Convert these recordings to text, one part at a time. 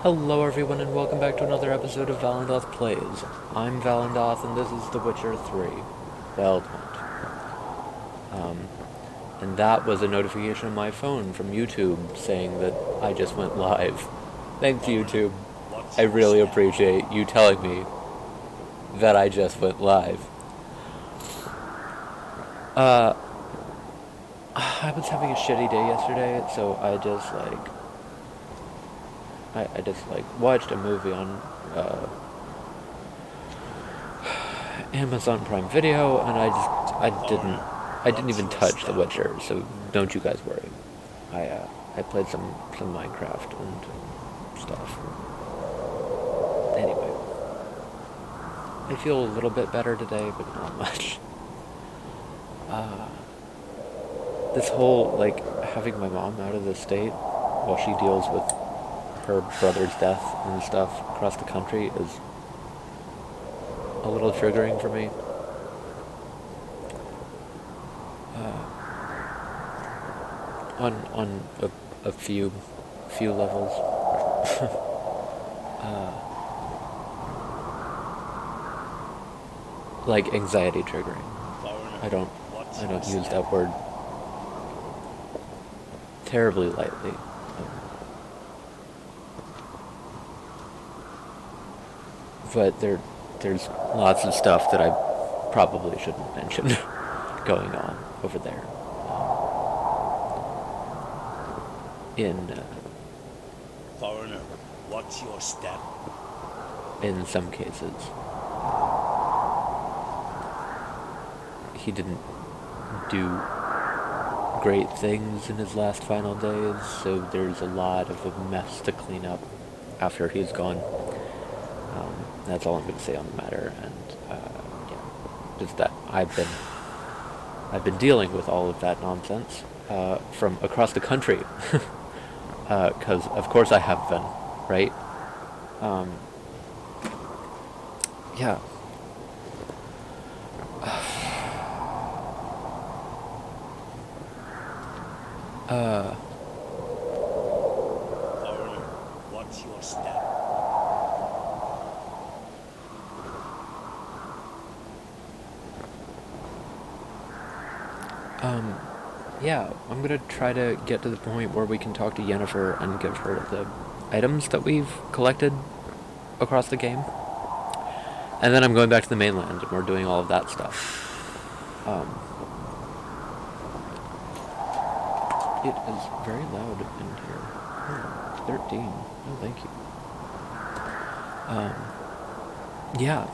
Hello everyone and welcome back to another episode of Vallandoth Plays. I'm Vallandoth and this is The Witcher 3, Vallandoth. And that was a notification on my phone from YouTube saying that I just went live. Thanks YouTube. I really appreciate you telling me that I just went live. I was having a shitty day yesterday, so I just watched a movie on Amazon Prime Video, and I didn't even touch The Witcher, so don't you guys worry. I played some Minecraft and stuff. Anyway, I feel a little bit better today, but not much. This whole having my mom out of the state while she deals with her brother's death and stuff across the country is a little triggering for me. On a few levels. Like anxiety triggering. I don't use that word terribly lightly. But there's lots of stuff that I probably shouldn't mention going on over there. Foreigner, what's your step? In some cases, he didn't do great things in his last final days, so there's a lot of a mess to clean up after he's gone. That's all I'm going to say on the matter, and just that I've been dealing with all of that nonsense from across the country, because of course I have been, right? Yeah. Foreigner, what's your step? Yeah, I'm gonna try to get to the point where we can talk to Yennefer and give her the items that we've collected across the game. And then I'm going back to the mainland and we're doing all of that stuff. It is very loud in here. Oh, 13. Oh, thank you. Yeah.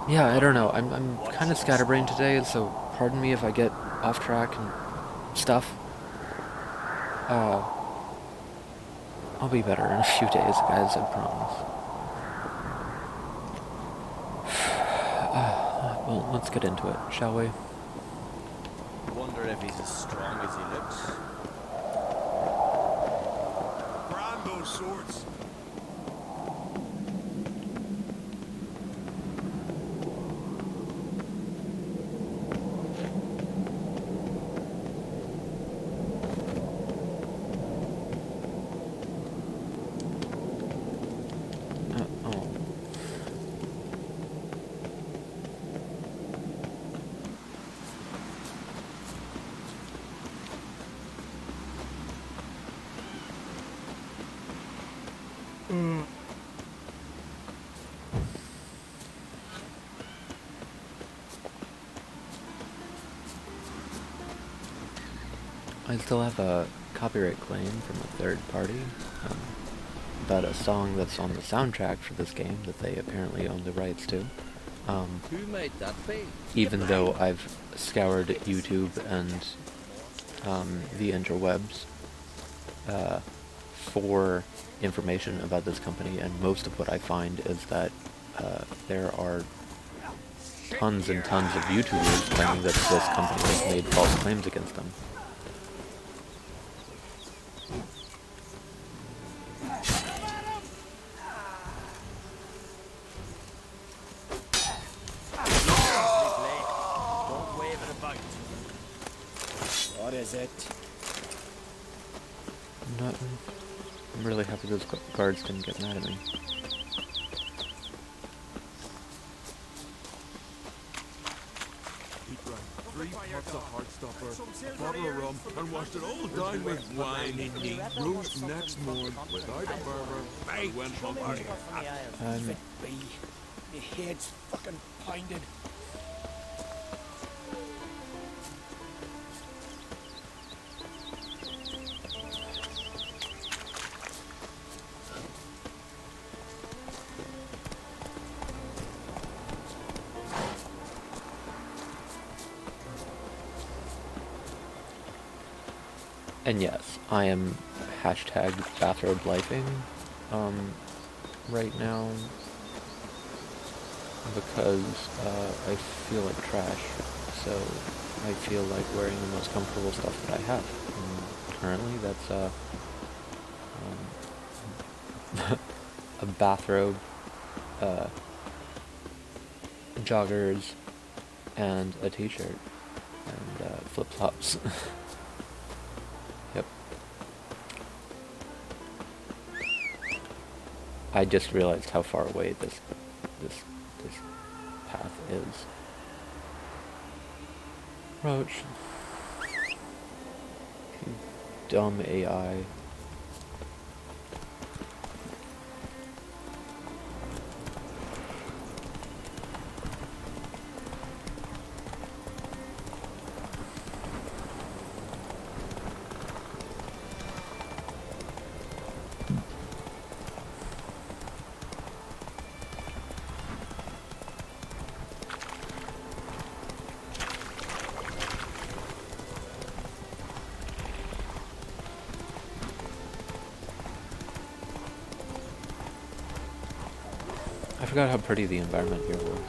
Yeah, I don't know. I'm kind of scatterbrained today, so pardon me if I get off track and stuff. I'll be better in a few days, guys, I promise. Well, let's get into it, shall we? Wonder if he's as strong as he looks. Brand those swords. Oh. I still have a copyright claim from a third party about a song that's on the soundtrack for this game that they apparently own the rights to. Who made that be? Even though I've scoured YouTube and the interwebs for information about this company, and most of what I find is that there are tons and tons of YouTubers claiming that this company has made false claims against them. is it? Nothing. I'm really happy those guards didn't get mad at me. He drank 3 pots of Heartstopper, a bottle of rum, and washed it all down with wine. He rose next morning without a murmur and went home early. Leave it be. My head's fucking pounded. And yes, I am hashtag bathrobe lifing right now because I feel like trash. So I feel like wearing the most comfortable stuff that I have. And currently, that's a bathrobe, joggers, and a t-shirt, and flip-flops. Yep. I just realized how far away this path is. Roach. You dumb AI. I forgot how pretty the environment here was.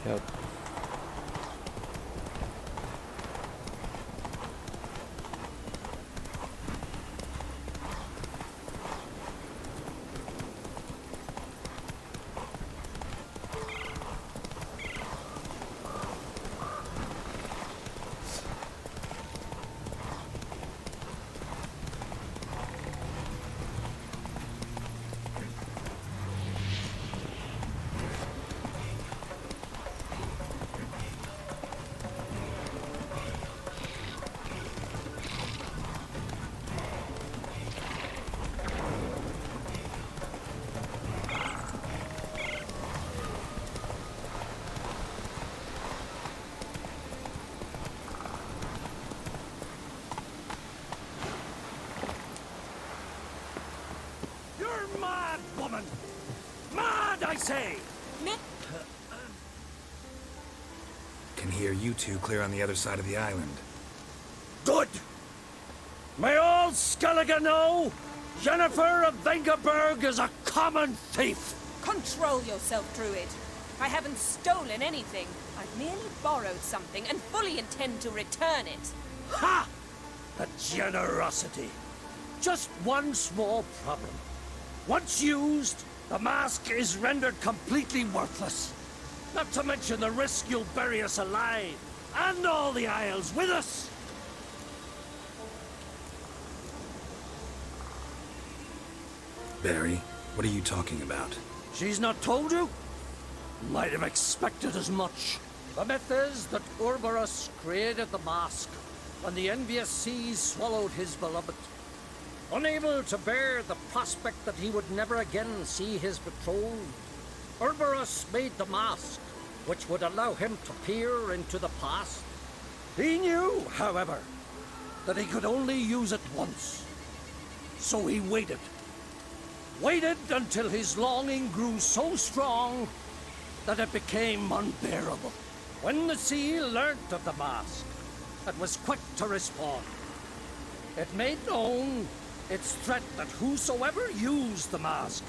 Yep. You're mad, woman! Mad, I say! Can hear you two clear on the other side of the island. Good! May all Skellige know Jennifer of Vengerberg is a common thief! Control yourself, Druid. I haven't stolen anything. I've merely borrowed something and fully intend to return it. Ha! The generosity. Just one small problem. Once used, the mask is rendered completely worthless. Not to mention the risk you'll bury us alive, and all the Isles with us. Barry, what are you talking about? She's not told you? Might have expected as much. The myth is that Urberus created the mask when the envious seas swallowed his beloved. Unable to bear the prospect that he would never again see his betrothed, Urberus made the mask, which would allow him to peer into the past. He knew, however, that he could only use it once. So he waited. Waited until his longing grew so strong that it became unbearable. When the sea learnt of the mask, it was quick to respond. It made known its threat that whosoever used the mask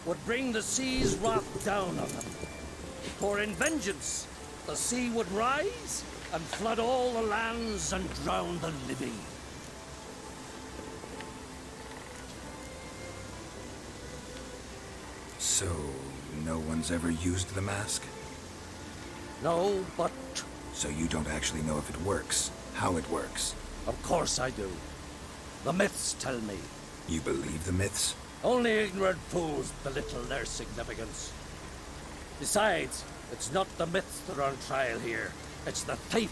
would bring the sea's wrath down on them. For in vengeance, the sea would rise and flood all the lands and drown the living. So, no one's ever used the mask? No, but So you don't actually know if it works, how it works? of course I do. The myths tell me. You believe the myths? Only ignorant fools belittle their significance. Besides, it's not the myths that are on trial here. It's the thief.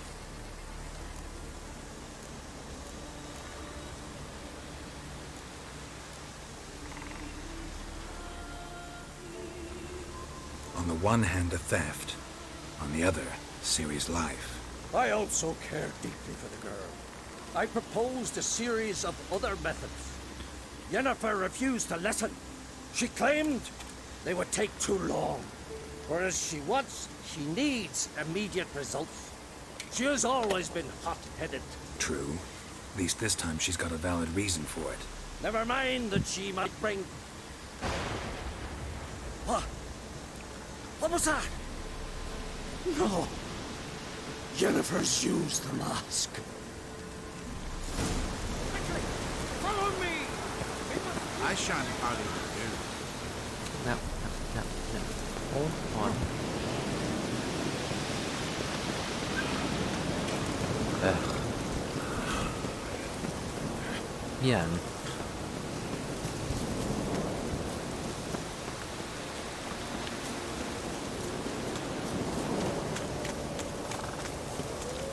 On the one hand, a theft. On the other, Ciri's life. I also care deeply for the girl. I proposed a series of other methods. Yennefer refused to listen. She claimed they would take too long. Whereas she needs immediate results. She has always been hot-headed. True. At least this time she's got a valid reason for it. Never mind that she might bring... What? What was that? No. Yennefer's used the mask. Quickly, follow me! I shan't out of here. No. Hold on. Yen.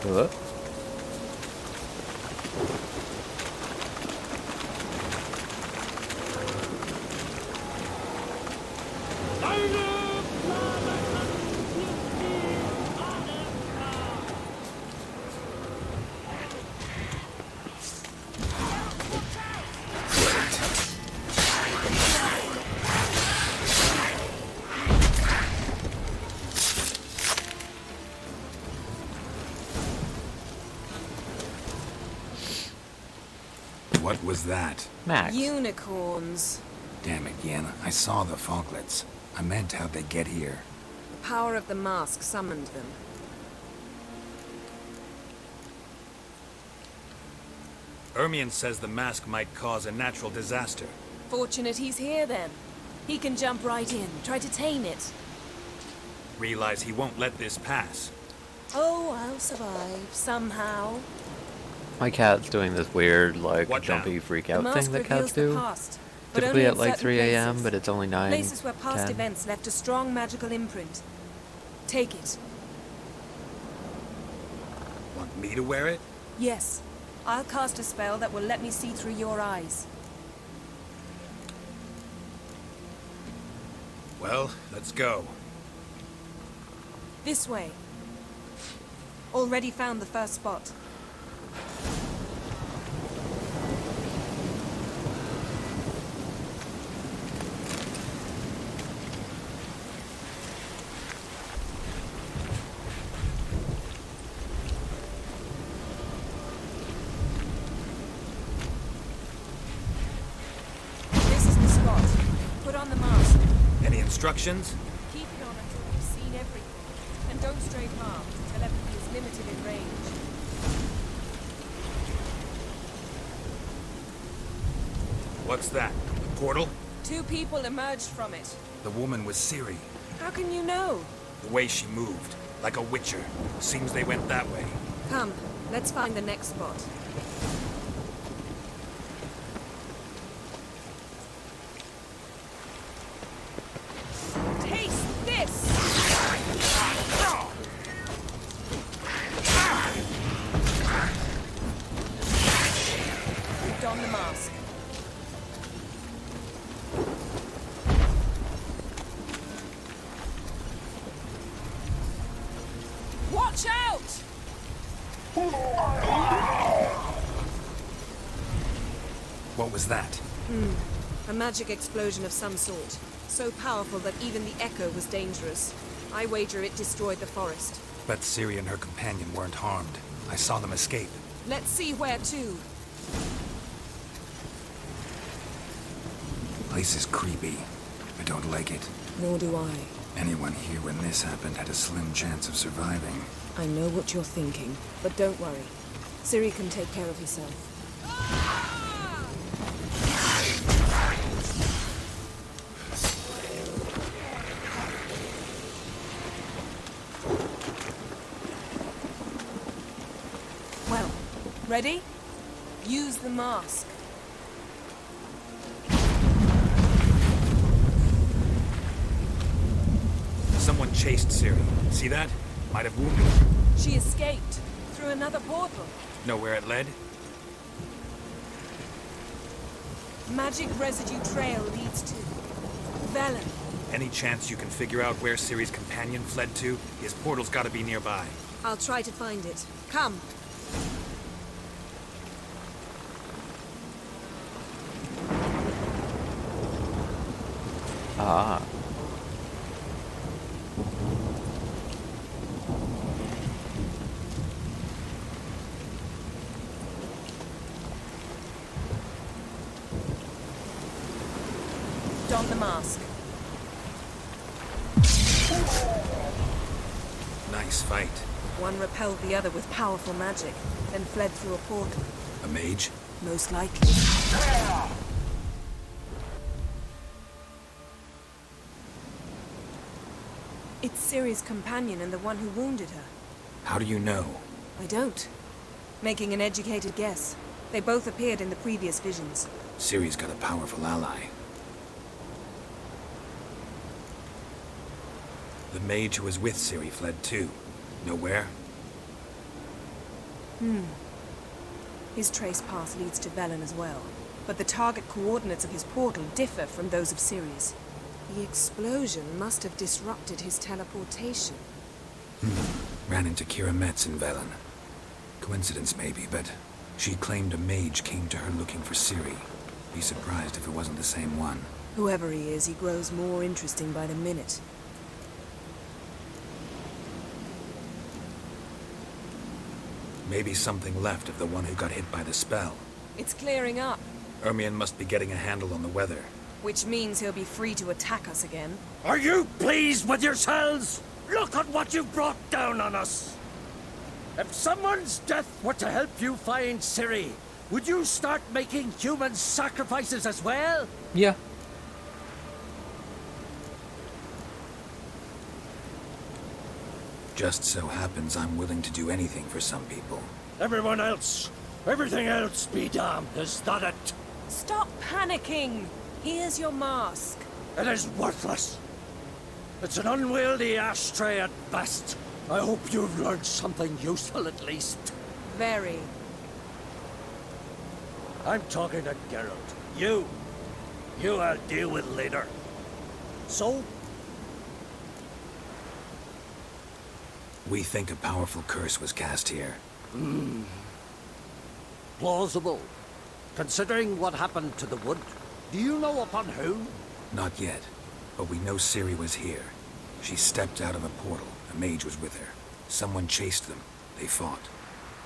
What? What was that? Max. Unicorns. Damn it, Yen. I saw the foglets. I meant how'd they get here. The power of the mask summoned them. Ermion says the mask might cause a natural disaster. Fortunate he's here then. He can jump right in, try to tame it. Realize he won't let this pass. Oh, I'll survive, somehow. My cat's doing this weird, like, What now? jumpy freak The out mask thing that reveals cats the do. past, but Typically only at in like certain 3 a.m., places. but it's only 9, Places where past 10. events left a strong magical imprint. Take it. Want me to wear it? Yes. I'll cast a spell that will let me see through your eyes. Well, let's go. This way. Already found the first spot. This is the spot. Put on the mask. Any instructions? Keep it on until you've seen everything. And don't stray far. Telepathy is limited in range. What's that? A portal? 2 people emerged from it. The woman was Ciri. How can you know? The way she moved. Like a witcher. Seems they went that way. Come, let's find the next spot. Taste this! We've donned the mask. Watch out! What was that? A magic explosion of some sort. So powerful that even the echo was dangerous. I wager it destroyed the forest. But Ciri and her companion weren't harmed. I saw them escape. Let's see where to. Place is creepy. I don't like it. Nor do I. Anyone here when this happened had a slim chance of surviving. I know what you're thinking, but don't worry. Ciri can take care of herself. Well, ready? Use the mask. Someone chased Ciri. See that? Might have wounded her. She escaped through another portal. Know where it led? Magic residue trail leads to Velen. Any chance you can figure out where Ciri's companion fled to? His portal's gotta be nearby. I'll try to find it. Come. Ah. Don the mask. Nice fight. One repelled the other with powerful magic, then fled through a portal. A mage? Most likely. It's Ciri's companion and the one who wounded her. How do you know? I don't. Making an educated guess. They both appeared in the previous visions. Ciri's got a powerful ally. The mage who was with Ciri fled too. Know where? His trace path leads to Velen as well. But the target coordinates of his portal differ from those of Ciri's. The explosion must have disrupted his teleportation. Ran into Kira Metz in Velen. Coincidence maybe, but she claimed a mage came to her looking for Ciri. Be surprised if it wasn't the same one. Whoever he is, he grows more interesting by the minute. Maybe something left of the one who got hit by the spell. It's clearing up, Ermion must be getting a handle on the weather. which means he'll be free to attack us again. Are you pleased with yourselves? Look at what you've brought down on us. If someone's death were to help you find Ciri, would you start making human sacrifices as well? Yeah. Just so happens I'm willing to do anything for some people. Everyone else, everything else be damned, is that it? Stop panicking! Here's your mask. It is worthless. It's an unwieldy ashtray at best. I hope you've learned something useful at least. Very. I'm talking to Geralt. You I'll deal with later. So, We think a powerful curse was cast here. plausible. Considering what happened to the wood, do you know upon whom? Not yet, but we know Ciri was here. She stepped out of a portal. A mage was with her. Someone chased them. They fought.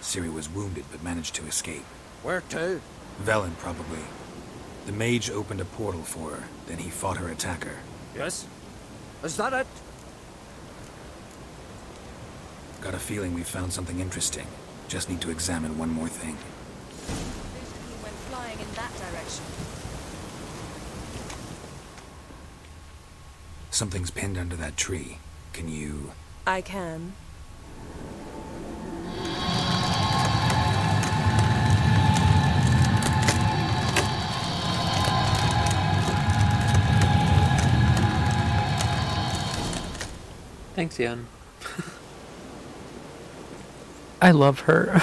Ciri was wounded but managed to escape. Where to? Velen, probably. The mage opened a portal for her, then he fought her attacker. Yes? Is that it? Got a feeling we found something interesting. Just need to examine one more thing. He went flying in that direction. Something's pinned under that tree. Can you... I can. Thanks, Yen. I love her.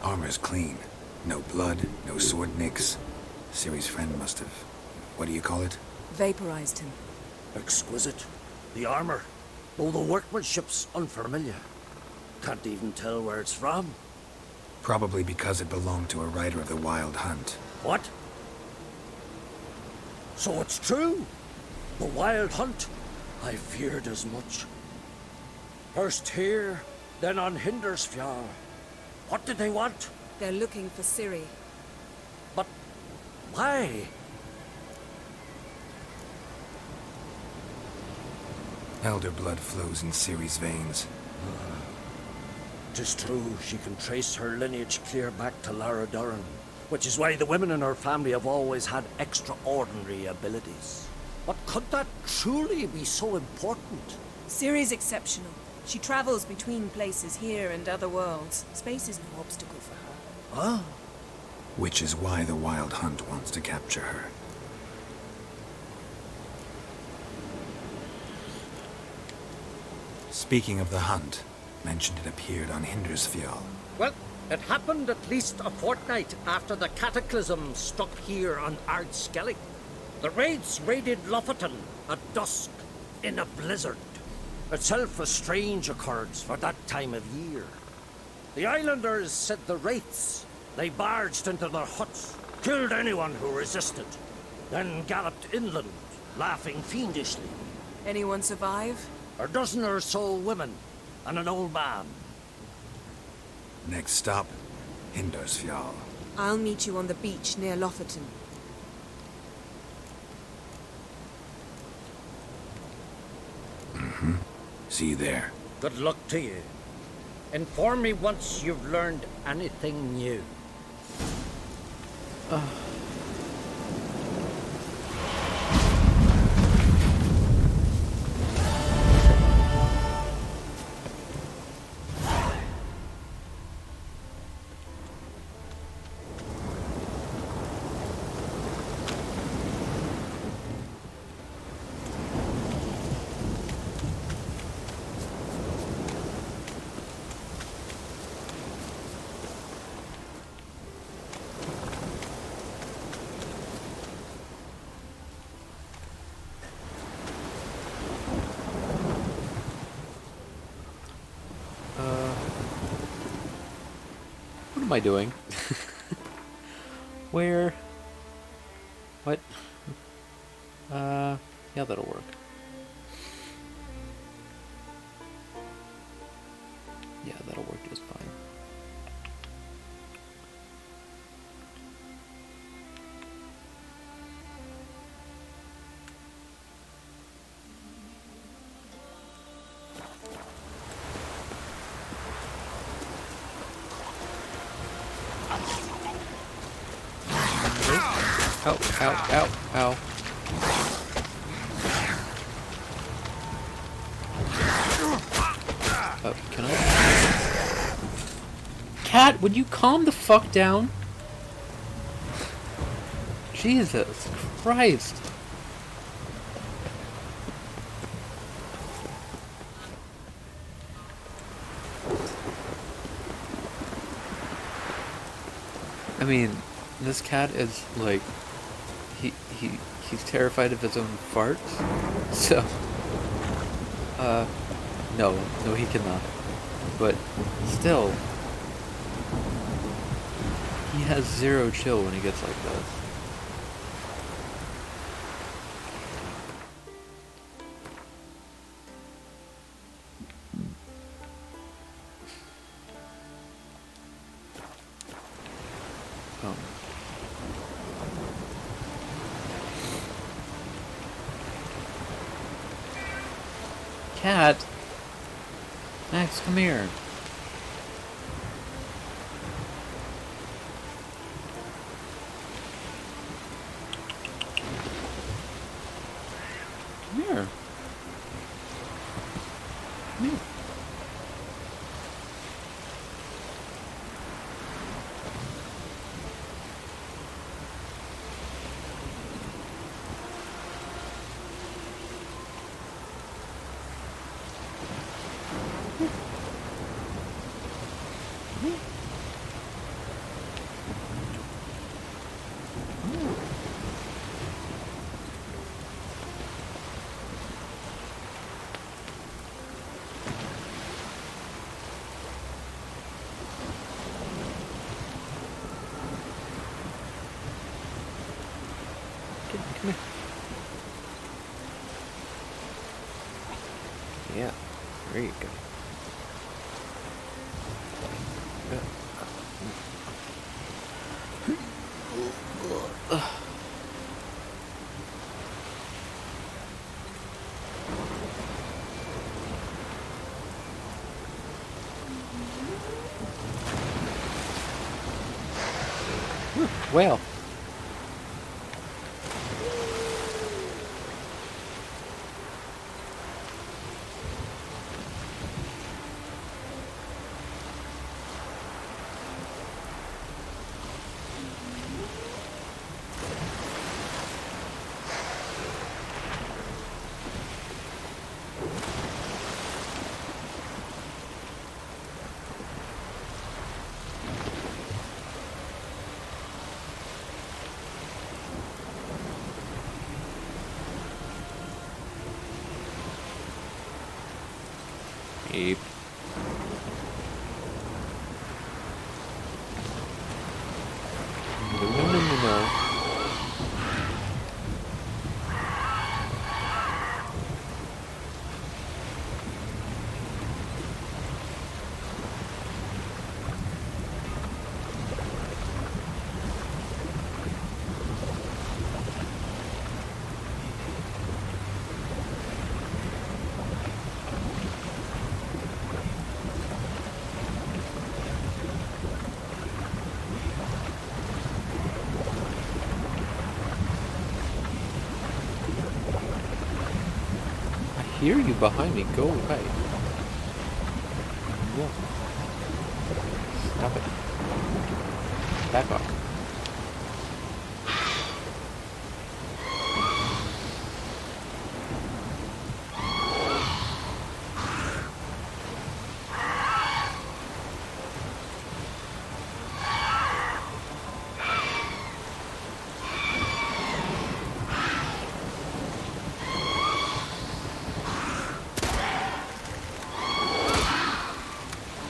Armor's clean. No blood, no sword nicks. Ciri's friend must have... What do you call it? Vaporized him. Exquisite. The armor, though the workmanship's unfamiliar. Can't even tell where it's from. Probably because it belonged to a rider of the Wild Hunt. What? So it's true? The Wild Hunt? I feared as much. First here, then on Hindersfjall. What did they want? They're looking for Ciri. But Why? Elder blood flows in Ciri's veins. 'Tis true, she can trace her lineage clear back to Lara Duran, which is why the women in her family have always had extraordinary abilities. But could that truly be so important? Ciri's exceptional. She travels between places here and other worlds. Space is no obstacle for her. Huh? Which is why the Wild Hunt wants to capture her. Speaking of the hunt, mentioned it appeared on Hindersfjall. Well, it happened at least a fortnight after the cataclysm struck here on Ardskellig. The raids raided Lofoten at dusk in a blizzard. Itself a strange occurrence for that time of year. The islanders said the wraiths. They barged into their huts, killed anyone who resisted, then galloped inland, laughing fiendishly. Anyone survive? A dozen or so women and an old man. Next stop, Hindersfjall. I'll meet you on the beach near Lofoten. See you there. Good luck to you. Inform me once you've learned anything new. What am I doing? Where? What? Yeah, that'll work. Yeah, that'll work just fine. Ow, ow, ow, ow. Can I? Cat, would you calm the fuck down? Jesus Christ. I mean, this cat is like, he's terrified of his own farts. So, no, he cannot. But still, he has zero chill when he gets like this. Cat! Max, come here. Come here. Come here. Come here. Yeah, there you go. Ugh. Whale. Beep. No. I hear you behind me. Go away. No. Stop it. Back off.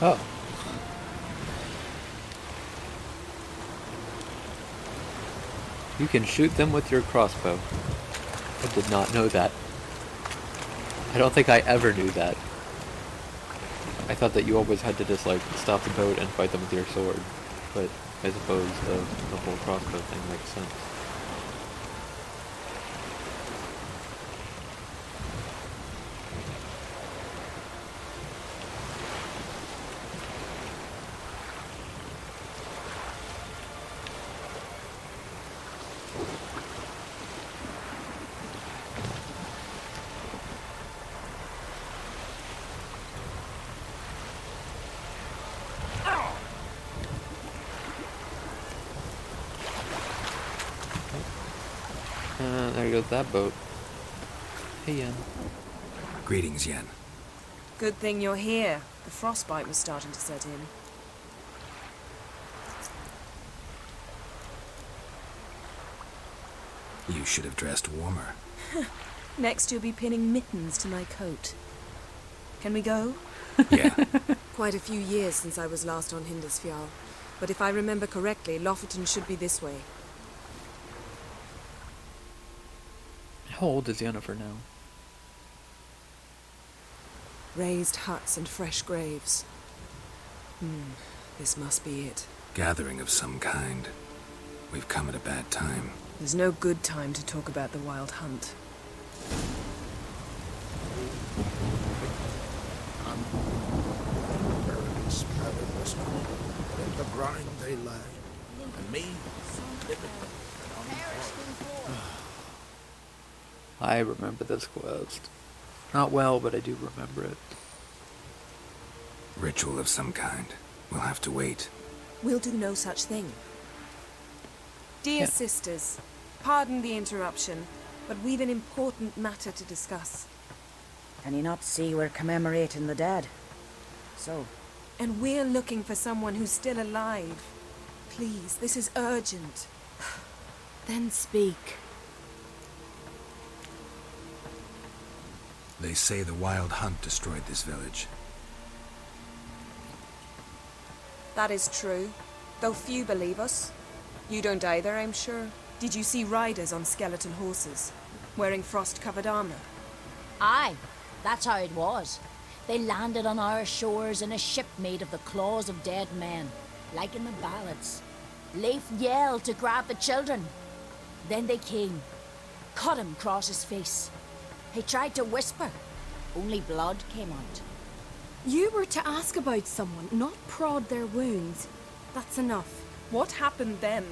Oh. You can shoot them with your crossbow. I did not know that. I don't think I ever knew that. I thought that you always had to just like stop the boat and fight them with your sword. But I suppose the whole crossbow thing makes sense. There goes that boat. Hey, Yen. Greetings, Yen. Good thing you're here. The frostbite was starting to set in. You should have dressed warmer. Next you'll be pinning mittens to my coat. Can we go? Yeah. Quite a few years since I was last on Hindisfjall. But if I remember correctly, Lofoten should be this way. How old is Yennefer now? Raised huts and fresh graves. This must be it. Gathering of some kind. We've come at a bad time. There's no good time to talk about the Wild Hunt. In the grind they lay, and me living on the I remember this quest. Not well, but I do remember it. Ritual of some kind. We'll have to wait. We'll do no such thing. Dear Yeah. sisters, pardon the interruption, but we've an important matter to discuss. Can you not see we're commemorating the dead? So, And we're looking for someone who's still alive. Please, this is urgent. then speak. They say the Wild Hunt destroyed this village. That is true, though few believe us. You don't either, I'm sure. Did you see riders on skeleton horses, wearing frost-covered armor? Aye, that's how it was. They landed on our shores in a ship made of the claws of dead men, like in the ballads. Leif yelled to grab the children. Then they came, cut him across his face. He tried to whisper, only blood came out. You were to ask about someone, not prod their wounds. That's enough. What happened then?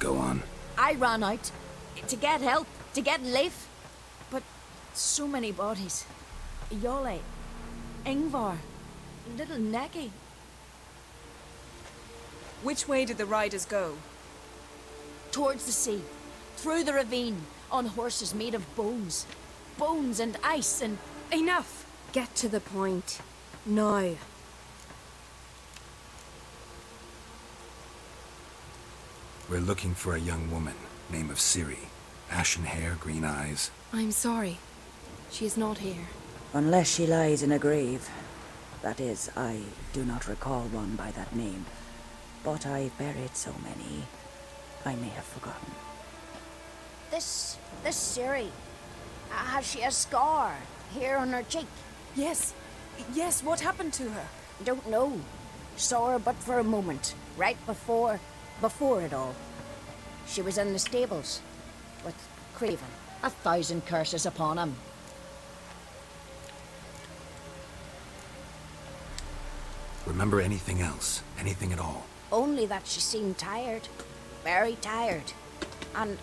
Go on. I ran out to get help, to get Leif. But so many bodies. Yole, Ingvar, little Necky. Which way did the riders go? Towards the sea, through the ravine, on horses made of bones. Bones and ice and... Enough! Get to the point. Now. We're looking for a young woman, name of Ciri. Ashen hair, green eyes. I'm sorry. She is not here. Unless she lies in a grave. That is, I do not recall one by that name. But I've buried so many, I may have forgotten. This Ciri, has she a scar here on her cheek? Yes. Yes, what happened to her? Don't know. Saw her but for a moment, right before it all. She was in the stables with Craven. 1,000 curses upon him. Remember anything else? Anything at all? Only that she seemed tired. Very tired. And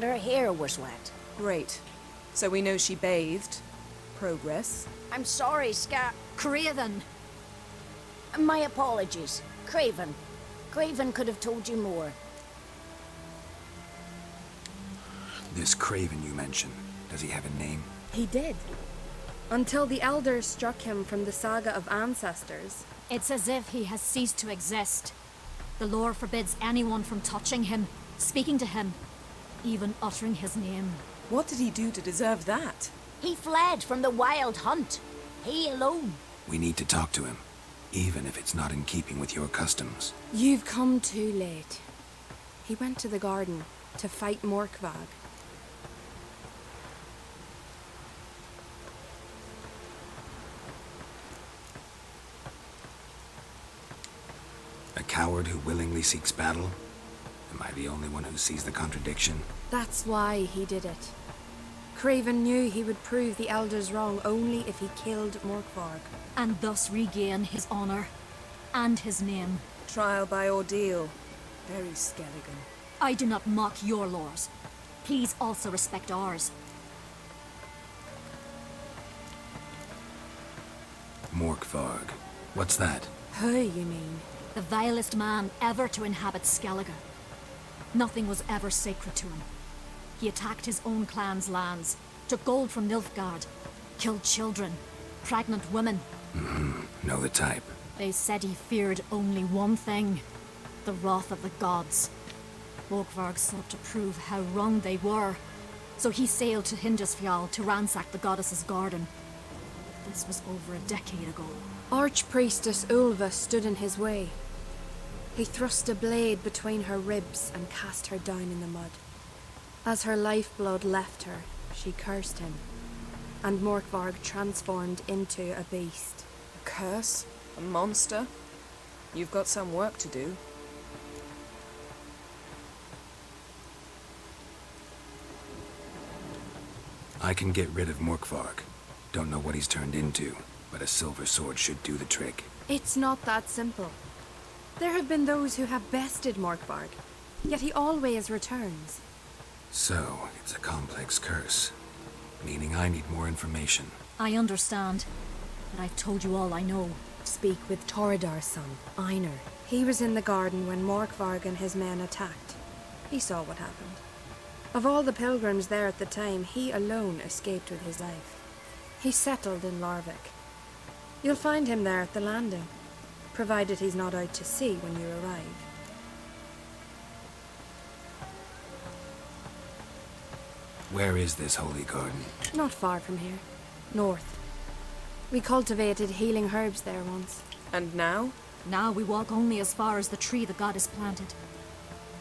her hair was wet. Great. So we know she bathed. Progress. I'm sorry, Craven! My apologies. Craven. Craven could have told you more. This Craven you mentioned, does he have a name? He did. Until the elders struck him from the saga of ancestors. It's as if he has ceased to exist. The lore forbids anyone from touching him, speaking to him, even uttering his name. What did he do to deserve that? He fled from the wild hunt. He alone. We need to talk to him, even if it's not in keeping with your customs. You've come too late. He went to the garden to fight Morkvag. A coward who willingly seeks battle? Am I the only one who sees the contradiction? That's why he did it. Craven knew he would prove the elders wrong only if he killed Morkvarg. And thus regain his honor and his name. Trial by ordeal. Very Skelligan. I do not mock your laws. Please also respect ours. Morkvarg. What's that? Who, you mean? The vilest man ever to inhabit Skellige. Nothing was ever sacred to him. He attacked his own clan's lands, took gold from Nilfgaard, killed children, pregnant women. Know the type. They said he feared only one thing, the wrath of the gods. Morkvarg sought to prove how wrong they were, so he sailed to Hindisfjall to ransack the goddess's garden. This was over a decade ago. Archpriestess Ulva stood in his way. He thrust a blade between her ribs and cast her down in the mud. As her lifeblood left her, she cursed him, and Morkvarg transformed into a beast. A curse? A monster? You've got some work to do. I can get rid of Morkvarg. Don't know what he's turned into, but a silver sword should do the trick. It's not that simple. There have been those who have bested Morkvarg, yet he always returns. So, it's a complex curse, meaning I need more information. I understand, but I've told you all I know. Speak with Torridar's son, Einar. He was in the garden when Morkvarg and his men attacked. He saw what happened. Of all the pilgrims there at the time, he alone escaped with his life. He settled in Larvik. You'll find him there at the landing, provided he's not out to sea when you arrive. Where is this holy garden? Not far from here. North. We cultivated healing herbs there once. And now? Now we walk only as far as the tree the goddess planted.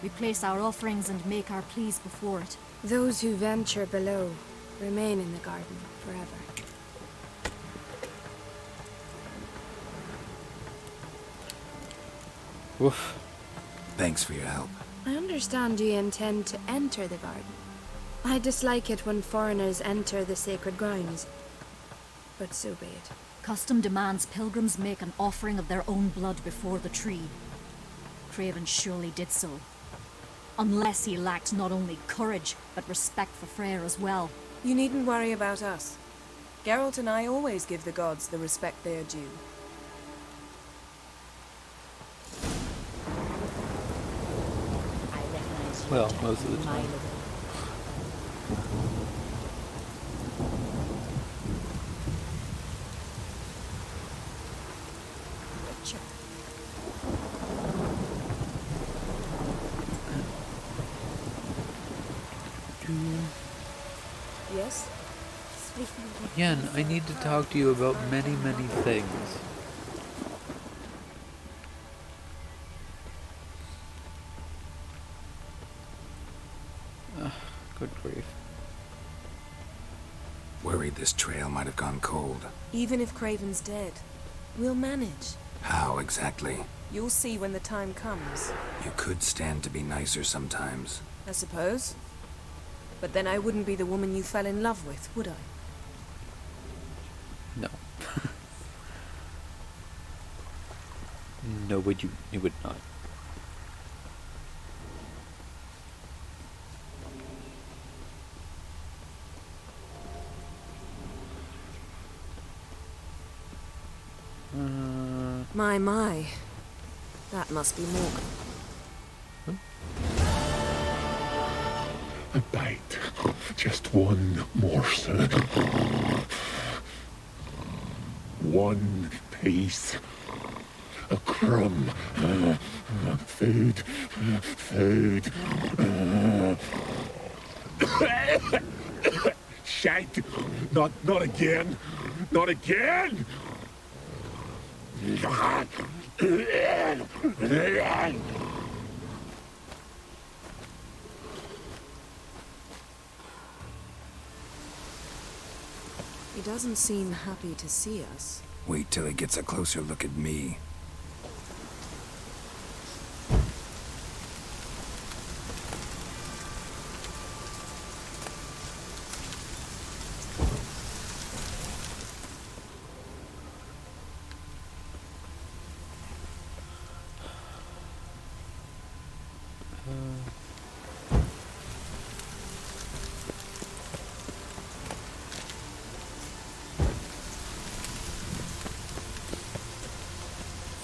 We place our offerings and make our pleas before it. Those who venture below remain in the garden forever. Woof. Thanks for your help. I understand you intend to enter the garden. I dislike it when foreigners enter the sacred grounds, but so be it. Custom demands pilgrims make an offering of their own blood before the tree. Craven surely did so. Unless he lacked not only courage, but respect for Freyr as well. You needn't worry about us. Geralt and I always give the gods the respect they are due. I recognize you. Well, Jack, most of the from time. mile away. Richard. Yes? Yen, I need to talk to you about many, many things. Good grief. Worried this trail might have gone cold. Even if Craven's dead, we'll manage. How exactly? You'll see when the time comes. You could stand to be nicer sometimes. I suppose. But then I wouldn't be the woman you fell in love with, would I? No. No, you would not. My. That must be Morgan. A bite. Just one morsel. One piece. A crumb. Food. Food. Shite. Not again. Not again. He doesn't seem happy to see us. Wait till he gets a closer look at me.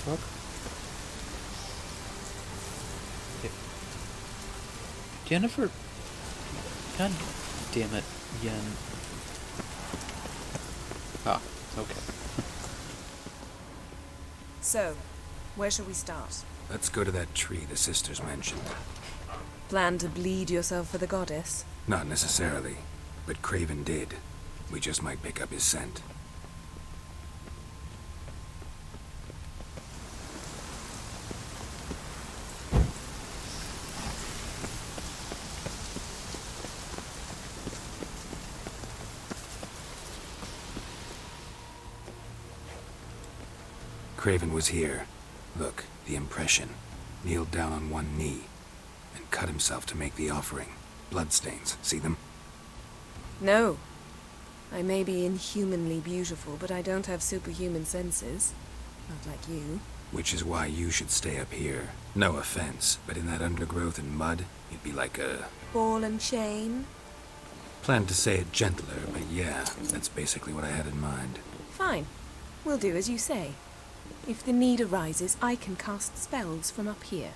Fuck. Jennifer. God damn it, Yen. Ah, okay. So, where shall we start? Let's go to that tree the sisters mentioned. Plan to bleed yourself for the goddess? Not necessarily, but Craven did. We just might pick up his scent. Craven was here. Look, the impression. Kneeled down on one knee and cut himself to make the offering. Bloodstains, see them? No. I may be inhumanly beautiful, but I don't have superhuman senses. Not like you. Which is why you should stay up here. No offense, but in that undergrowth and mud, you'd be like a... Ball and chain? Planned to say it gentler, but yeah, that's basically what I had in mind. Fine. We'll do as you say. If the need arises, I can cast spells from up here.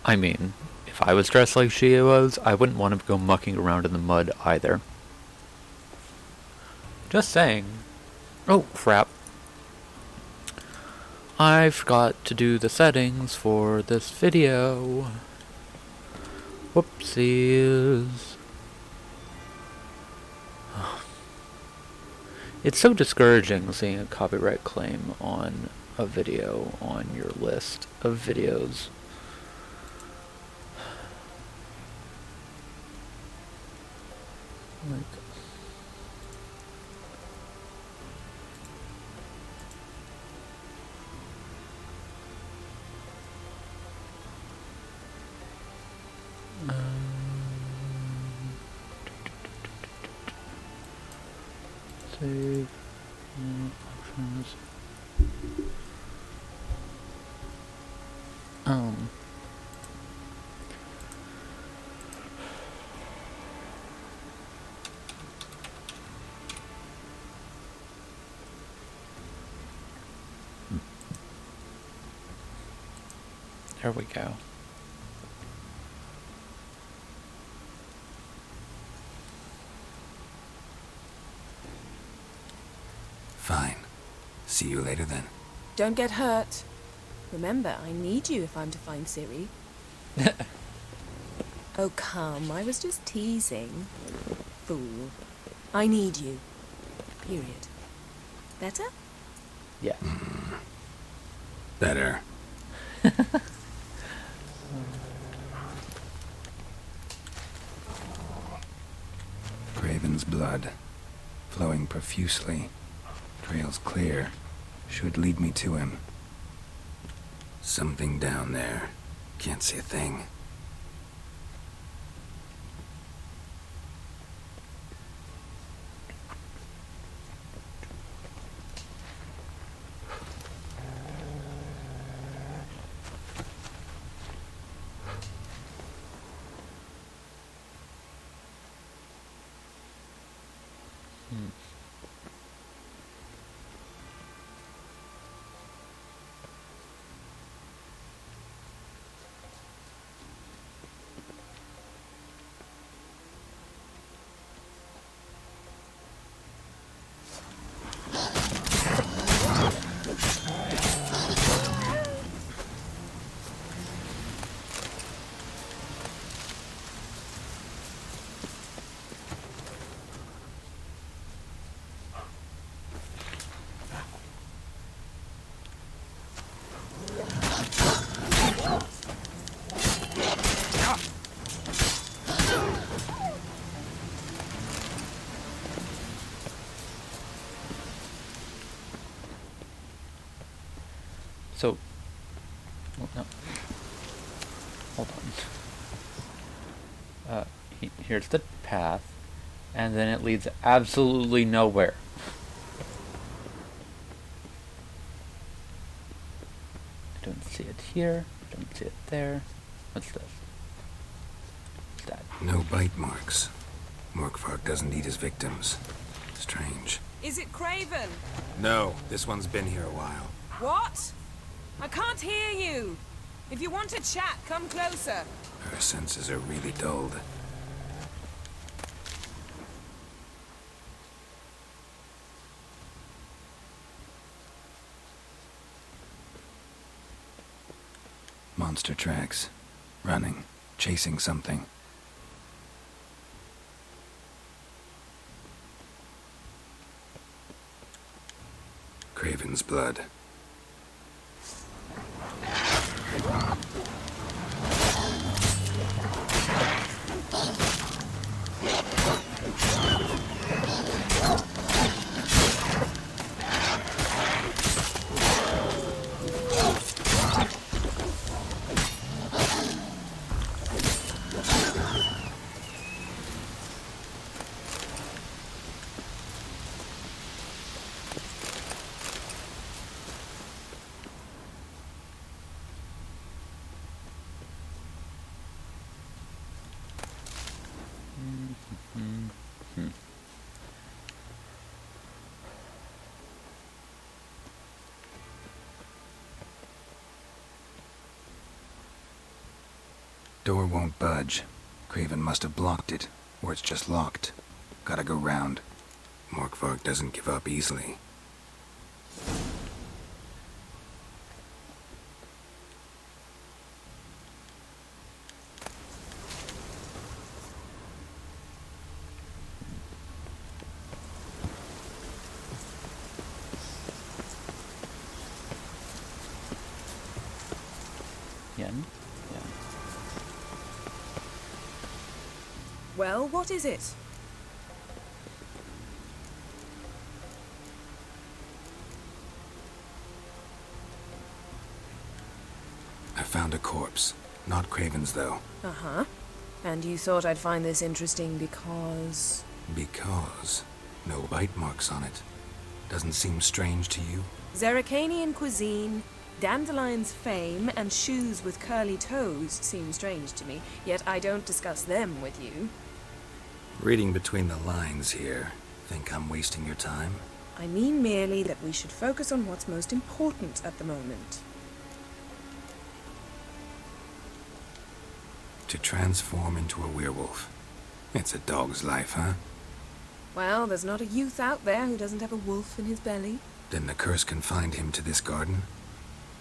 I mean, if I was dressed like she was, I wouldn't want to go mucking around in the mud either. Just saying. Oh, crap. I forgot to do the settings for this video. Whoopsies. It's so discouraging seeing a copyright claim on a video on your list of videos. Like, save options. Um. There we go. Fine. See you later then. Don't get hurt. Remember, I need you if I'm to find Ciri. Oh, come. I was just teasing. Fool. I need you. Period. Better? Yeah. Better. Craven's blood, flowing profusely. Trails clear. Should lead me to him. Something down there. Can't see a thing. So, well, no. Hold on. Here's the path, and then it leads absolutely nowhere. I don't see it here. I don't see it there. What's this? What's that? No bite marks. Morkvark doesn't eat his victims. Strange. Is it Craven? No, this one's been here a while. What? I can't hear you. If you want to chat, come closer. Her senses are really dulled. Monster tracks. Running. Chasing something. Craven's blood. Door won't budge. Craven must have blocked it, or it's just locked. Gotta go round. Morkvark doesn't give up easily. Yen? Yeah. Well, what is it? I found a corpse. Not Craven's, though. Uh-huh. And you thought I'd find this interesting because... Because no bite marks on it. Doesn't seem strange to you? Zerrikanian cuisine, Dandelion's fame and shoes with curly toes seem strange to me, yet I don't discuss them with you. Reading between the lines here, think I'm wasting your time? I mean merely that we should focus on what's most important at the moment. To transform into a werewolf. It's a dog's life, huh? Well, there's not a youth out there who doesn't have a wolf in his belly. Then the curse confined him to this garden?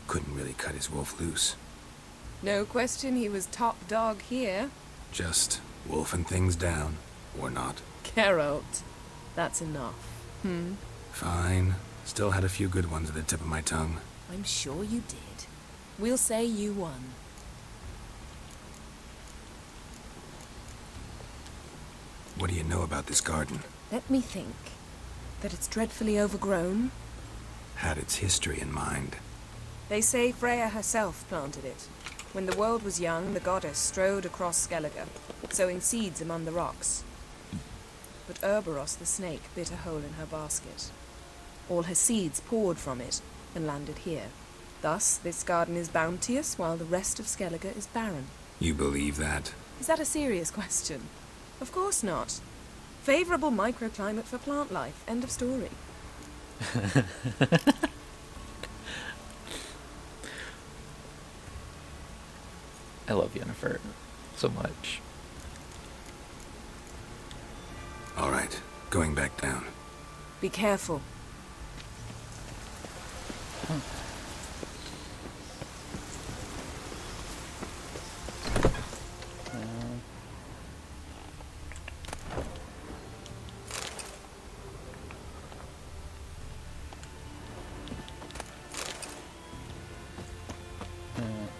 Couldn't really cut his wolf loose. No question he was top dog here. Just wolfing things down, or not. Geralt, that's enough. Fine. Still had a few good ones at the tip of my tongue. I'm sure you did. We'll say you won. What do you know about this garden? Let me think. That it's dreadfully overgrown. Had its history in mind. They say Freya herself planted it. When the world was young, the goddess strode across Skellige, sowing seeds among the rocks. But Urboros the snake bit a hole in her basket. All her seeds poured from it and landed here. Thus, this garden is bounteous while the rest of Skellige is barren. You believe that? Is that a serious question? Of course not. Favorable microclimate for plant life. End of story. I love Yennefer so much. All right, going back down. Be careful.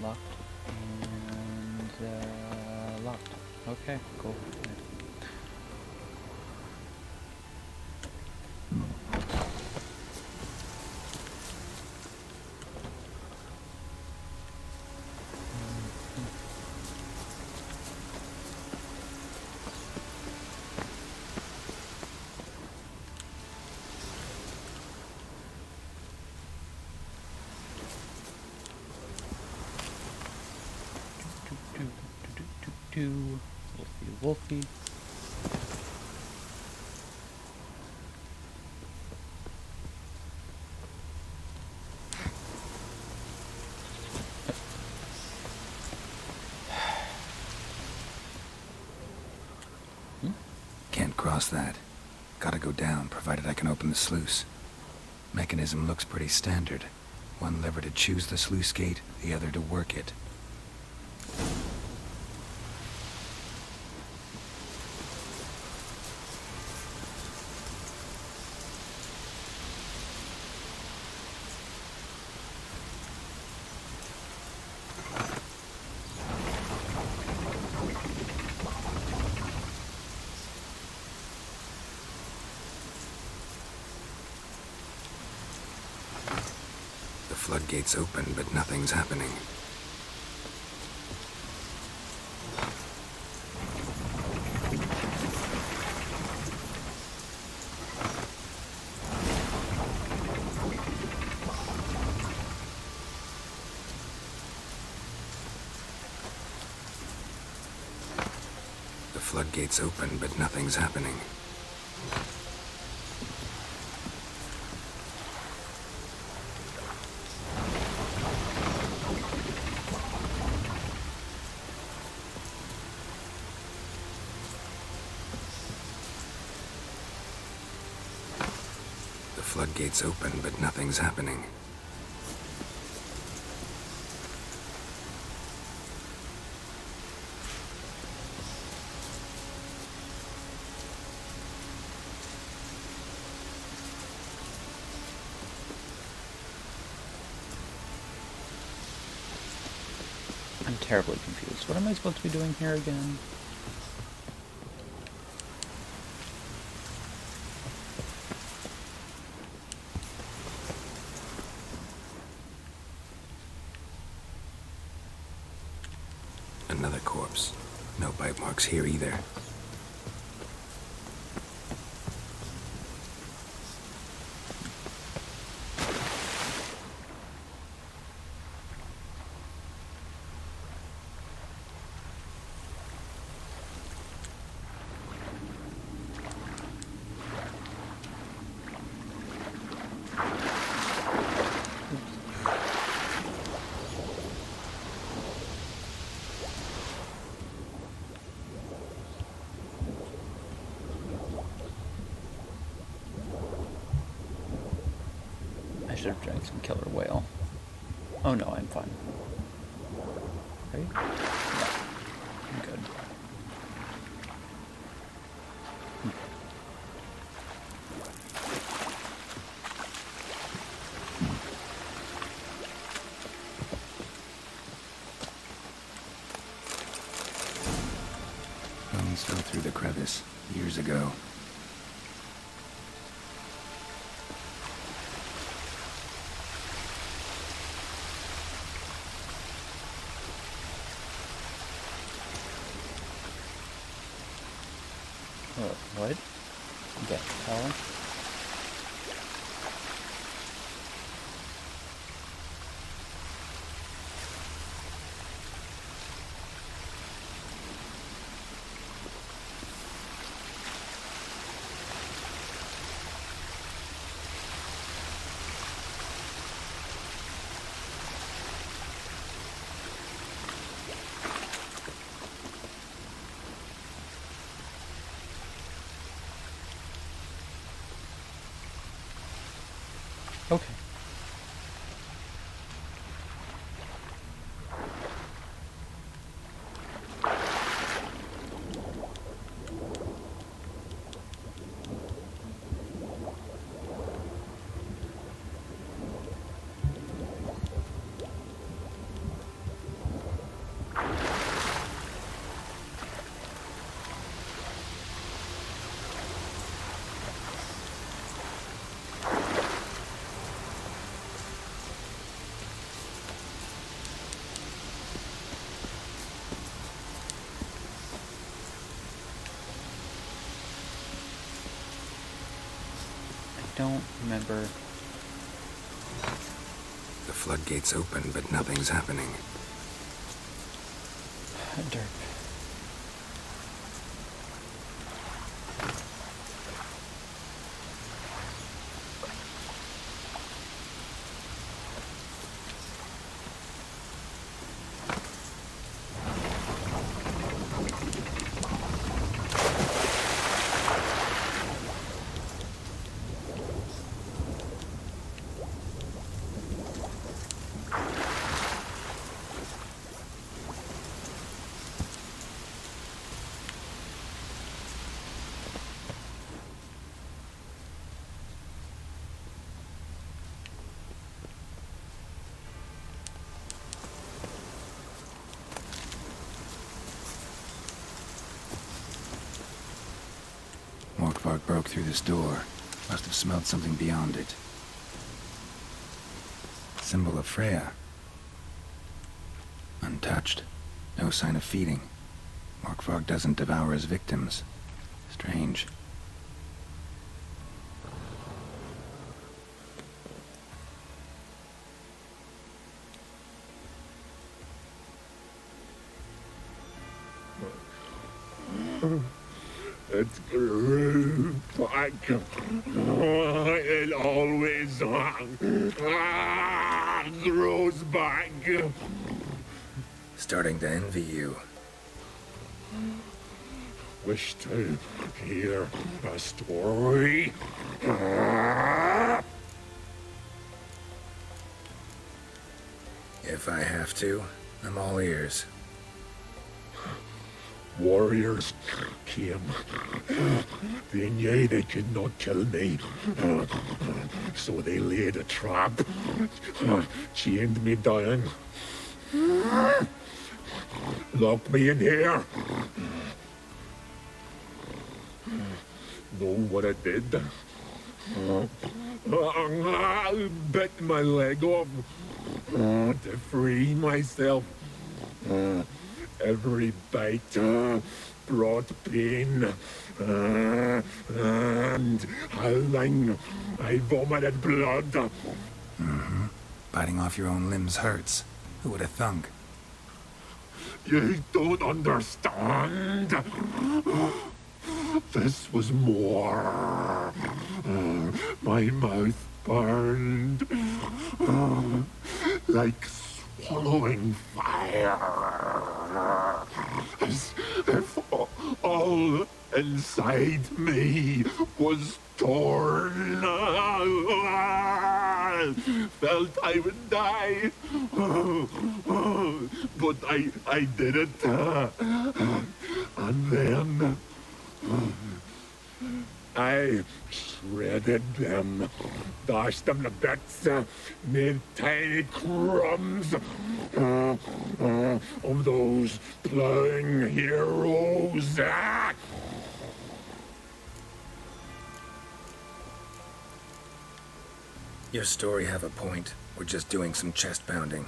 Locked and locked. Okay, cool. Wolfie. Can't cross that. Gotta go down, provided I can open the sluice. Mechanism looks pretty standard. One lever to choose the sluice gate, the other to work it. The floodgates open, but nothing's happening. The floodgates open, but nothing's happening. The floodgates open, but nothing's happening. I'm terribly confused. What am I supposed to be doing here again? Another corpse. No bite marks here either. should have drank some killer whale. Oh no, I'm fine. Right? Yeah, I'm good. Bones fell through the crevice years ago. What? The hell? Okay. Don't remember. The floodgates open, but nothing's happening. Derp. Morkvark broke through this door. Must have smelled something beyond it. Symbol of Freya. Untouched. No sign of feeding. Morkvark doesn't devour his victims. Strange. It grew back. It always grows back. Starting to envy you. Wish to hear a story. If I have to, I'm all ears. Warriors came. They knew they could not kill me. So they laid a trap. Chained me down. Locked me in here. Know what I did? Bit my leg off to free myself. Every bite brought pain, and howling, I vomited blood. Mm-hmm. Biting off your own limbs hurts. Who would have thunk? You don't understand. This was more. My mouth burned like swallowing fire. As if all inside me was torn. felt I would die. But I did it. And then I shredded them, dashed them to bits, made tiny crumbs of those plowing heroes. Your story have a point. We're just doing some chest pounding.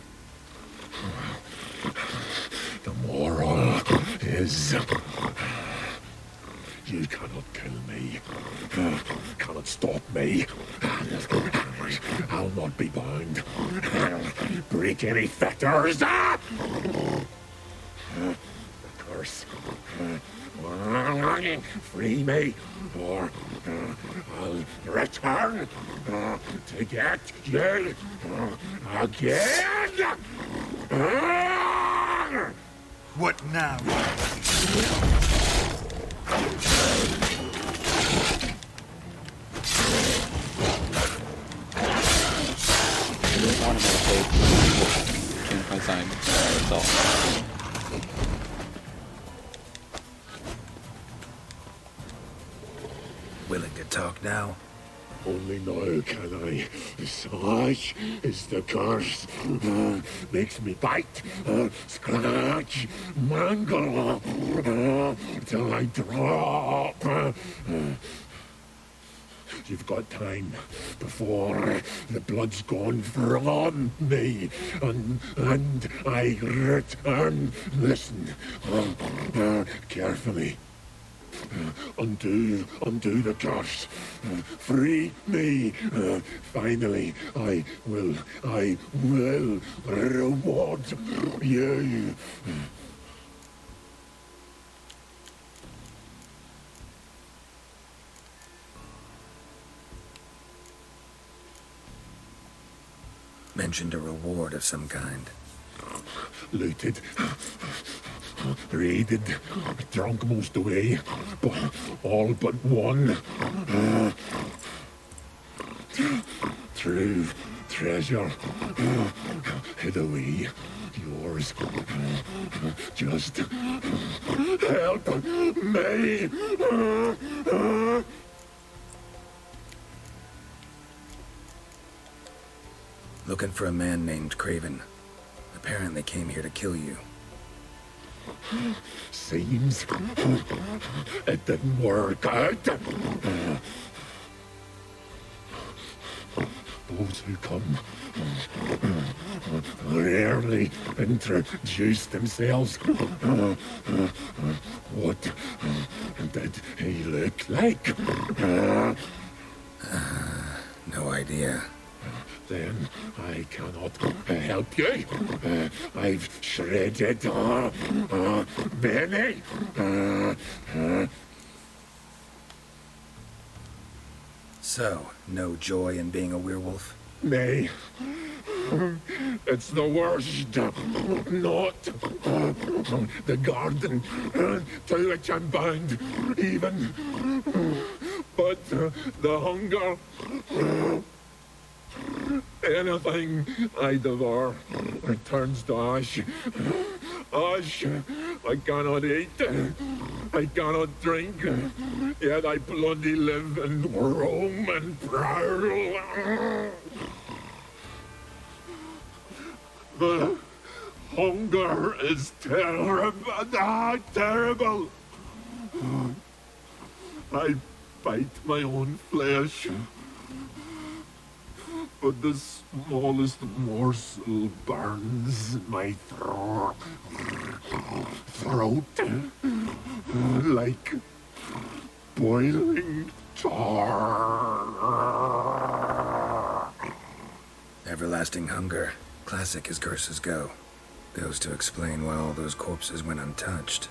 The moral is you cannot kill me, cannot stop me. I'll not be bound. Break any fetters. The curse. Free me, or I'll return to get you again. What now? I want to meditate. Change my sign. That's all. Willing to talk now? Only now can I. Such is the curse. Makes me bite, scratch, mangle, till I drop. You've got time before the blood's gone from me, and I return. Listen, carefully. Undo the curse. Free me. Finally, I will reward you. Mentioned a reward of some kind. Looted, raided, drunk most away, but all but one. True treasure hid away. Yours. Just help me. Looking for a man named Craven. Apparently came here to kill you. Seems it didn't work out. Those who come rarely introduce themselves. What did he look like? No idea. Then I cannot help you. I've shredded many. So, no joy in being a werewolf? Nay. It's the worst. Not the garden to which I'm bound, even. But the hunger. Anything I devour returns to ash. Ash I cannot eat, I cannot drink, yet I bloody live and roam and prowl. The hunger is terrible, terrible. I bite my own flesh. But the smallest morsel burns my throat like boiling tar. Everlasting hunger. Classic as curses go. Goes to explain why all those corpses went untouched.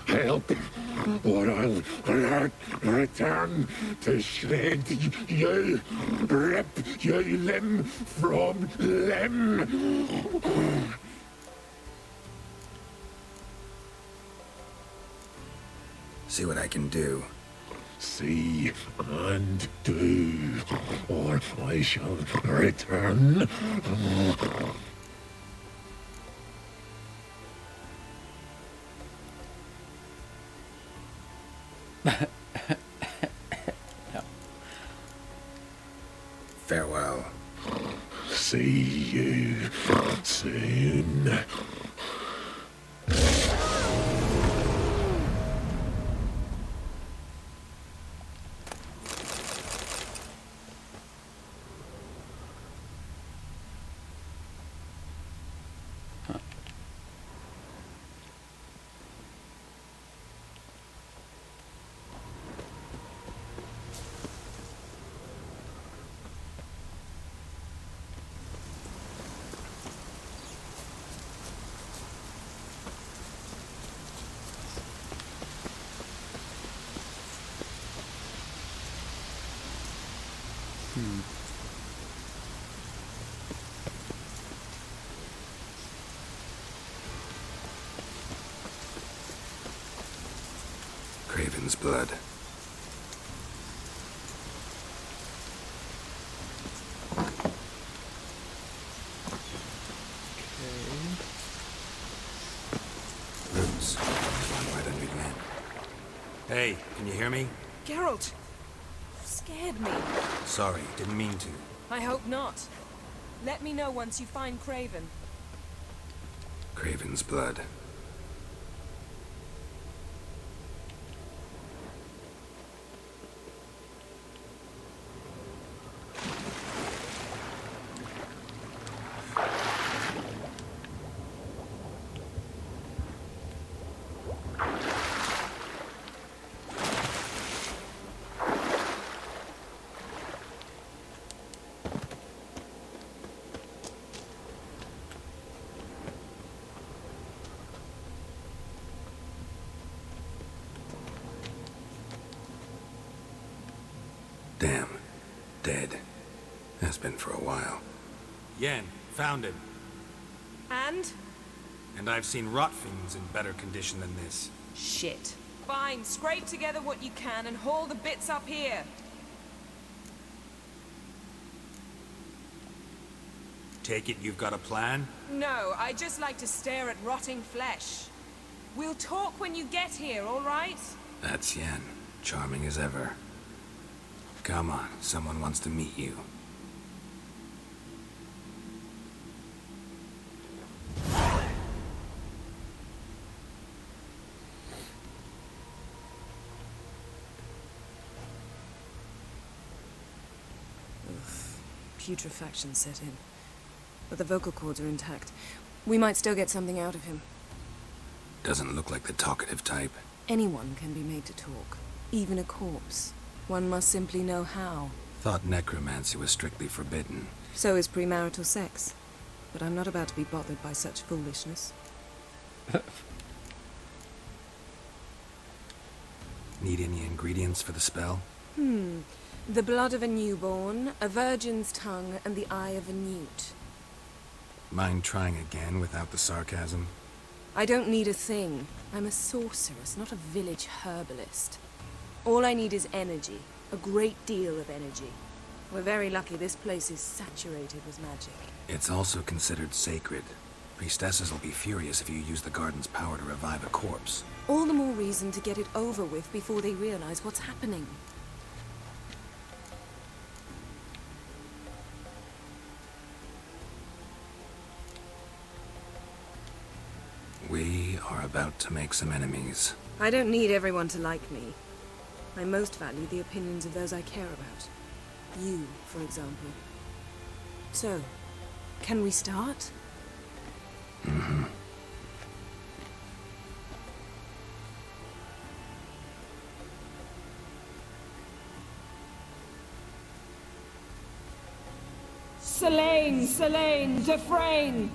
Help, or I'll return to shred you, rip you limb from limb. See what I can do. See and do, or I shall return. Farewell. See you soon. Craven's blood. Roots. Right under your hand. Hey, can you hear me? Geralt! You scared me. Sorry, didn't mean to. I hope not. Let me know once you find Craven. Craven's blood. Damn. Dead. Has been for a while. Yen, found him. And? And I've seen rot fiends in better condition than this. Shit. Fine, scrape together what you can and haul the bits up here. Take it you've got a plan? No, I just like to stare at rotting flesh. We'll talk when you get here, all right? That's Yen. Charming as ever. Come on, someone wants to meet you. Putrefaction set in. But the vocal cords are intact. We might still get something out of him. Doesn't look like the talkative type. Anyone can be made to talk. Even a corpse. One must simply know how. Thought necromancy was strictly forbidden. So is premarital sex. But I'm not about to be bothered by such foolishness. Need any ingredients for the spell? The blood of a newborn, a virgin's tongue, and the eye of a newt. Mind trying again without the sarcasm? I don't need a thing. I'm a sorceress, not a village herbalist. All I need is energy. A great deal of energy. We're very lucky this place is saturated with magic. It's also considered sacred. Priestesses will be furious if you use the garden's power to revive a corpse. All the more reason to get it over with before they realize what's happening. We are about to make some enemies. I don't need everyone to like me. I most value the opinions of those I care about. You, for example. So, can we start? Selene, Selene, Defrain!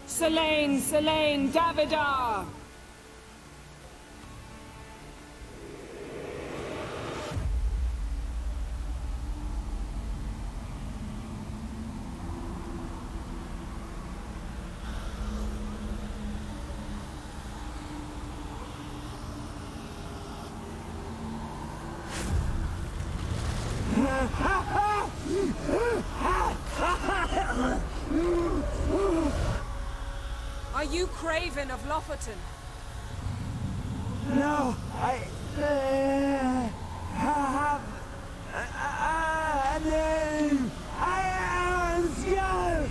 Selene, Selene, Davidar! Are you Craven of Lofferton? No, I have a name. I am Skull.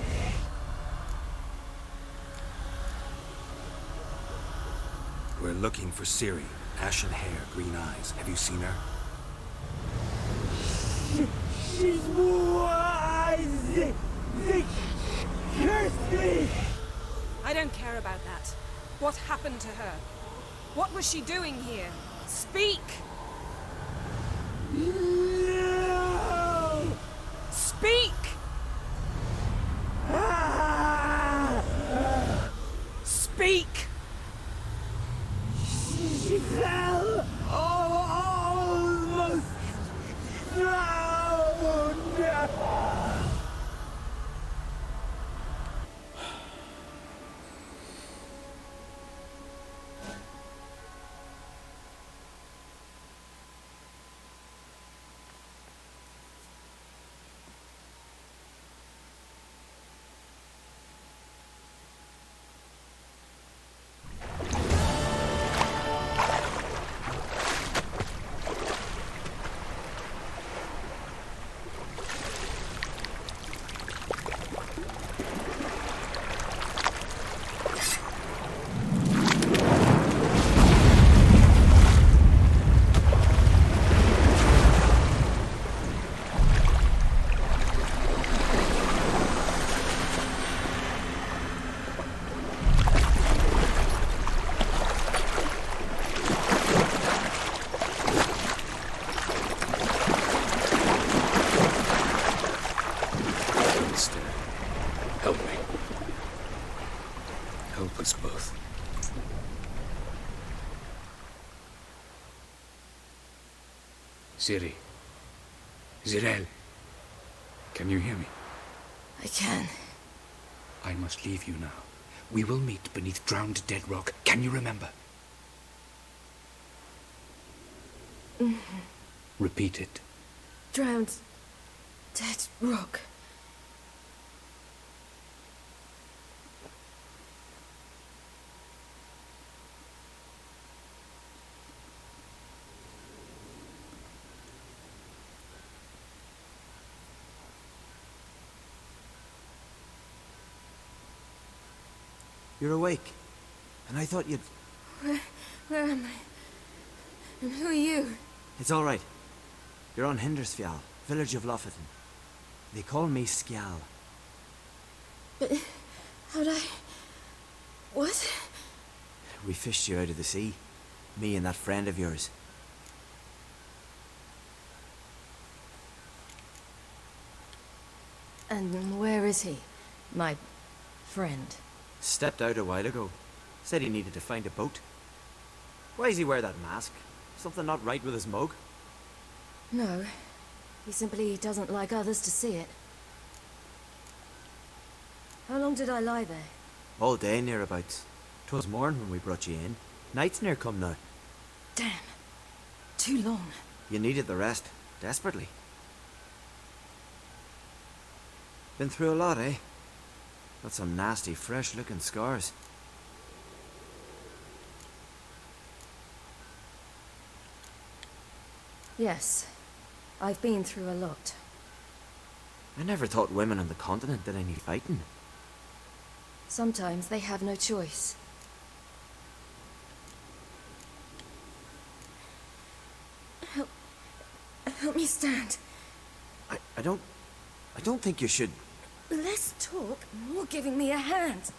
We're looking for Ciri. Ashen hair, green eyes. Have you seen her? She's wise. Curse me. I don't care about that. What happened to her? What was she doing here? Speak! No. Speak! Speak! She fell almost drowned. Help me. Help us both. Ciri. Zirel. Can you hear me? I can. I must leave you now. We will meet beneath drowned dead rock. Can you remember? Repeat it. Drowned. Dead rock. You're awake. And I thought you'd... Where am I? And who are you? It's all right. You're on Hindersfjall, village of Lofferton. They call me Skjal. But how'd I... What? We fished you out of the sea. Me and that friend of yours. And where is he? My friend. Stepped out a while ago. Said he needed to find a boat. Why does he wear that mask? Something not right with his mug? No. He simply doesn't like others to see it. How long did I lie there? All day nearabouts. 'Twas morn when we brought you in. Night's near come now. Damn. Too long. You needed the rest. Desperately. Been through a lot, eh? Got some nasty, fresh-looking scars. Yes. I've been through a lot. I never thought women on the continent did any fighting. Sometimes they have no choice. Help me stand. I don't think you should... Less talk, more giving me a hand.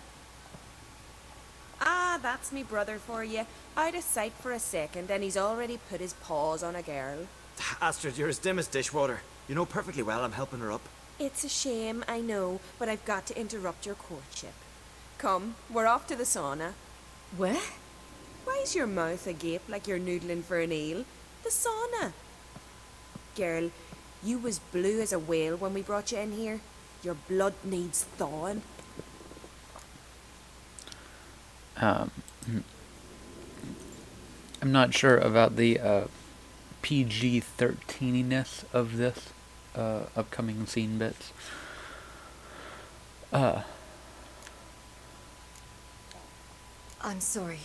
Ah, that's me brother for you. I'd a sight for a second, and he's already put his paws on a girl. Astrid, you're as dim as dishwater. You know perfectly well I'm helping her up. It's a shame, I know, but I've got to interrupt your courtship. Come, we're off to the sauna. Where? Why's your mouth agape like you're noodling for an eel? The sauna. Girl, you was blue as a whale when we brought you in here. Your blood needs thawing. I'm not sure about the PG-13-ness of this. upcoming scene bits. I'm sorry,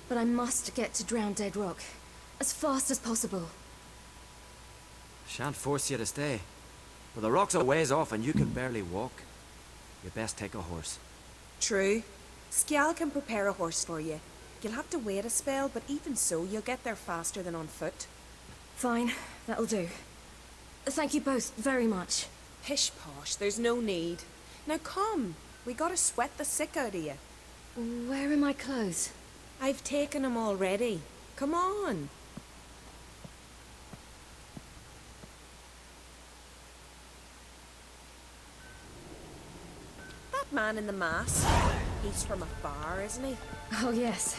but I must get to Drowned Dead Rock as fast as possible. Shan't force you to stay. But the rock's a ways off and you can barely walk. You best take a horse. True. Skjal can prepare a horse for you. You'll have to wait a spell, but even so, you'll get there faster than on foot. Fine, that'll do. Thank you both very much. Pish posh, there's no need. Now come, we gotta sweat the sick out of you. Where are my clothes? I've taken them already. Come on. That man in the mask, he's from afar, isn't he? Oh yes,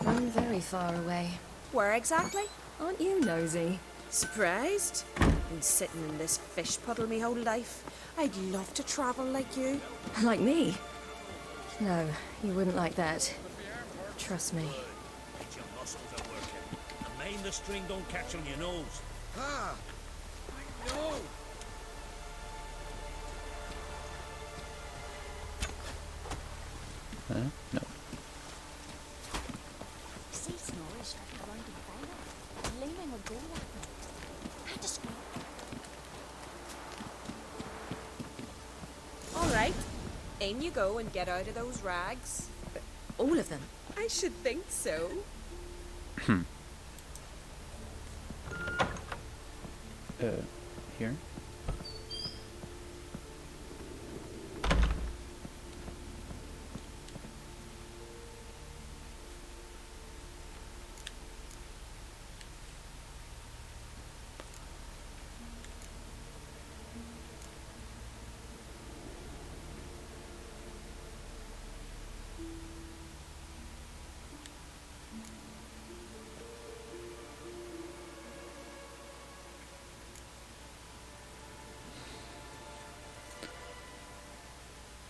from very far away. Where exactly? Aren't you nosy? Surprised? Been sitting in this fish puddle me whole life. I'd love to travel like you. Like me? No, you wouldn't like that. Trust me. Get your muscles a working. And mind the string don't catch on your nose. Ah! I know! No. See Snorri started around to the fire. Leaning would go at me. Had to scream. All right. In you go and get out of those rags. All of them? I should think so. Here?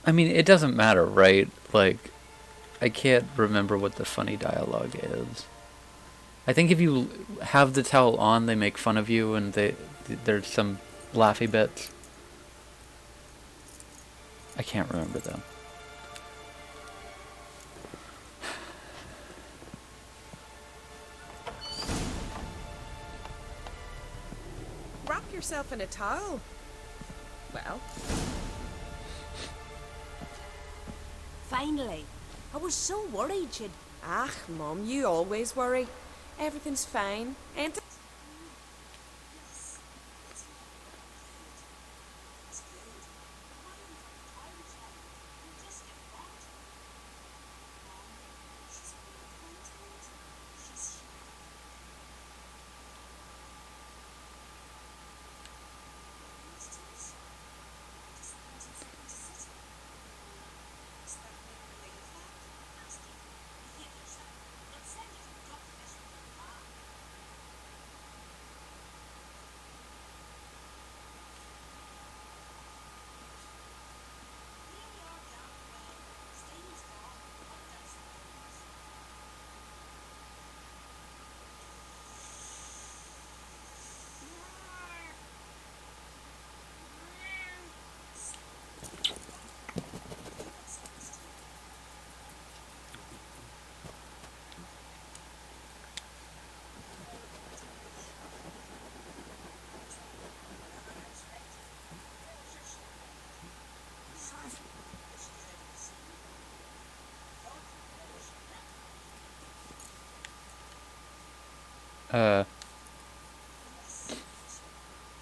I mean, it doesn't matter, right? Like, I can't remember what the funny dialogue is. I think if you have the towel on, they make fun of you, and there's some laughy bits. I can't remember, though. Wrap yourself in a towel. Well... Finally. I was so worried you'd... Ah, Mum, you always worry. Everything's fine, ain't it?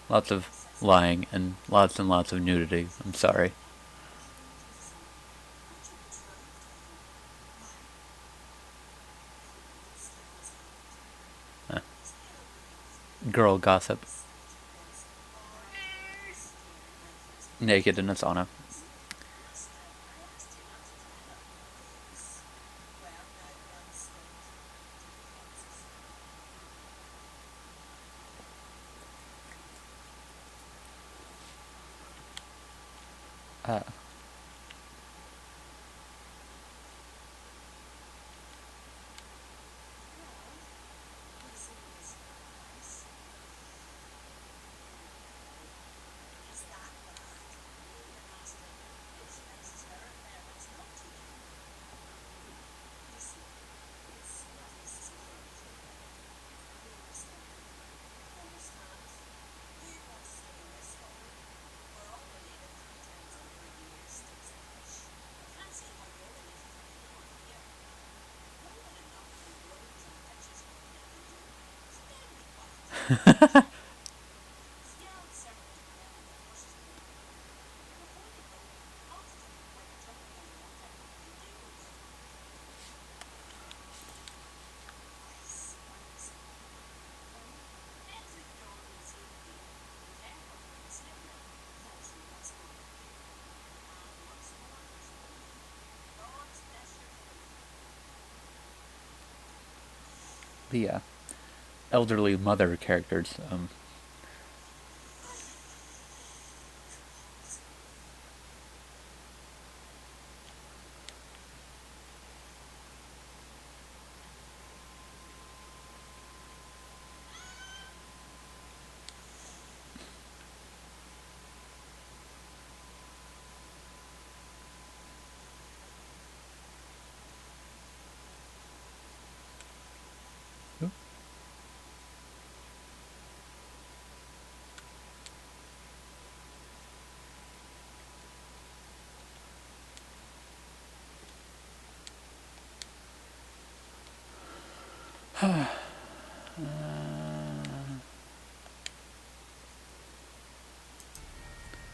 Lots of lying and lots of nudity. I'm sorry. Girl gossip. Naked in a sauna. The elderly mother characters.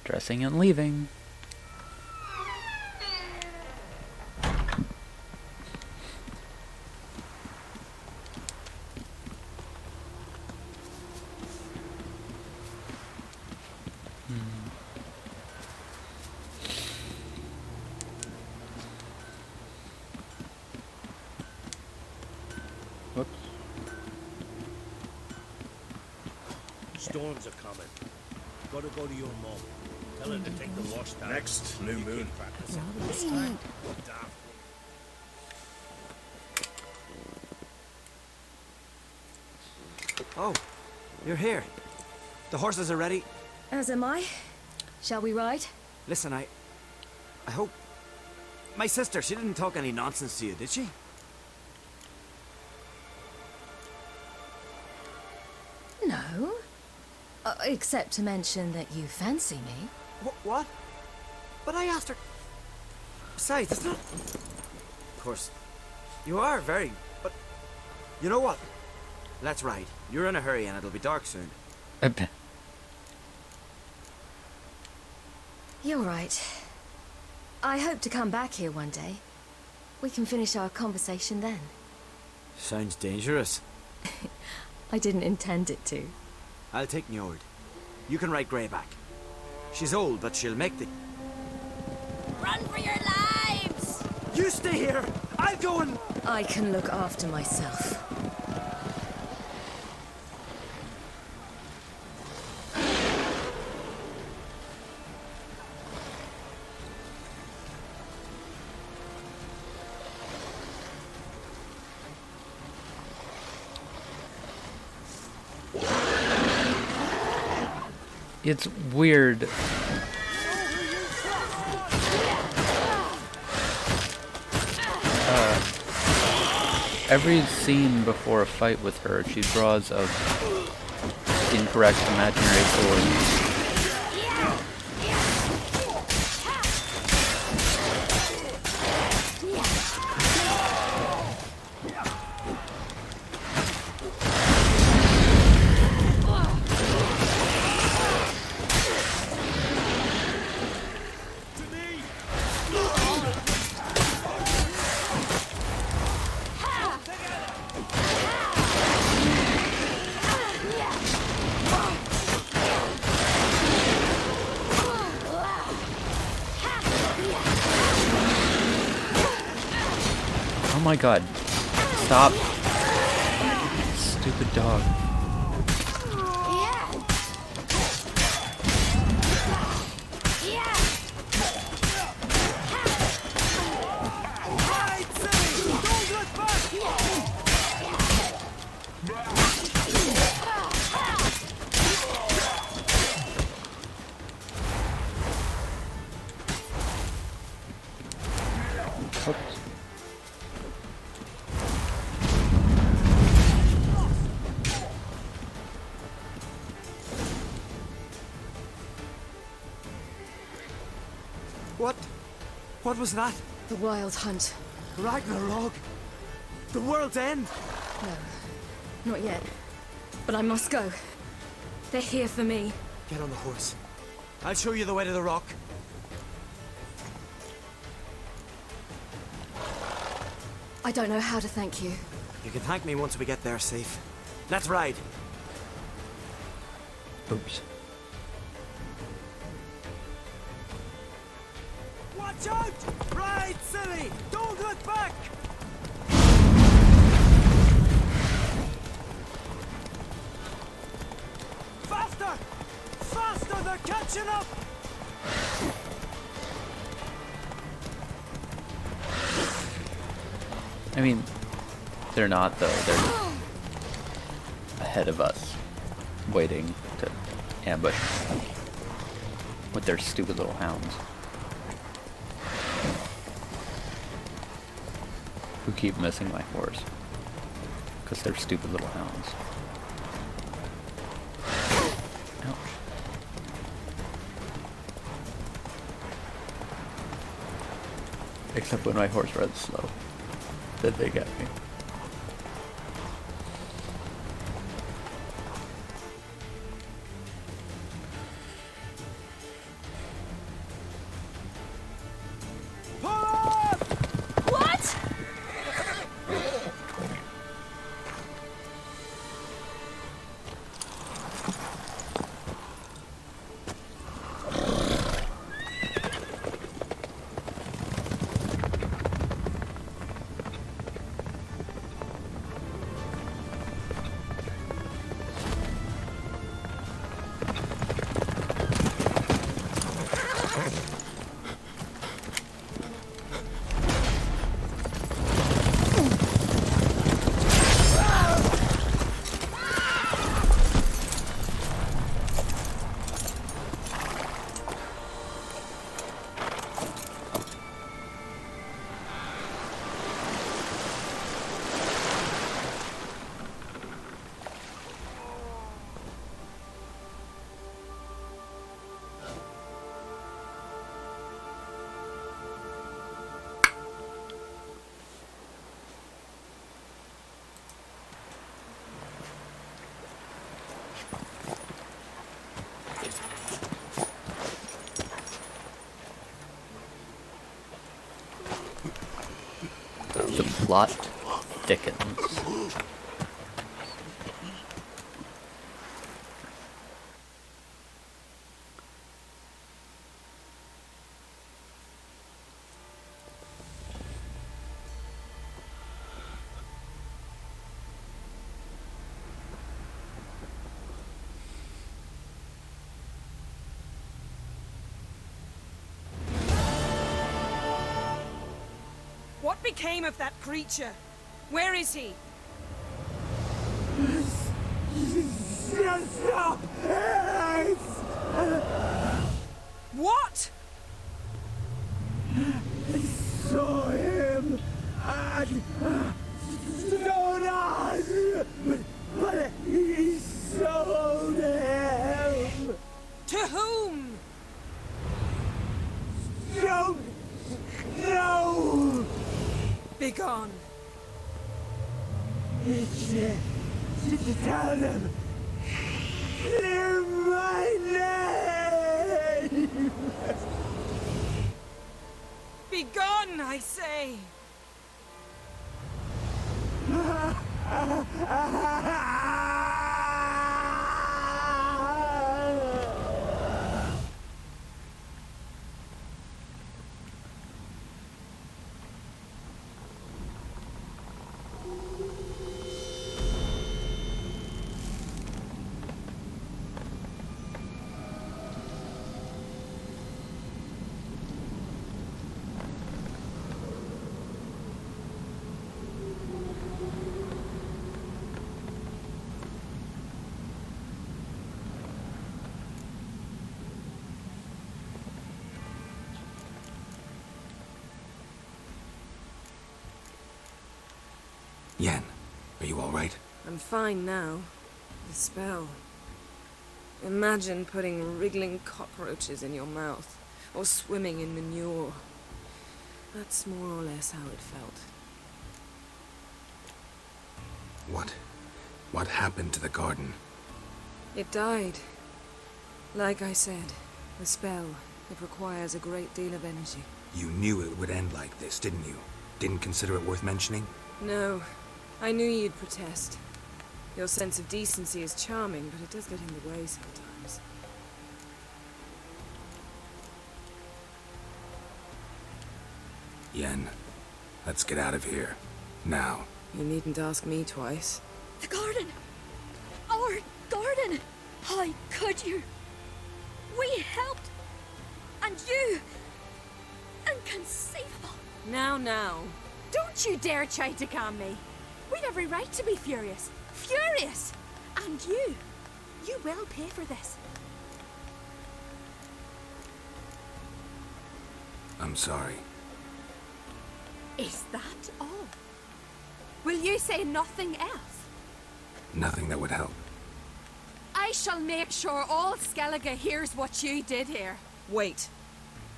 Dressing and leaving. Whoops. Storms are coming. Gotta go to your mom. Tell her to take the wash down. Next new moon. Oh, you're here. The horses are ready. As am I. Shall we ride? Listen, I hope... My sister, she didn't talk any nonsense to you, did she? No. Except to mention that you fancy me. What? But I asked her... Besides, it's not... Of course, you are very... But... You know what? Let's ride. You're in a hurry and it'll be dark soon. You're right. I hope to come back here one day. We can finish our conversation then. Sounds dangerous. I didn't intend it to. I'll take Njord. You can ride Greyback. She's old, but she'll make the... Run for your lives! You stay here! I'll go and... I can look after myself. It's weird. Every scene before a fight with her, she draws of incorrect imaginary swords. Oh my god. Stop. Stupid dog. What was that? The Wild Hunt. Ragnarok? The world's end? No, not yet. But I must go. They're here for me. Get on the horse. I'll show you the way to the rock. I don't know how to thank you. You can thank me once we get there safe. Let's ride. Oops. Watch out! Ride, silly! Don't look back! Faster! Faster! They're catching up! I mean, they're not though. They're ahead of us, waiting to ambush with their stupid little hounds. Who keep missing my horse because they're stupid little hounds. Ouch. Except when my horse runs slow, then they get me. What? The plot thickens. What became of that creature? Where is he? What? Saw him and stood on, but he sold him. To whom? Don't know. Begone. Tell them. Clear my name. Begone, I say. Yen, are you all right? I'm fine now. The spell. Imagine putting wriggling cockroaches in your mouth, or swimming in manure. That's more or less how it felt. What What happened to the garden? It died. Like I said, the spell, it requires a great deal of energy. You knew it would end like this, didn't you? Didn't consider it worth mentioning? No, I knew you'd protest. Your sense of decency is charming, but it does get in the way sometimes. Yen, let's get out of here. Now. You needn't ask me twice. The garden! Our garden! How could you? We helped! And you! Inconceivable! Now. Don't you dare try to calm me. We'd every right to be furious. Furious! And you will pay for this. I'm sorry. Is that all? Will you say nothing else? Nothing that would help. I shall make sure all Skellige hears what you did here. Wait.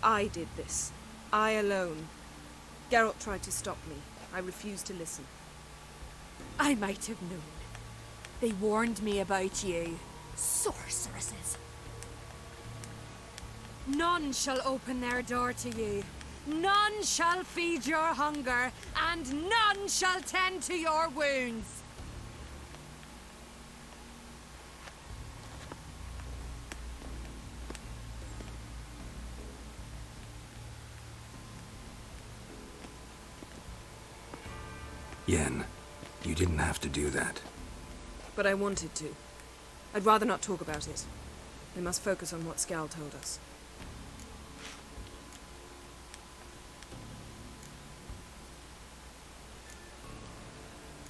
I did this. I alone. Geralt tried to stop me. I refused to listen. I might have known. They warned me about you. Sorceresses. None shall open their door to you. None shall feed your hunger, and none shall tend to your wounds. Yen, you didn't have to do that. But I wanted to. I'd rather not talk about it. We must focus on what Skal told us.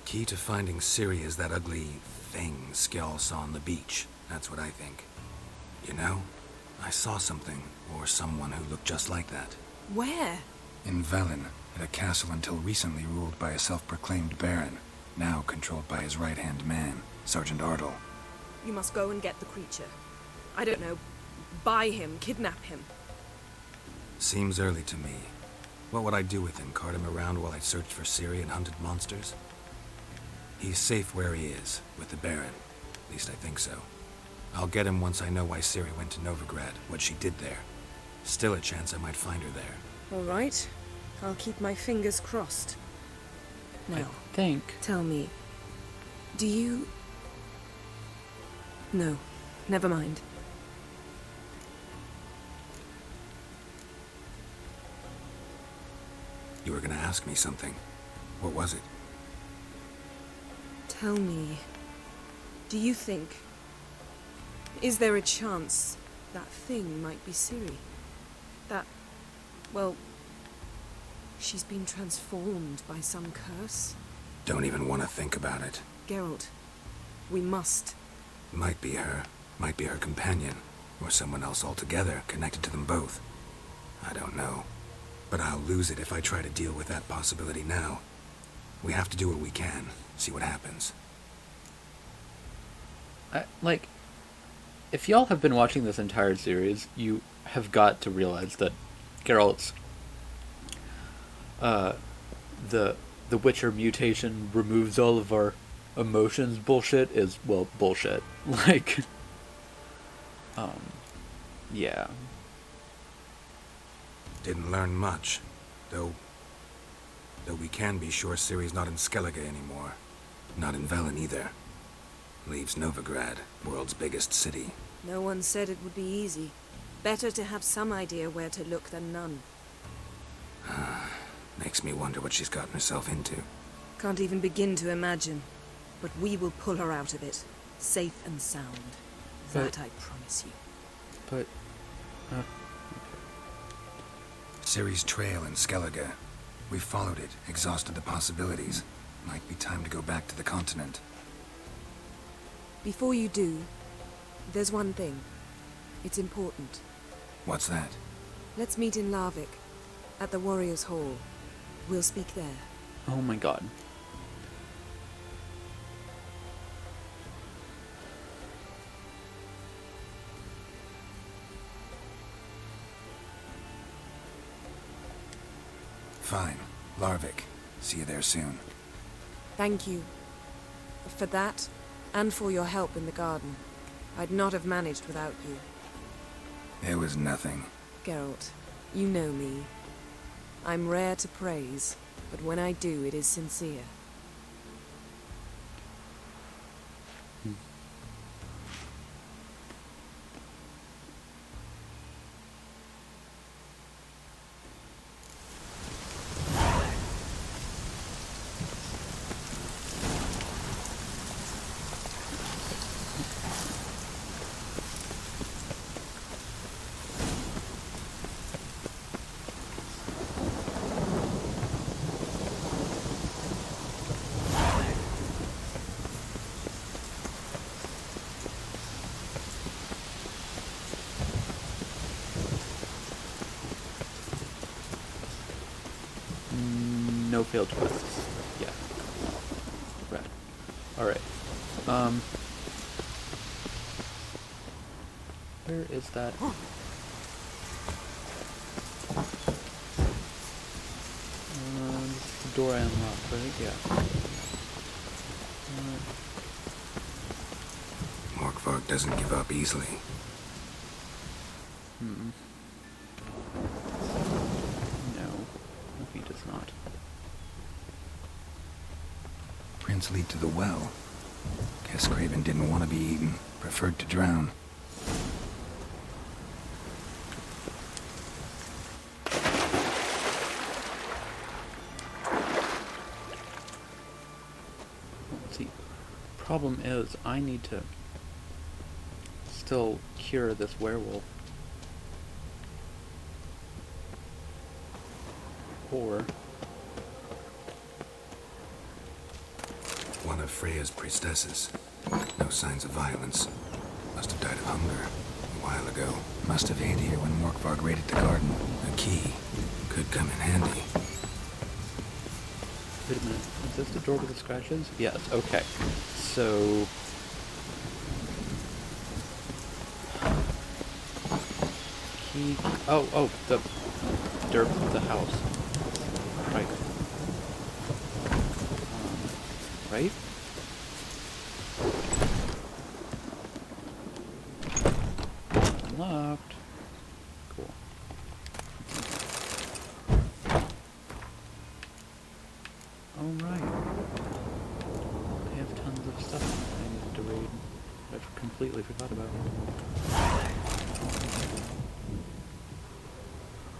Key to finding Ciri is that ugly thing Skjall saw on the beach. That's what I think. You know, I saw something, or someone who looked just like that. Where? In Velen, at a castle until recently ruled by a self-proclaimed baron, now controlled by his right-hand man, Sergeant Ardle. You must go and get the creature. I don't know, buy him, kidnap him. Seems early to me. What would I do with him? Cart him around while I searched for Ciri and hunted monsters? He's safe where he is, with the Baron. At least I think so. I'll get him once I know why Ciri went to Novigrad, what she did there. Still a chance I might find her there. All right. I'll keep my fingers crossed. Now, I think... Tell me, do you... No, never mind. You were gonna ask me something. What was it? Tell me, do you think... Is there a chance that thing might be Ciri? That... well... she's been transformed by some curse? Don't even want to think about it. Geralt, we must. Might be her. Might be her companion. Or someone else altogether, connected to them both. I don't know. But I'll lose it if I try to deal with that possibility now. We have to do what we can. See what happens. Like, if y'all have been watching this entire series, you have got to realize that Geralt's the Witcher mutation removes all of our emotions bullshit is, well, bullshit. Like, yeah. Didn't learn much, though we can be sure Ciri's not in Skellige anymore. Not in Velen either. Leaves Novigrad, world's biggest city. No one said it would be easy. Better to have some idea where to look than none. Makes me wonder what she's gotten herself into. Can't even begin to imagine. But we will pull her out of it. Safe and sound. That I promise you. But... Ciri's trail in Skellige. We followed it, exhausted the possibilities. Might be time to go back to the continent. Before you do, there's one thing. It's important. What's that? Let's meet in Larvik, at the Warriors' Hall. We'll speak there. Oh my god. Fine. Larvik. See you there soon. Thank you. For that, And for your help in the garden. I'd not have managed without you. It was nothing. Geralt, you know me. I'm rare to praise, but when I do, it is sincere. No failed quests. Yeah. Right. Alright. Where is that? This is the door I unlocked, right? Yeah. Morkvarg doesn't give up easily. No, he does not. Prince lead to the well. Guess Craven didn't want to be eaten. Preferred to drown. Let's see. Problem is, I need to still cure this werewolf. Or One of Freya's priestesses. No signs of violence. Must have died of hunger a while ago. Must have hid here when Morkvarg raided the garden. A key. Could come in handy. wait a minute. Is this the door with the scratches? Yes. Okay. So key. Oh, the dirt of the house. Right. Right? Unlocked. Cool. Alright. I have tons of stuff I need to read. I've completely forgot about.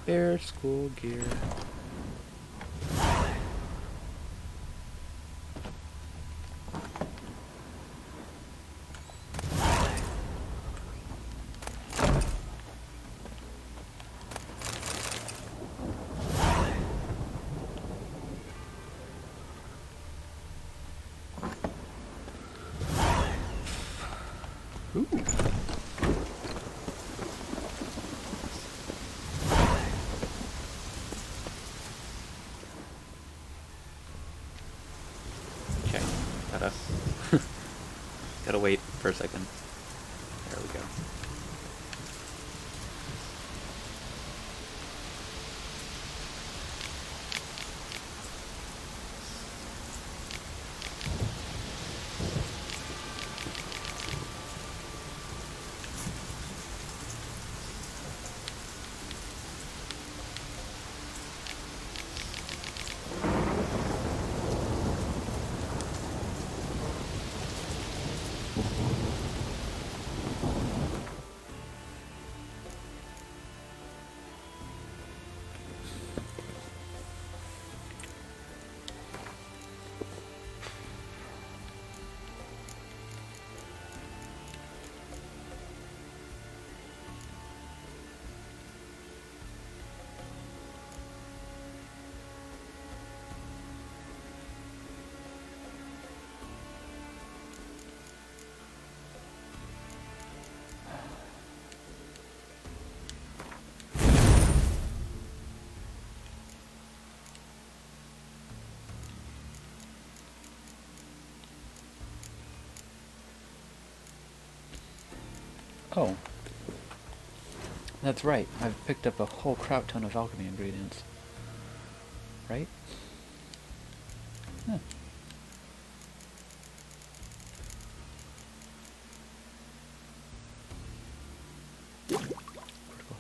Bear school gear. Ooh. Okay, gotta wait for a second. There we go. Oh. That's right. I've picked up a whole crap ton of alchemy ingredients. Right? Huh.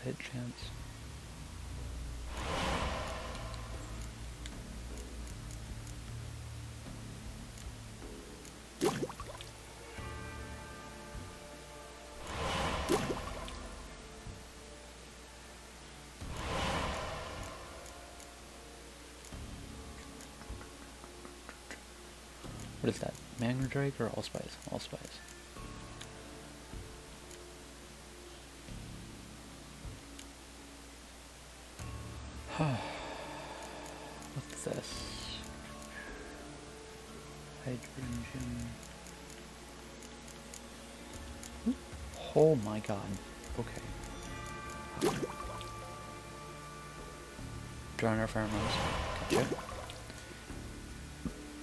hit chance. What is that? Mandrake or allspice? Allspice. What's this? Hydrogen. Oh my god. Okay. Drawing our pheromones. Gotcha.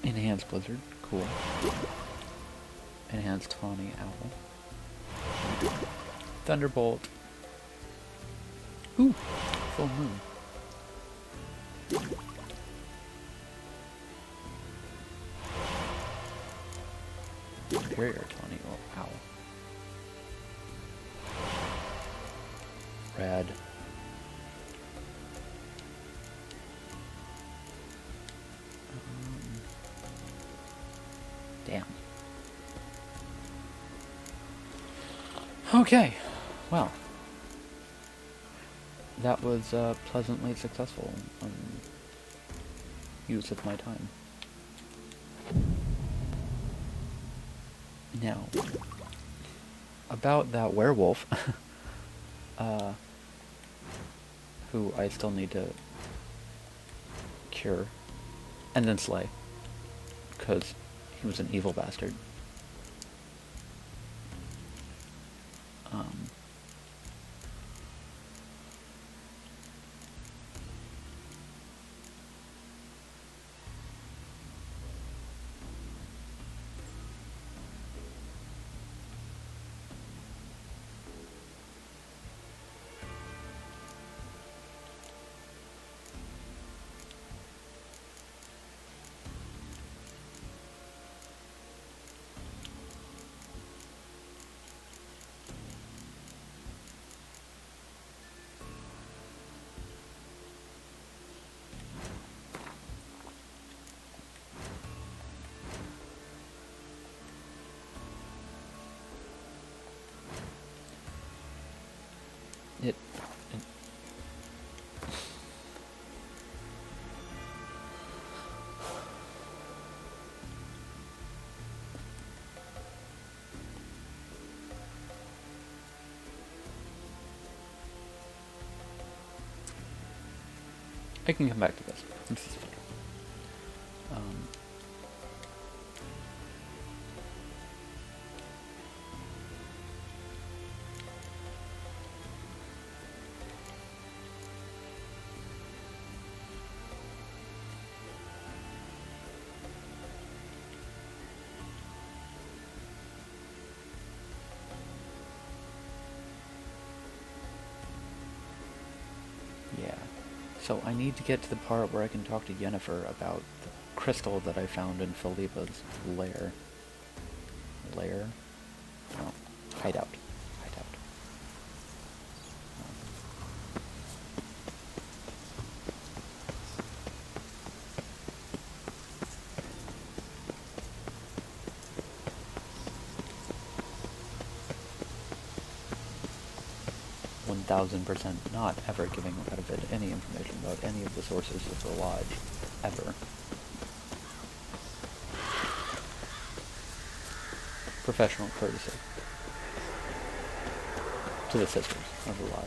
Enhanced blizzard. Cool. Enhanced tawny owl. Thunderbolt. Ooh, full moon. Superior tawny owl. Red. Damn. Okay, well, that was pleasantly successful use of my time. Now, about that werewolf, who I still need to cure and then slay, because he was an evil bastard. I can come back to this. This is fun. Yeah. So I need to get to the part where I can talk to Yennefer about the crystal that I found in Philippa's lair. Lair? No. Hideout. Hideout. 1000% not ever giving out of it any information about any of the sources of the lodge, ever. Professional courtesy to the sisters of the lodge.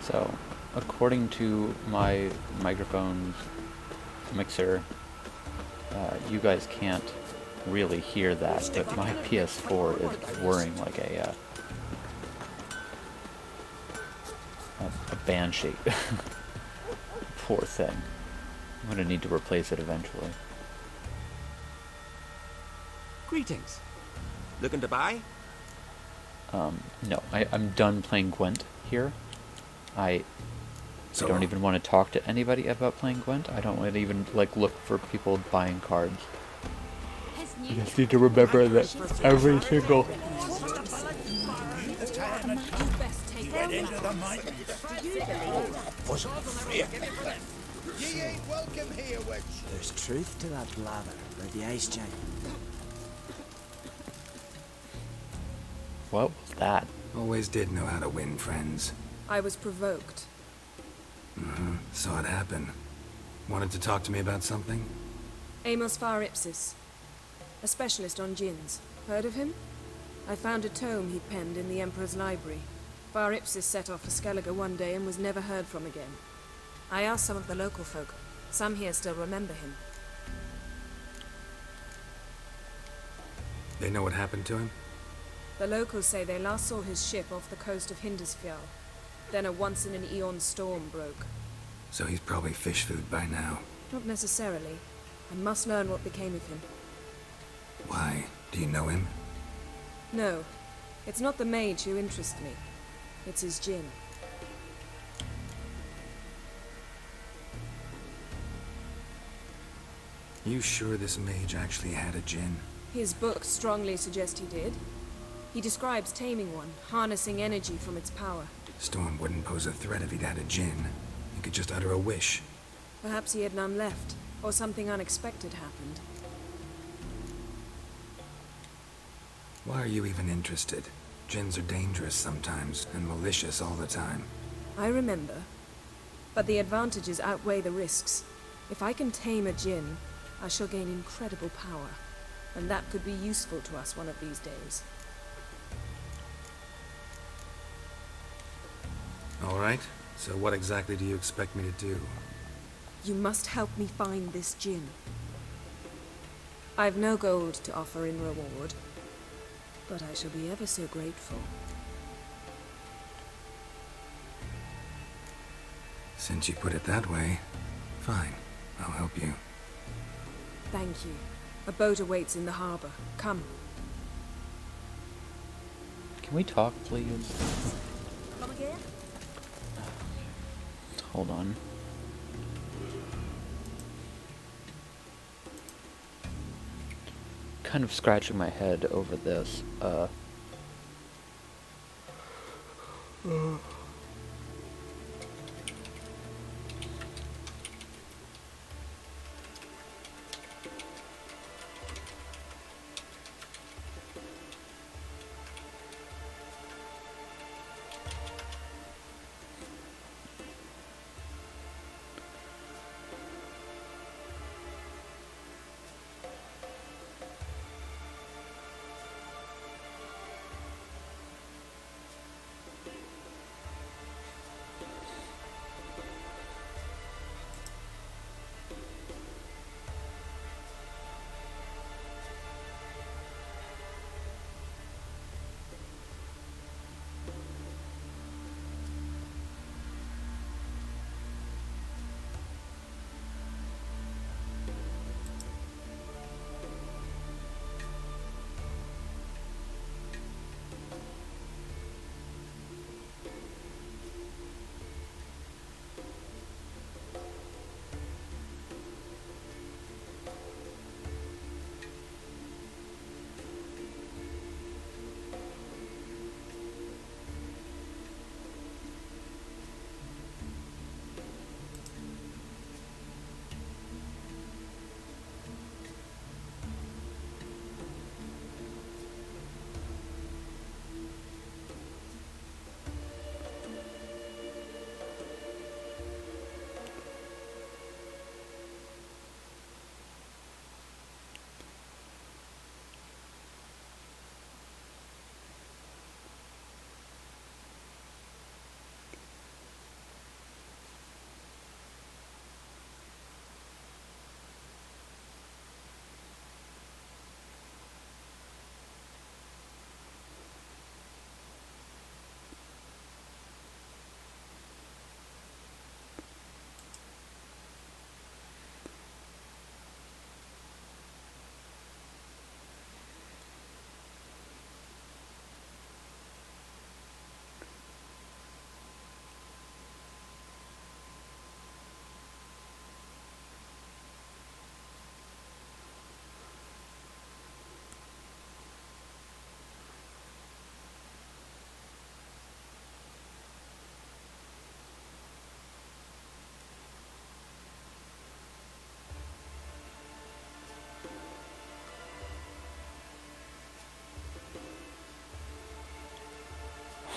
So, according to my microphone's mixer, you guys can't really hear that, but my PS4 is whirring like a banshee. Poor thing. I'm gonna need to replace it eventually. Greetings. Looking to buy? No, I'm done playing Gwent here. I don't even want to talk to anybody about playing Gwent. I don't want to even look for people buying cards. I just need to remember that every single Get into the mountains. Wasn't afraid. Ye ain't welcome here, witch. There's truth to that blather about the ice giant. What was that? Always did know how to win friends. I was provoked. Saw it happen. Wanted to talk to me about something? Amos Far Ipsis, a specialist on djinns. Heard of him? I found a tome he'd penned in the Emperor's library. Far Ipsis set off for Skellige one day and was never heard from again. I asked some of the local folk. Some here still remember him. They know what happened to him? The locals say they last saw his ship off the coast of Hindisfjall. Then a once-in-an-eon storm broke. So he's probably fish food by now. Not necessarily. I must learn what became of him. Why? Do you know him? No. It's not the mage who interests me. It's his djinn. You sure this mage actually had a djinn? His books strongly suggest he did. He describes taming one, harnessing energy from its power. Storm wouldn't pose a threat if he'd had a djinn. He could just utter a wish. Perhaps he had none left, or something unexpected happened. Why are you even interested? Djinns are dangerous sometimes, and malicious all the time. I remember. But the advantages outweigh the risks. If I can tame a djinn, I shall gain incredible power. And that could be useful to us one of these days. All right. So what exactly do you expect me to do? You must help me find this djinn. I've no gold to offer in reward, but I shall be ever so grateful. Since you put it that way, fine. I'll help you. Thank you. A boat awaits in the harbor. Come. Can we talk, please? Come again? Hold on. Kind of scratching my head over this.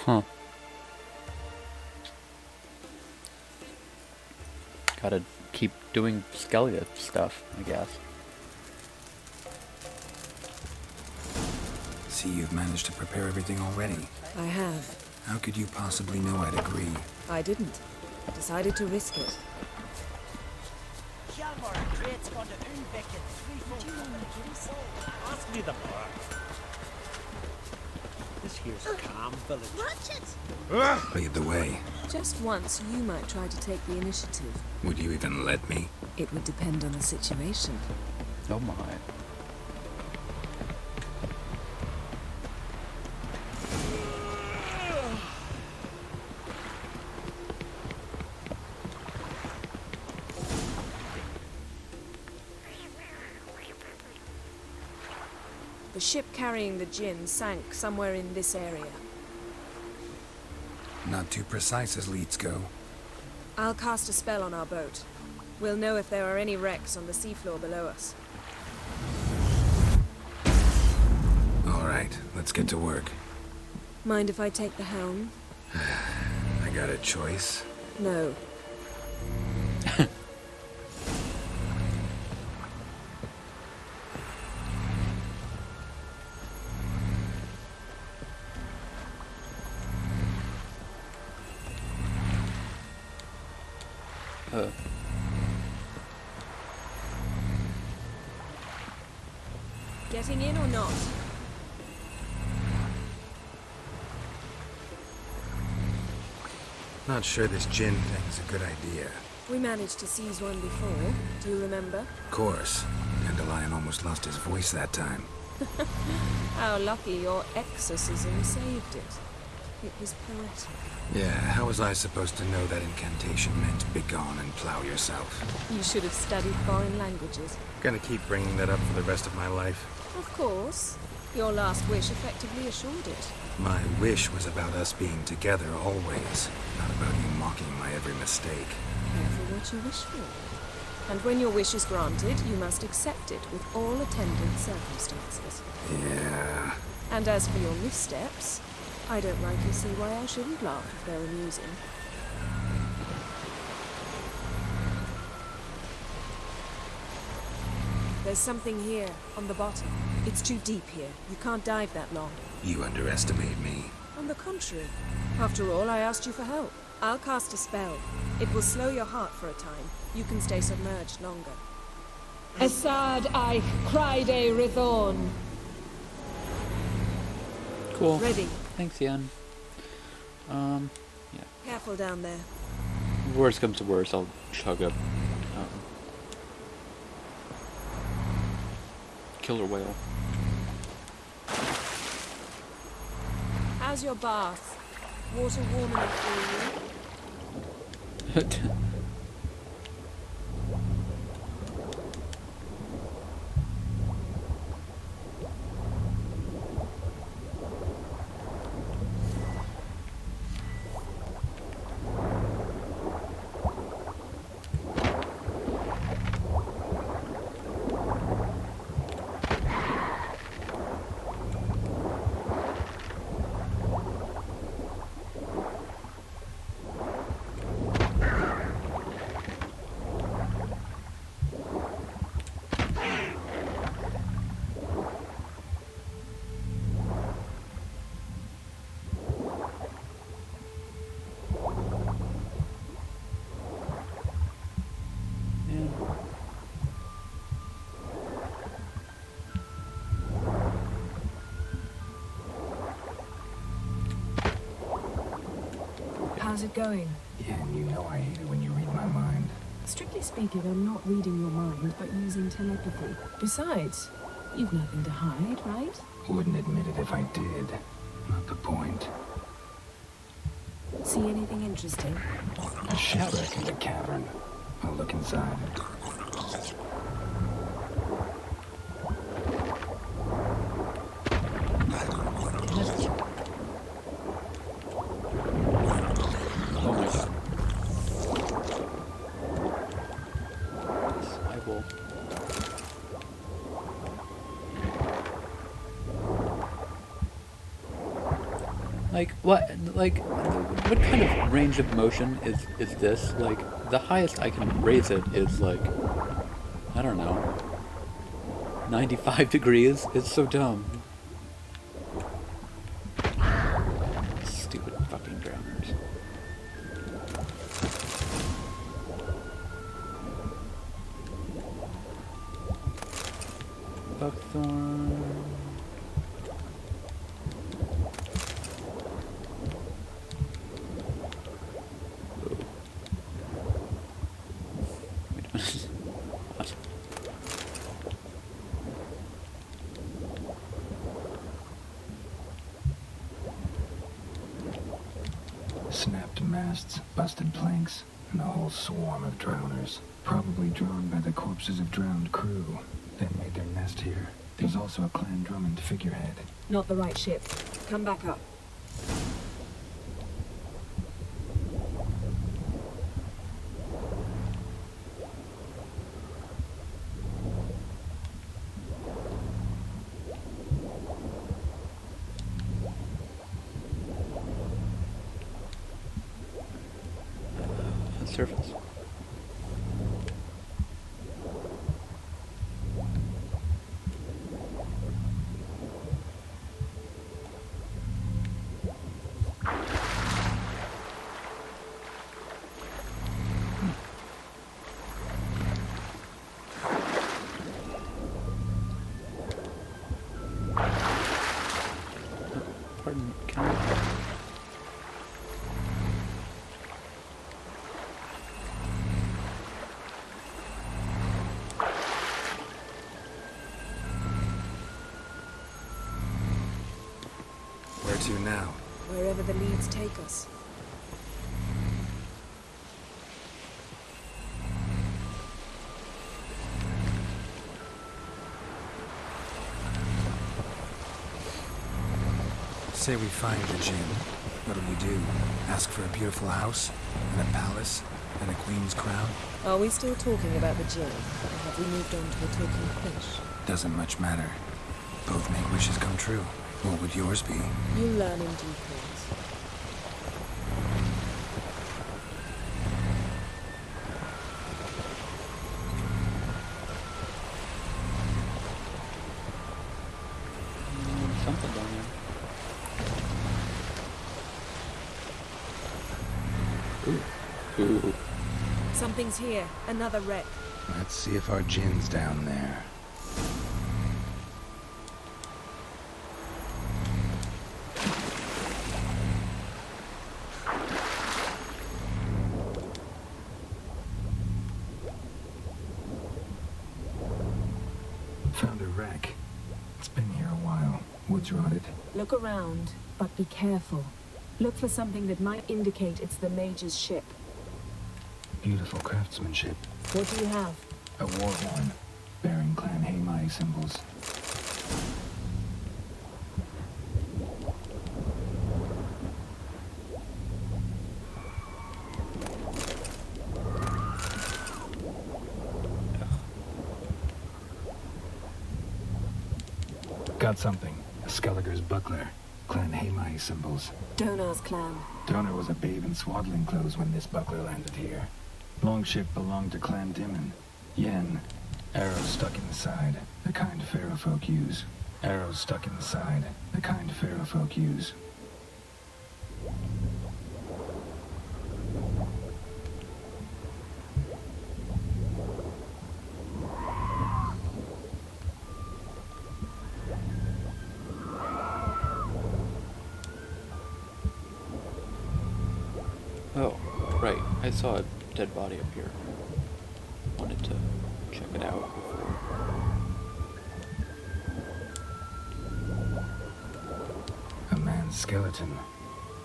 Huh. Gotta keep doing Skellige stuff, I guess. See, you've managed to prepare everything already. I have. How could you possibly know I'd agree? I didn't. I decided to risk it. Ask me the bar. This here's a calm village. Lead the way. Just once, you might try to take the initiative. Would you even let me? It would depend on the situation. Oh my. The ship carrying the gin sank somewhere in this area. Not too precise as leads go. I'll cast a spell on our boat. We'll know if there are any wrecks on the seafloor below us. All right, let's get to work. Mind if I take the helm? I got a choice. No. Getting in or not? Not sure this gin thing is a good idea. We managed to seize one before. Do you remember? Of course. Dandelion almost lost his voice that time. How lucky your exorcism saved it. It was poetic. Yeah, how was I supposed to know that incantation meant begone and plow yourself? You should have studied foreign languages. Gonna keep bringing that up for the rest of my life. Of course. Your last wish effectively assured it. My wish was about us being together always, not about you mocking my every mistake. Careful what you wish for. And when your wish is granted, you must accept it with all attendant circumstances. Yeah. And as for your missteps, I don't rightly see why I shouldn't laugh if they're amusing. There's something here, on the bottom. It's too deep here. You can't dive that long. You underestimate me. On the contrary. After all, I asked you for help. I'll cast a spell. It will slow your heart for a time. You can stay submerged longer. Assad I cried a Rithon. Cool. Ready. Thanks, Ian. Yeah. Careful down there. Worst comes to worst, I'll chug a killer whale. How's your bath? Water warm enough for you? How's it going? Yeah, and you know I hate it when you read my mind. Strictly speaking, I'm not reading your mind, but using telepathy. Besides, you've nothing to hide, right? Wouldn't admit it if I did. Not the point. See anything interesting? A shipwreck in the cavern. I'll look inside. Oh my god. I will. Like, what kind of range of motion is this? Like, the highest I can raise it is, like, I don't know, 95 degrees? It's so dumb. Stupid fucking drowners. Buckthorn. Snapped masts, busted planks, and a whole swarm of drowners. Probably drawn by the corpses of drowned crew that made their nest here. There's also a Clan Drummond figurehead. Not the right ship. Come back up. Surface. Pardon, can I? Where to now? Wherever the leads take us. Say we find the Jinn. What do we do? Ask for a beautiful house? And a palace? And a queen's crown? Are we still talking about the Jinn? Or have we moved on to a talking fish? Doesn't much matter. Both make wishes come true. What would yours be? You'll learn in due course. Something down there. Ooh. Something's here. Another wreck. Let's see if our Jinn's down there. Found a wreck. It's been here a while. Wood's rotted. Look around, but be careful. Look for something that might indicate it's the Mage's ship. Beautiful craftsmanship. What do you have? A war horn, bearing Clan Haimai symbols. Got something. A Skelliger's buckler. Clan Haimai symbols. Donar's clan. Donar was a babe in swaddling clothes when this buckler landed here. Longship belonged to Clan Dimon. Yen. Arrows stuck in the side. The kind Pharaoh folk use. Arrows stuck in the side. The kind Pharaoh folk use. Oh, right. I saw a dead body up here. Wanted to check it out before. A man's skeleton.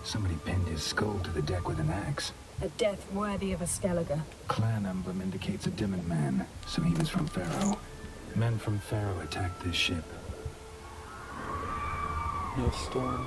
Somebody pinned his skull to the deck with an axe. A death worthy of a Skelliger. Clan emblem indicates a Dimon man, so he was from Pharaoh. Men from Pharaoh attacked this ship. No storm.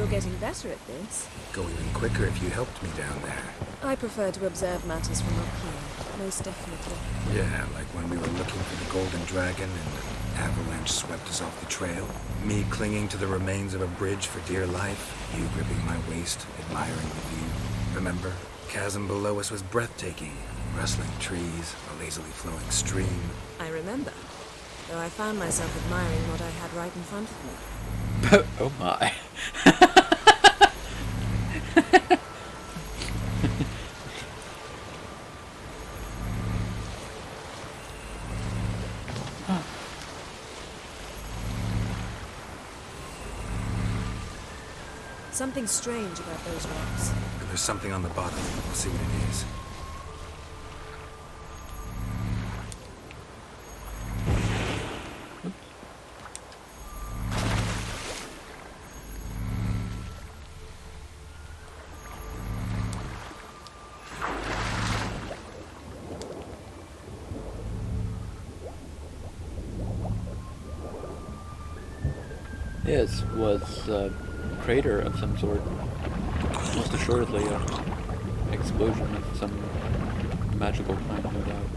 You're getting better at this. Go even quicker if you helped me down there. I prefer to observe matters from up here, most definitely. Yeah, like when we were looking for the Golden Dragon and an avalanche swept us off the trail. Me clinging to the remains of a bridge for dear life. You gripping my waist, admiring the view. Remember? Chasm below us was breathtaking. Rustling trees, a lazily flowing stream. I remember. Though I found myself admiring what I had right in front of me. Oh my. Something strange about those rocks. There's something on the bottom. We'll see what it is. This was a crater of some sort. Most assuredly an explosion of some magical kind, no doubt.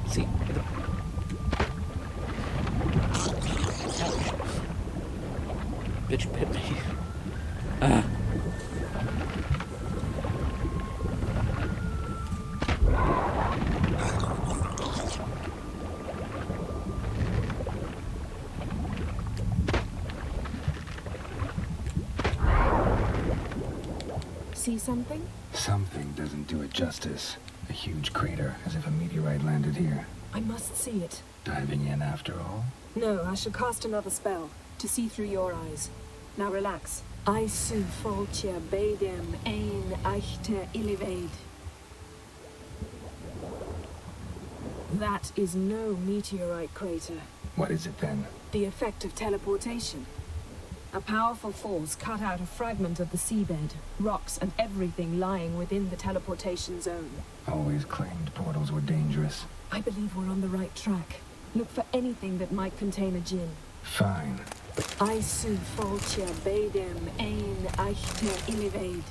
See. Bitch bit me. See something? Something doesn't do it justice. A huge crater, as if a meteorite landed here. I must see it. Diving in after all? No, I shall cast another spell to see through your eyes. Now relax. I su foltia bedem ein eichte illivaid. That is no meteorite crater. What is it then? The effect of teleportation. A powerful force cut out a fragment of the seabed, rocks and everything lying within the teleportation zone. Always claimed portals were dangerous. I believe we're on the right track. Look for anything that might contain a djinn. Fine. I su foltia bedem ein eichte illivaid.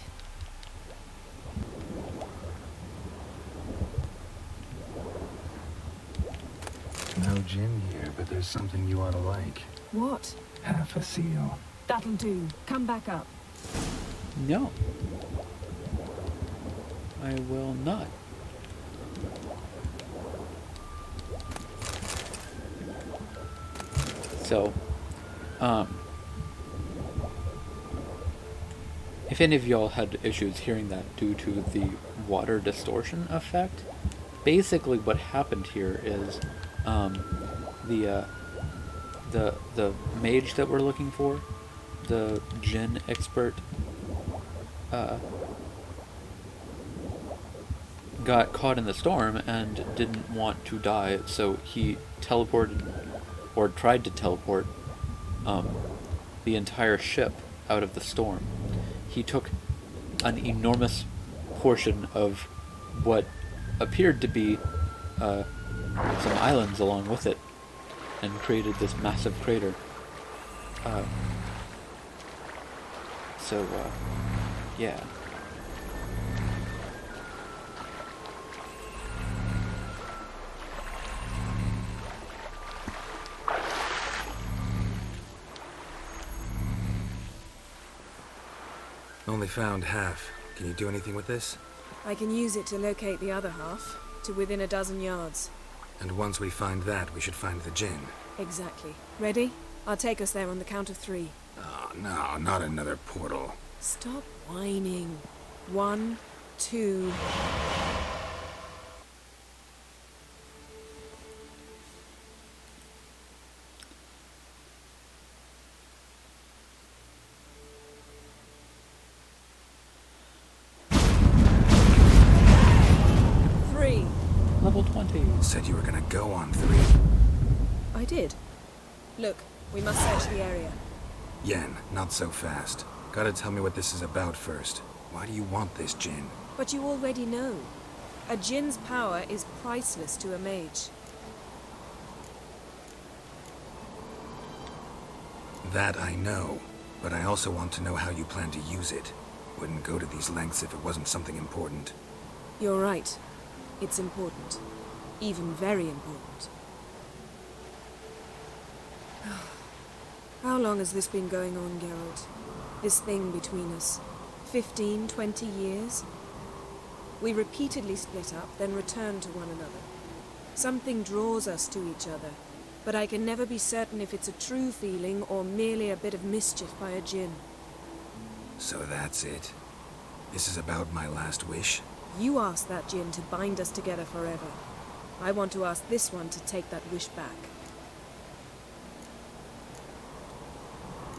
No gin here, but there's something you ought to like. What? Half a seal. That'll do. Come back up. No. I will not. So, if any of y'all had issues hearing that due to the water distortion effect, basically what happened here is, the mage that we're looking for, the djinn expert, got caught in the storm and didn't want to die, so he teleported, or tried to teleport, the entire ship out of the storm. He took an enormous portion of what appeared to be some islands along with it, and created this massive crater. Yeah. Only found half. Can you do anything with this? I can use it to locate the other half, to within a dozen yards. And once we find that, we should find the djinn. Exactly. Ready? I'll take us there on the count of 3. Oh, no, not another portal. Stop whining. 1, 2... Level 20. Said you were gonna go on 3. I did. Look, we must search the area. Yen, not so fast. Gotta tell me what this is about first. Why do you want this djinn? But you already know. A djinn's power is priceless to a mage. That I know, but I also want to know how you plan to use it. Wouldn't go to these lengths if it wasn't something important. You're right. It's important. Even very important. How long has this been going on, Geralt? This thing between us? 15, 20 years? We repeatedly split up, then return to one another. Something draws us to each other, but I can never be certain if it's a true feeling or merely a bit of mischief by a djinn. So that's it. This is about my last wish? You asked that djinn to bind us together forever. I want to ask this one to take that wish back.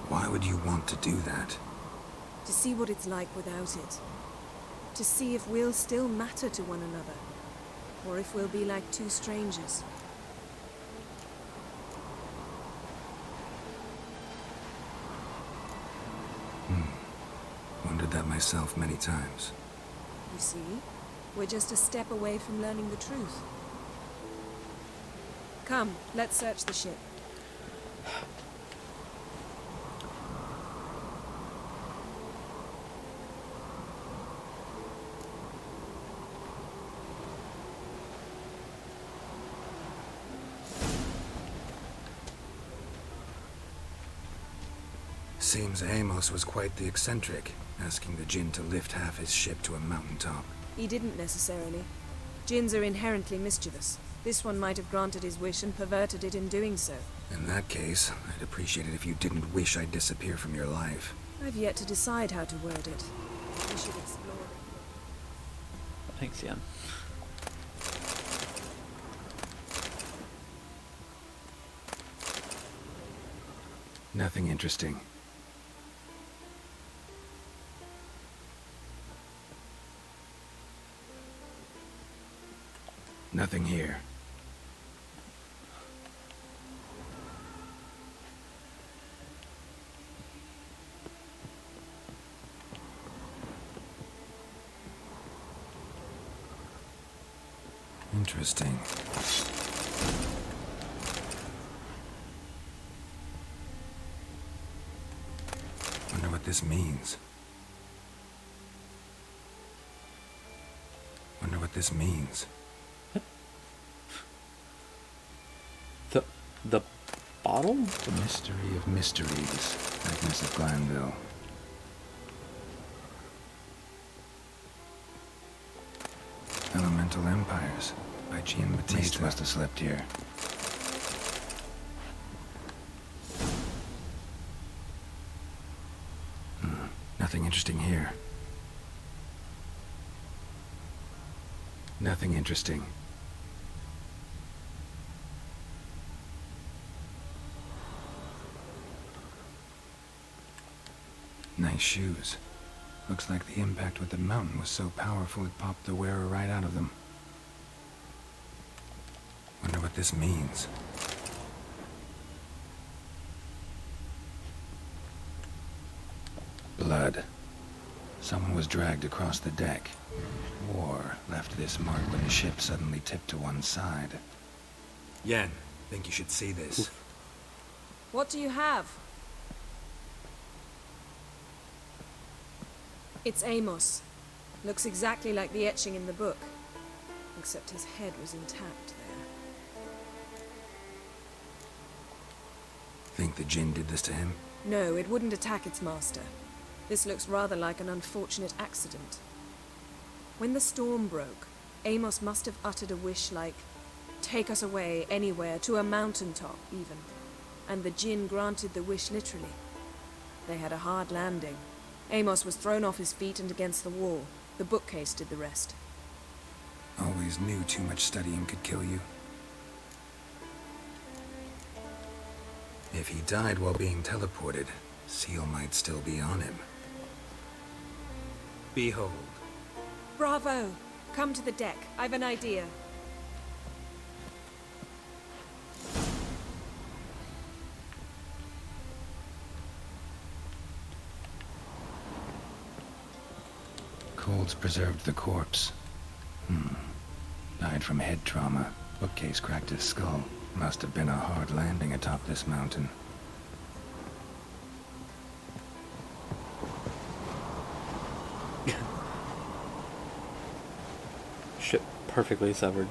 Why would you want to do that? To see what it's like without it. To see if we'll still matter to one another. Or if we'll be like two strangers. Wondered that myself many times. You see? We're just a step away from learning the truth. Come, let's search the ship. Seems Amos was quite the eccentric, asking the djinn to lift half his ship to a mountaintop. He didn't necessarily. Djinns are inherently mischievous. This one might have granted his wish and perverted it in doing so. In that case, I'd appreciate it if you didn't wish I'd disappear from your life. I've yet to decide how to word it. We should explore it. Thanks, Yen. Nothing interesting. Nothing here. Interesting. Wonder what this means. Wonder what this means. The bottle? The mystery of mysteries. Agnes of Glanville. Elemental Empires by Gian Battista. Must have slept here. Nothing interesting here. Nothing interesting. Nice shoes. Looks like the impact with the mountain was so powerful it popped the wearer right out of them. Wonder what this means. Blood. Someone was dragged across the deck. War left this mark when the ship suddenly tipped to one side. Yen, think you should see this. What do you have? It's Amos. Looks exactly like the etching in the book. Except his head was intact there. Think the djinn did this to him? No, it wouldn't attack its master. This looks rather like an unfortunate accident. When the storm broke, Amos must have uttered a wish like, "Take us away, anywhere, to a mountaintop, even." And the djinn granted the wish literally. They had a hard landing. Amos was thrown off his feet and against the wall. The bookcase did the rest. Always knew too much studying could kill you. If he died while being teleported, Seal might still be on him. Behold. Bravo! Come to the deck. I've an idea. Cold's preserved the corpse. Died from head trauma. Bookcase cracked his skull. Must have been a hard landing atop this mountain. Shit, perfectly severed.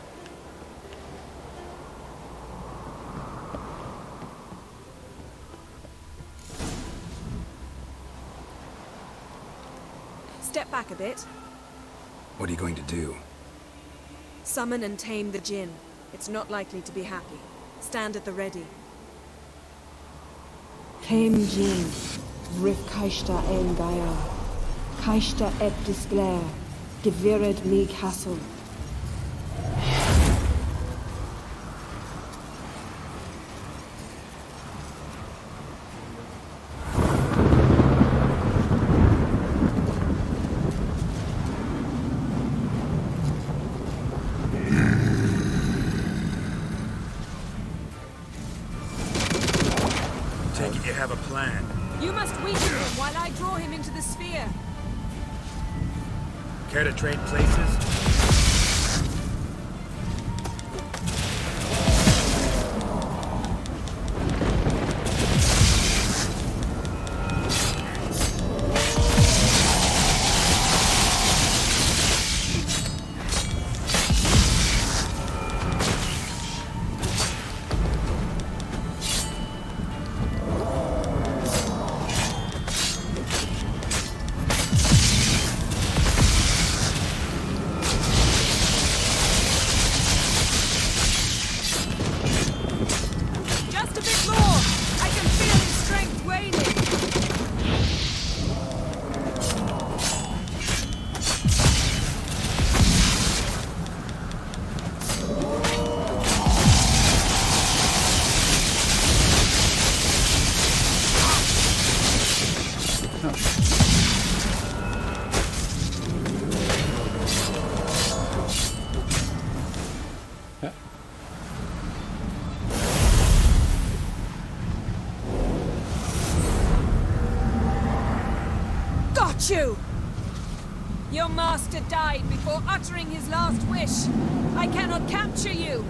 Step back a bit. What are you going to do? Summon and tame the djinn. It's not likely to be happy. Stand at the ready. Came Jin, Rif Kaishta en Gaia, Kaishta et Disglair, Gevired me Castle. Take it you have a plan. You must weaken him while I draw him into the sphere. Care to trade places? Just a bit more. I can feel his strength waning. Got you! Your master died before uttering his last wish. I cannot capture you.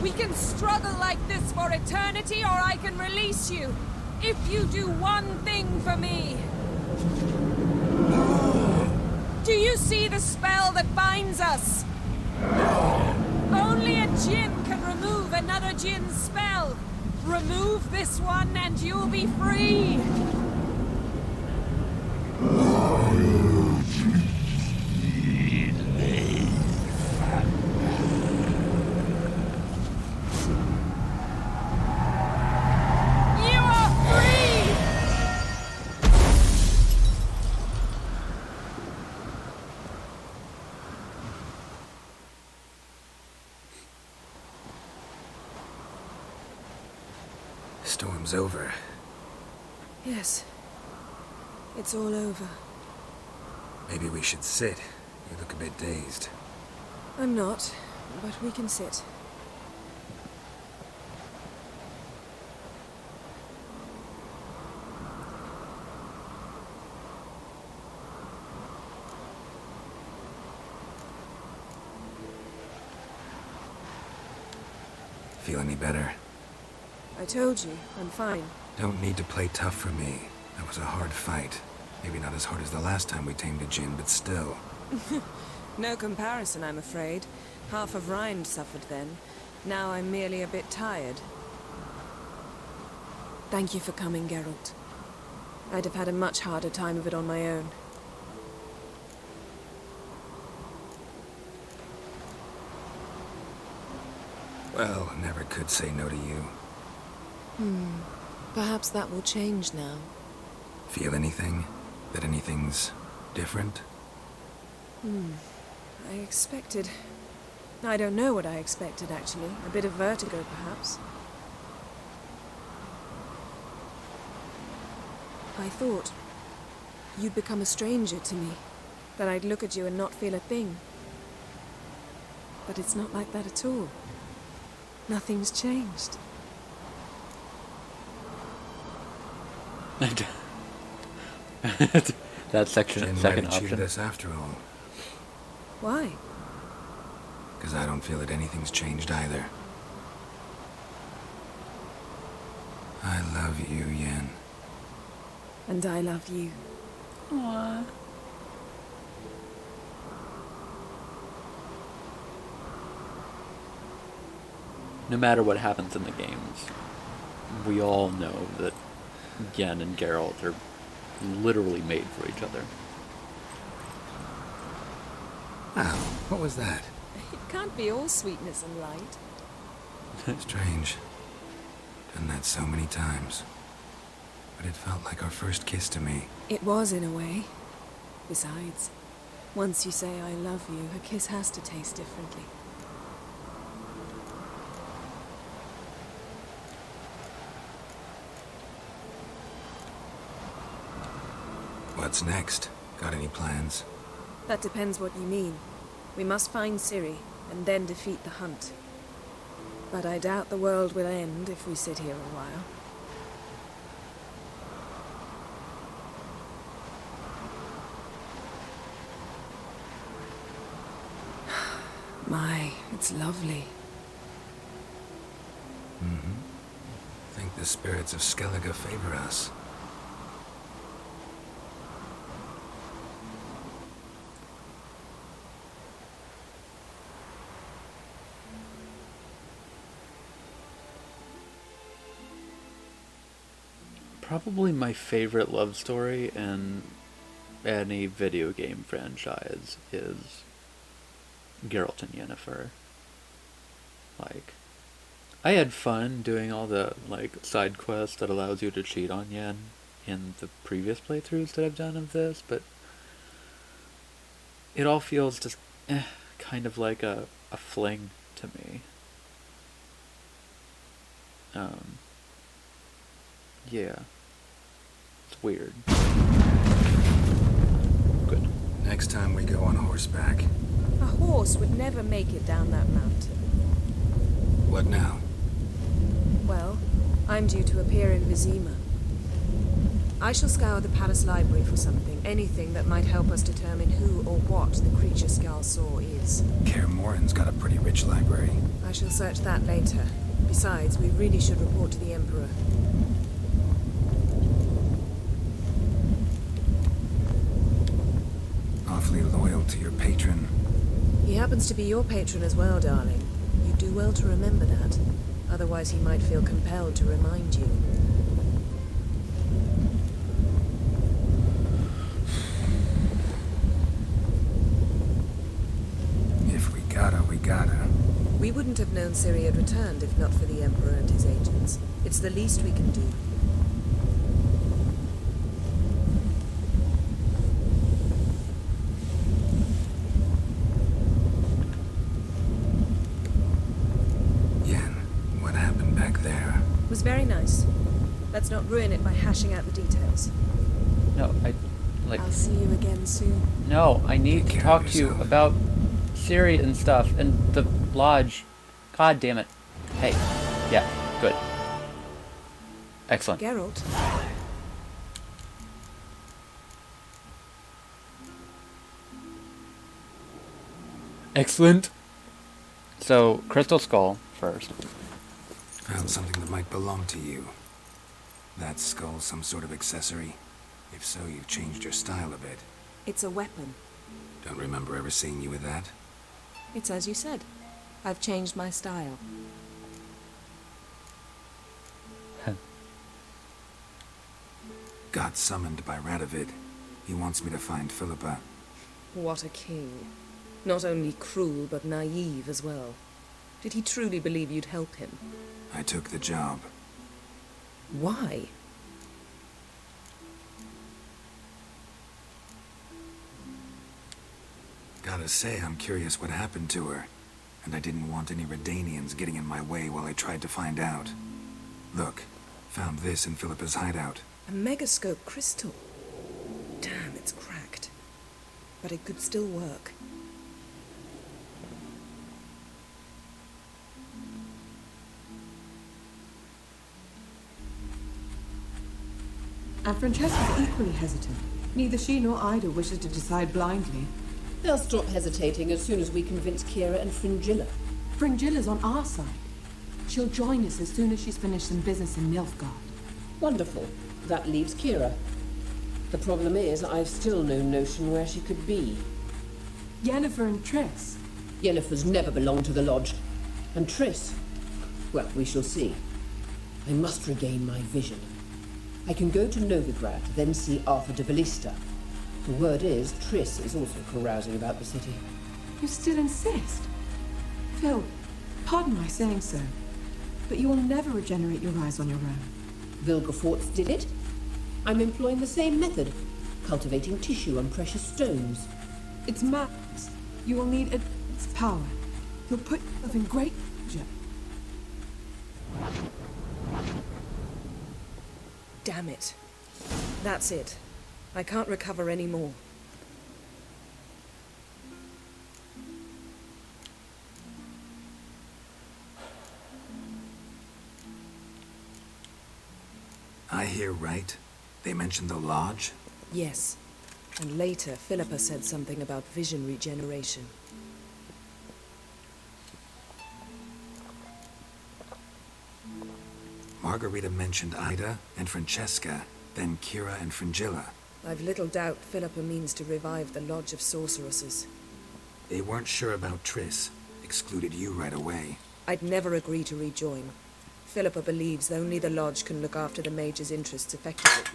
We can struggle like this for eternity, or I can release you. If you do one thing for me. Do you see the spell that binds us? Only a djinn can remove another djinn's spell. Remove this one and you'll be free. You are free! Storm's over. Yes. It's all over. Maybe we should sit. You look a bit dazed. I'm not, but we can sit. Feel any better? I told you, I'm fine. Don't need to play tough for me. That was a hard fight. Maybe not as hard as the last time we tamed a djinn, but still. No comparison, I'm afraid. Half of Rind suffered then. Now I'm merely a bit tired. Thank you for coming, Geralt. I'd have had a much harder time of it on my own. Well, never could say no to you. Perhaps that will change now. Feel anything? That anything's different? I expected... I don't know what I expected, actually. A bit of vertigo, perhaps. I thought you'd become a stranger to me. That I'd look at you and not feel a thing. But it's not like that at all. Nothing's changed. That section, Jinn second let you option. this after all. Why? Because I don't feel that anything's changed either. I love you, Yen. And I love you. Aww. No matter what happens in the games, we all know that Yen and Geralt are literally made for each other. Wow, what was that? It can't be all sweetness and light. Strange. Done that so many times. But it felt like our first kiss to me. It was, in a way. Besides, once you say I love you, a kiss has to taste differently. What's next? Got any plans? That depends what you mean. We must find Ciri, and then defeat the hunt. But I doubt the world will end if we sit here a while. My, it's lovely. Mm-hmm. Think the spirits of Skellige favor us. Probably my favorite love story in any video game franchise is Geralt and Yennefer. Like, I had fun doing all the, like, side quests that allows you to cheat on Yen in the previous playthroughs that I've done of this, but it all feels just, kind of like a fling to me. Yeah. It's weird. Good. Next time we go on horseback. A horse would never make it down that mountain. What now? Well, I'm due to appear in Vizima. I shall scour the palace library for something, anything that might help us determine who or what the creature Skal saw is. Kaer Morhen's got a pretty rich library. I shall search that later. Besides, we really should report to the Emperor. Awfully loyal to your patron. He happens to be your patron as well, darling. You do well to remember that. Otherwise he might feel compelled to remind you. If we gotta, we gotta. We wouldn't have known Ciri had returned if not for the Emperor and his agents. It's the least we can do. Was very nice. Let's not ruin it by hashing out the details. No, I'll see you again soon. No, I need to talk to you about Ciri and stuff, and the lodge. God damn it. Hey. Yeah, good. Excellent. Geralt. Excellent. So, Crystal Skull first. Found something that might belong to you. That skull some sort of accessory? If so, you've changed your style a bit. It's a weapon. Don't remember ever seeing you with that. It's as you said. I've changed my style. Got summoned by Radovid. He wants me to find Philippa. What a king. Not only cruel, but naive as well. Did he truly believe you'd help him? I took the job. Why? Gotta say, I'm curious what happened to her. And I didn't want any Redanians getting in my way while I tried to find out. Look, found this in Philippa's hideout. A megascope crystal. Damn, it's cracked. But it could still work. And Francesca's equally hesitant. Neither she nor Ida wishes to decide blindly. They'll stop hesitating as soon as we convince Kira and Fringilla. Fringilla's on our side. She'll join us as soon as she's finished some business in Nilfgaard. Wonderful. That leaves Kira. The problem is, I've still no notion where she could be. Yennefer and Triss. Yennefer's never belonged to the Lodge. And Triss? Well, we shall see. I must regain my vision. I can go to Novigrad, then see Arthur de Ballista. The word is, Triss is also carousing about the city. You still insist? Phil, pardon my saying so, but you will never regenerate your eyes on your own. Vilgefortz did it. I'm employing the same method, cultivating tissue and precious stones. It's madness. You will need its power. You'll put yourself in great danger. Damn it. That's it. I can't recover any more. I hear right. They mentioned the Lodge? Yes. And later, Philippa said something about vision regeneration. Margarita mentioned Ida and Francesca, then Kira and Fringilla. I've little doubt Philippa means to revive the Lodge of Sorceresses. They weren't sure about Triss. Excluded you right away. I'd never agree to rejoin. Philippa believes only the Lodge can look after the Mage's interests effectively.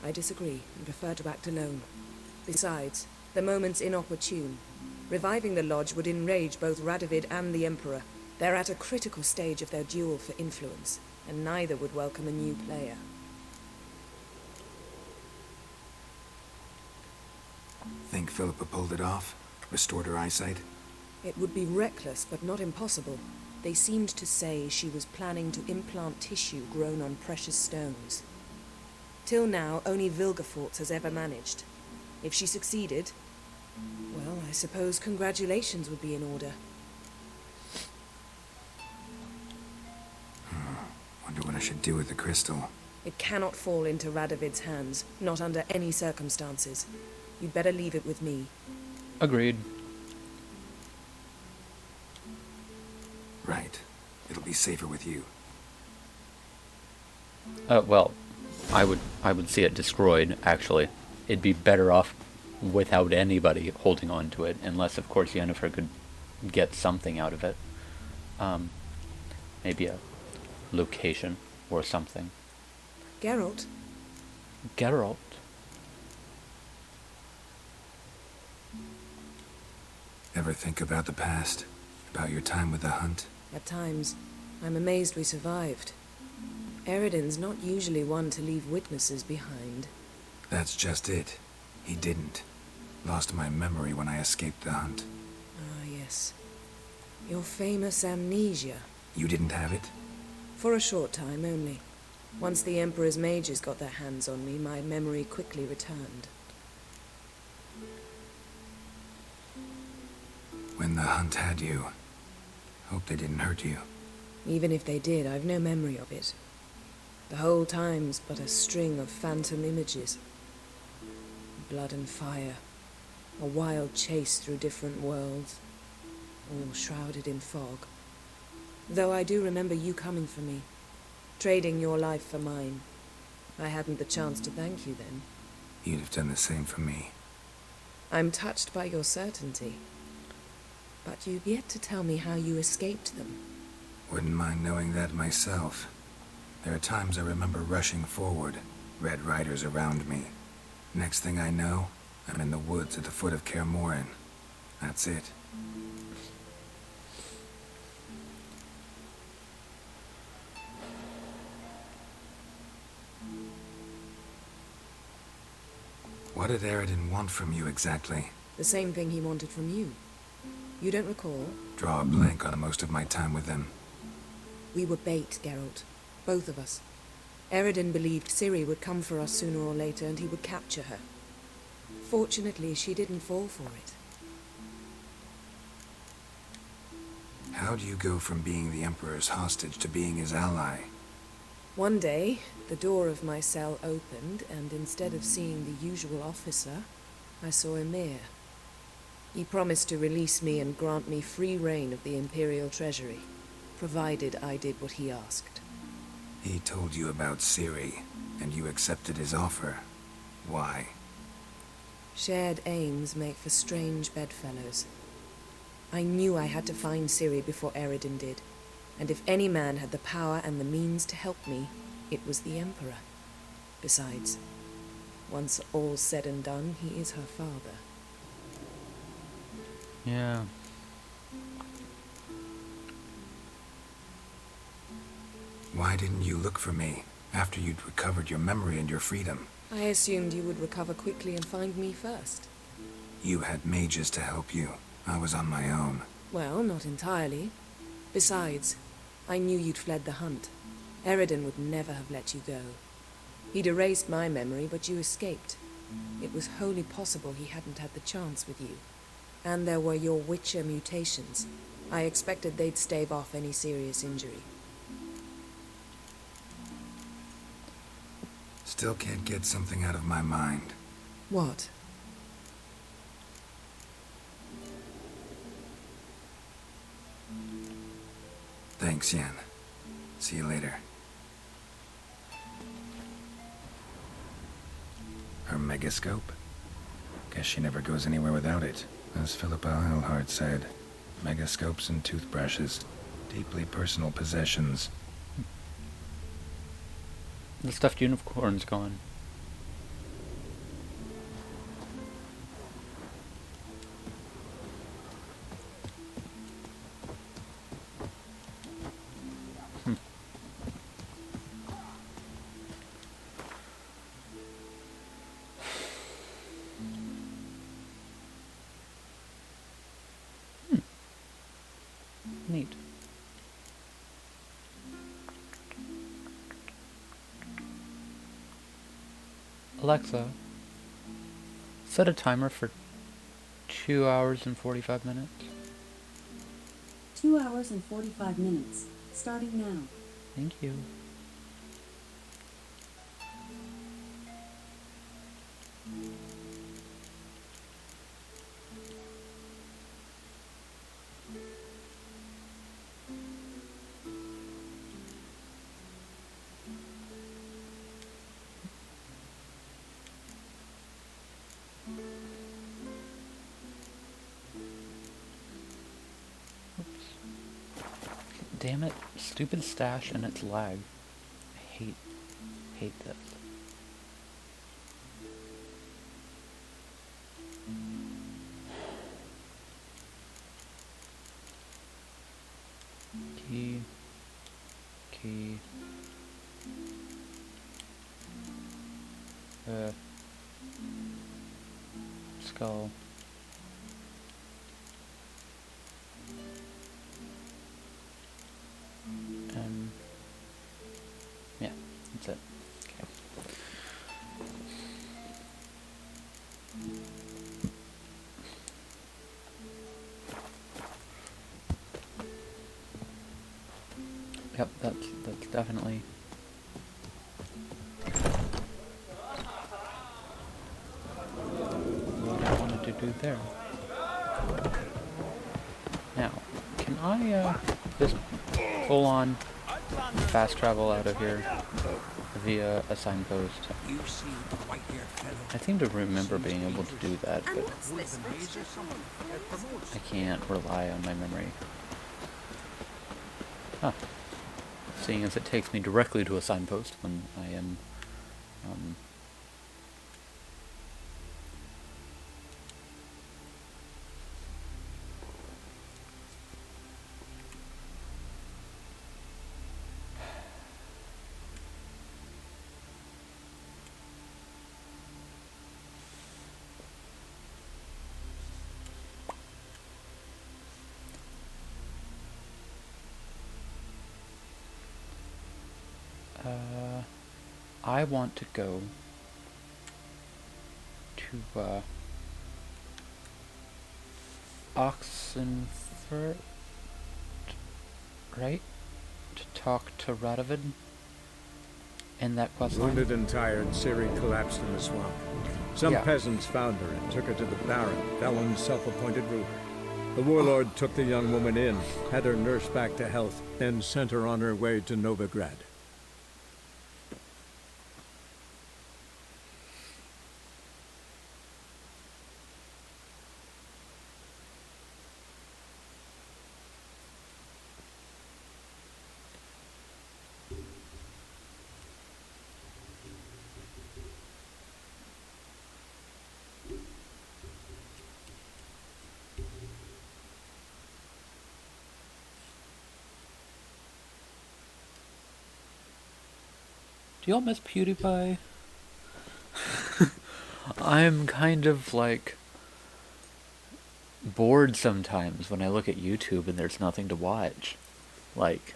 I disagree and prefer to act alone. Besides, the moment's inopportune. Reviving the Lodge would enrage both Radovid and the Emperor. They're at a critical stage of their duel for influence, and neither would welcome a new player. Think Philippa pulled it off? Restored her eyesight? It would be reckless, but not impossible. They seemed to say she was planning to implant tissue grown on precious stones. Till now, only Vilgefortz has ever managed. If she succeeded, well, I suppose congratulations would be in order. Wonder what I should do with the crystal. It cannot fall into Radovid's hands, not under any circumstances. You'd better leave it with me. Agreed. Right. It'll be safer with you. Well, I would see it destroyed, actually. It'd be better off without anybody holding on to it, unless, of course, Yennefer could get something out of it. Maybe a location or something. Geralt? Geralt? Ever think about the past? About your time with the hunt? At times, I'm amazed we survived. Eridan's not usually one to leave witnesses behind. That's just it. He didn't. Lost my memory when I escaped the hunt. Ah, yes. Your famous amnesia. You didn't have it? For a short time only. Once the Emperor's mages got their hands on me, my memory quickly returned. When the hunt had you, hope they didn't hurt you. Even if they did, I've no memory of it. The whole time's but a string of phantom images. Blood and fire. A wild chase through different worlds. All shrouded in fog. Though I do remember you coming for me. Trading your life for mine. I hadn't the chance to thank you then. You'd have done the same for me. I'm touched by your certainty. But you've yet to tell me how you escaped them. Wouldn't mind knowing that myself. There are times I remember rushing forward, Red Riders around me. Next thing I know, I'm in the woods at the foot of Kaer Morhen. That's it. What did Eridan want from you exactly? The same thing he wanted from you. You don't recall? Draw a blank on most of my time with them. We were bait, Geralt. Both of us. Eridan believed Ciri would come for us sooner or later and he would capture her. Fortunately, she didn't fall for it. How do you go from being the Emperor's hostage to being his ally? One day, the door of my cell opened, and instead of seeing the usual officer, I saw Emir. He promised to release me and grant me free reign of the Imperial Treasury, provided I did what he asked. He told you about Ciri, and you accepted his offer. Why? Shared aims make for strange bedfellows. I knew I had to find Ciri before Eredin did, and if any man had the power and the means to help me, it was the Emperor. Besides, once all's said and done, he is her father. Yeah. Why didn't you look for me after you'd recovered your memory and your freedom? I assumed you would recover quickly and find me first. You had mages to help you. I was on my own. Well, not entirely. Besides, I knew you'd fled the hunt. Eredin would never have let you go. He'd erased my memory, but you escaped. It was wholly possible he hadn't had the chance with you. And there were your Witcher mutations. I expected they'd stave off any serious injury. Still can't get something out of my mind. What? Thanks, Yen. See you later. Her megascope? Guess she never goes anywhere without it. As Philippa Eilhart said, megascopes and toothbrushes. Deeply personal possessions. The stuffed unicorn's gone. Neat. Alexa, set a timer for 2 hours and 45 minutes. 2 hours and 45 minutes, starting now. Thank you. Damn it, stupid stash and its lag. I hate this. Key. Skull. Yeah, that's it. Okay. Yep, that's definitely what I wanted to do there. Now, can I just full on fast travel out of here via a signpost? I seem to remember being able to do that, but I can't rely on my memory. Huh. Seeing as it takes me directly to a signpost when I am I want to go to Oxenfurt, right? To talk to Radovid in that quest line. Wounded and tired, Ciri collapsed in the swamp. Some Yeah. peasants found her and took her to the Baron, Vallan's self-appointed ruler. The warlord took the young woman in, had her nursed back to health, then sent her on her way to Novigrad. Do y'all miss PewDiePie? I'm kind of like bored sometimes when I look at YouTube and there's nothing to watch. Like,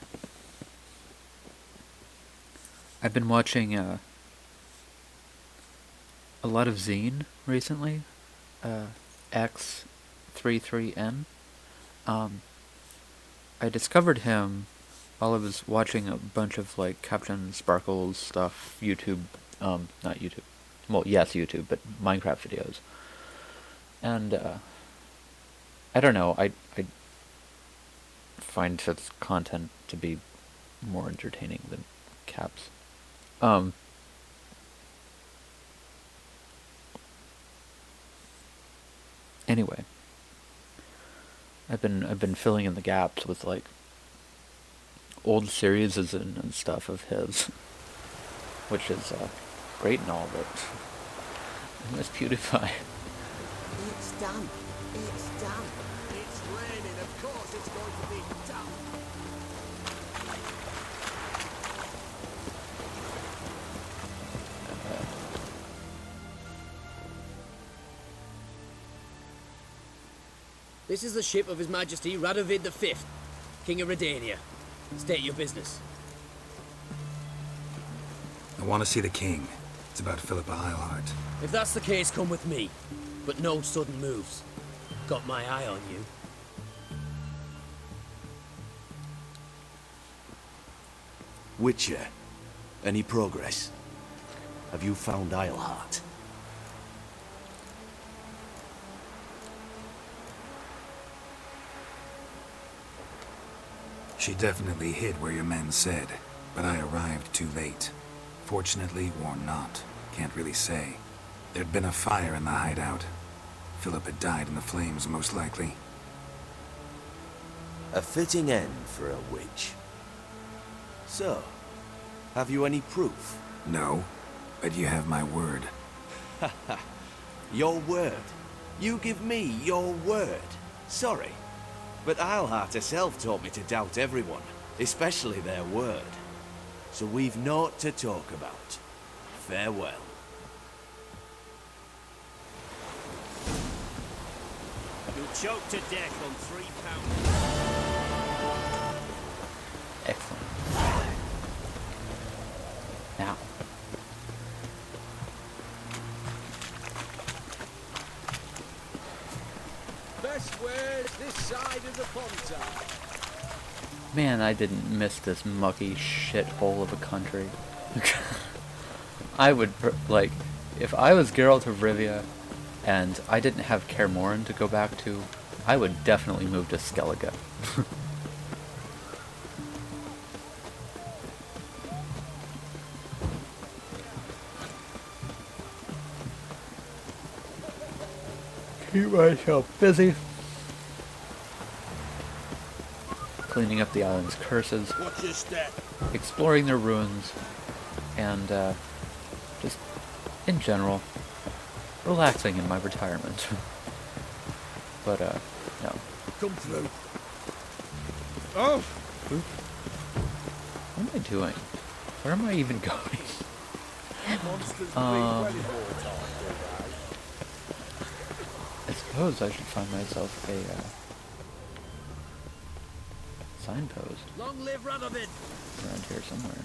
I've been watching a lot of Zine recently, X33N. I discovered him while I was watching a bunch of like Captain Sparkle's stuff, YouTube, not YouTube, well, yes, YouTube, but Minecraft videos. And, I don't know, I find such content to be more entertaining than Caps. Anyway, I've been filling in the gaps with like old series and stuff of his, which is great and all, but I miss PewDiePie. It's damp. It's damp. It's raining. Of course it's going to be damp. This is the ship of His Majesty Radovid V, King of Redania. State your business. I want to see the king. It's about Philippa Eilhart. If that's the case, come with me. But no sudden moves. Got my eye on you. Witcher, any progress? Have you found Eilhart? She definitely hid where your men said, but I arrived too late. Fortunately or not, can't really say. There'd been a fire in the hideout. Philip had died in the flames, most likely. A fitting end for a witch. So, have you any proof? No, but you have my word. Your word? You give me your word? Sorry, but Eilhart herself taught me to doubt everyone, especially their word. So we've naught to talk about. Farewell. You'll choke to death on 3 pounds. Excellent. Now. Best ways this side of the Pontar. Man, I didn't miss this mucky shithole of a country. I would, like, if I was Geralt of Rivia and I didn't have Kaer Morhen to go back to, I would definitely move to Skellige. Keep myself busy. Cleaning up the island's curses, Watch your step. exploring their ruins, and just, in general, relaxing in my retirement. But, no. Come through. Oh! What am I doing? Where am I even going? I suppose I should find myself a signpost Long live Radovid! around here somewhere.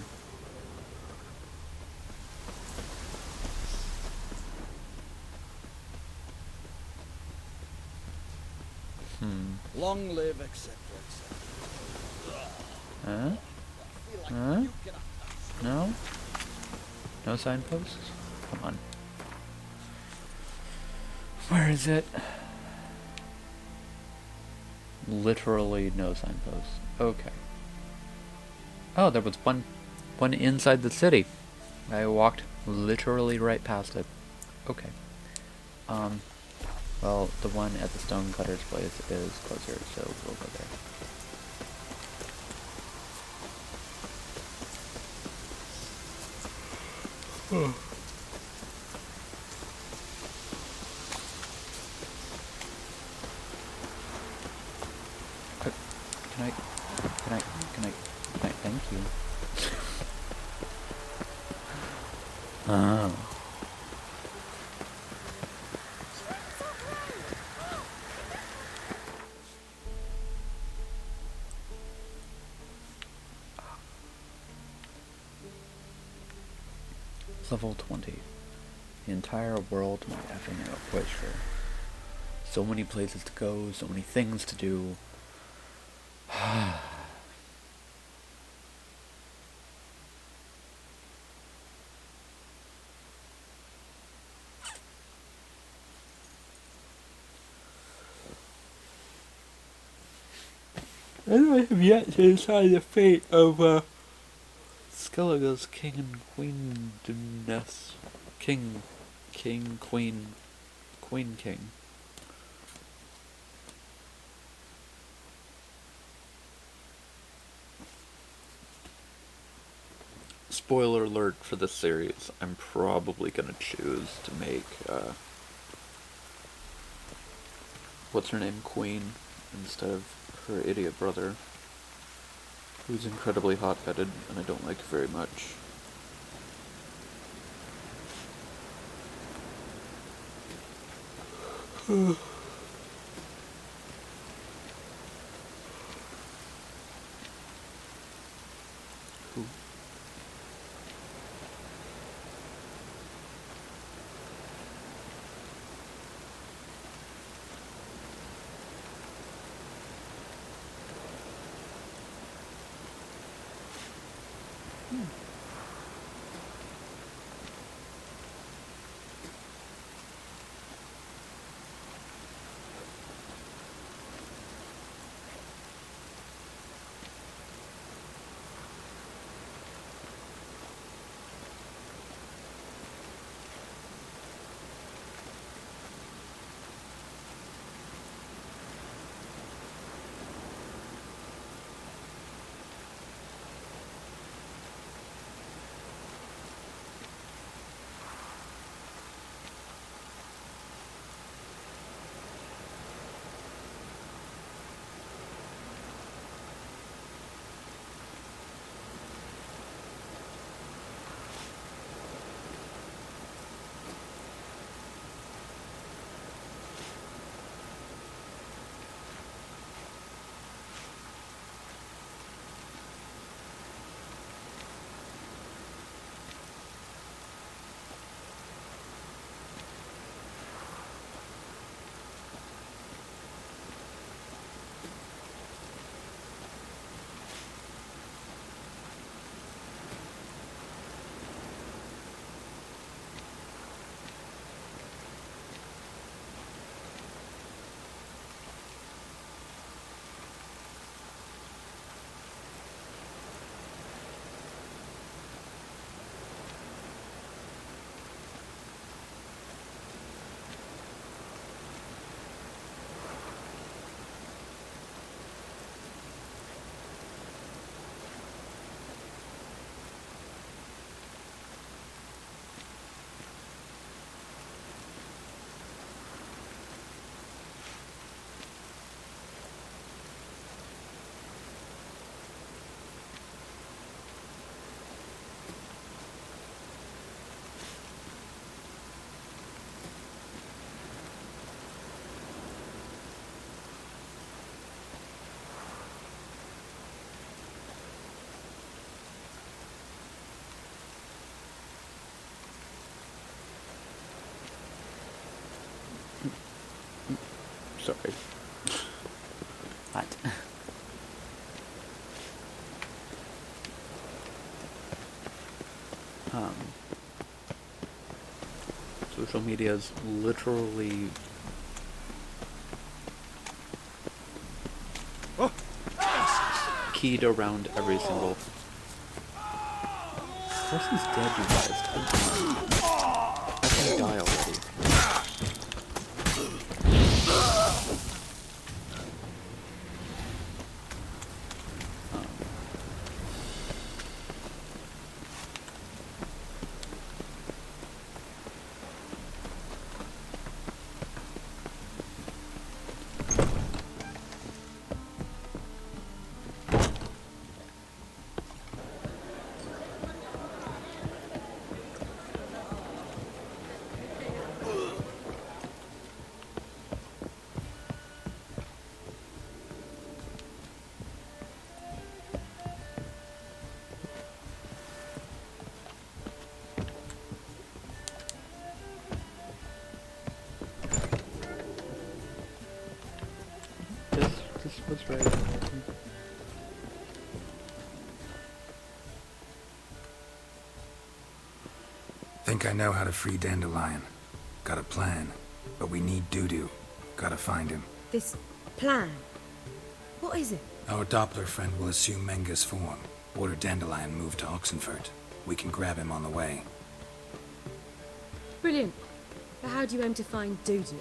Long live, etc., etc. Huh? No? No signposts? Come on. Where is it? Literally no signpost. Okay. Oh, there was one inside the city. I walked literally right past it. Okay. Well, the one at the Stonecutter's place is closer, so we'll go there. Can I, thank you. Oh. Level 20. The entire world my effing oyster. So many places to go, so many things to do. And I have yet to decide the fate of Skellige's king and queendomness. King, queen, king. Spoiler alert for this series, I'm probably gonna choose to make, what's her name, Queen, instead of her idiot brother, who's incredibly hot-headed, and I don't like very much. Sorry. What? Social media is literally keyed around every single... Where's he's dead, you guys? I can die already. This was right. Think I know how to free Dandelion. Got a plan, but we need Dudu. Gotta find him. This plan? What is it? Our Doppler friend will assume Menga's form. Order Dandelion move to Oxenfurt. We can grab him on the way. Brilliant. But how do you aim to find Dudu?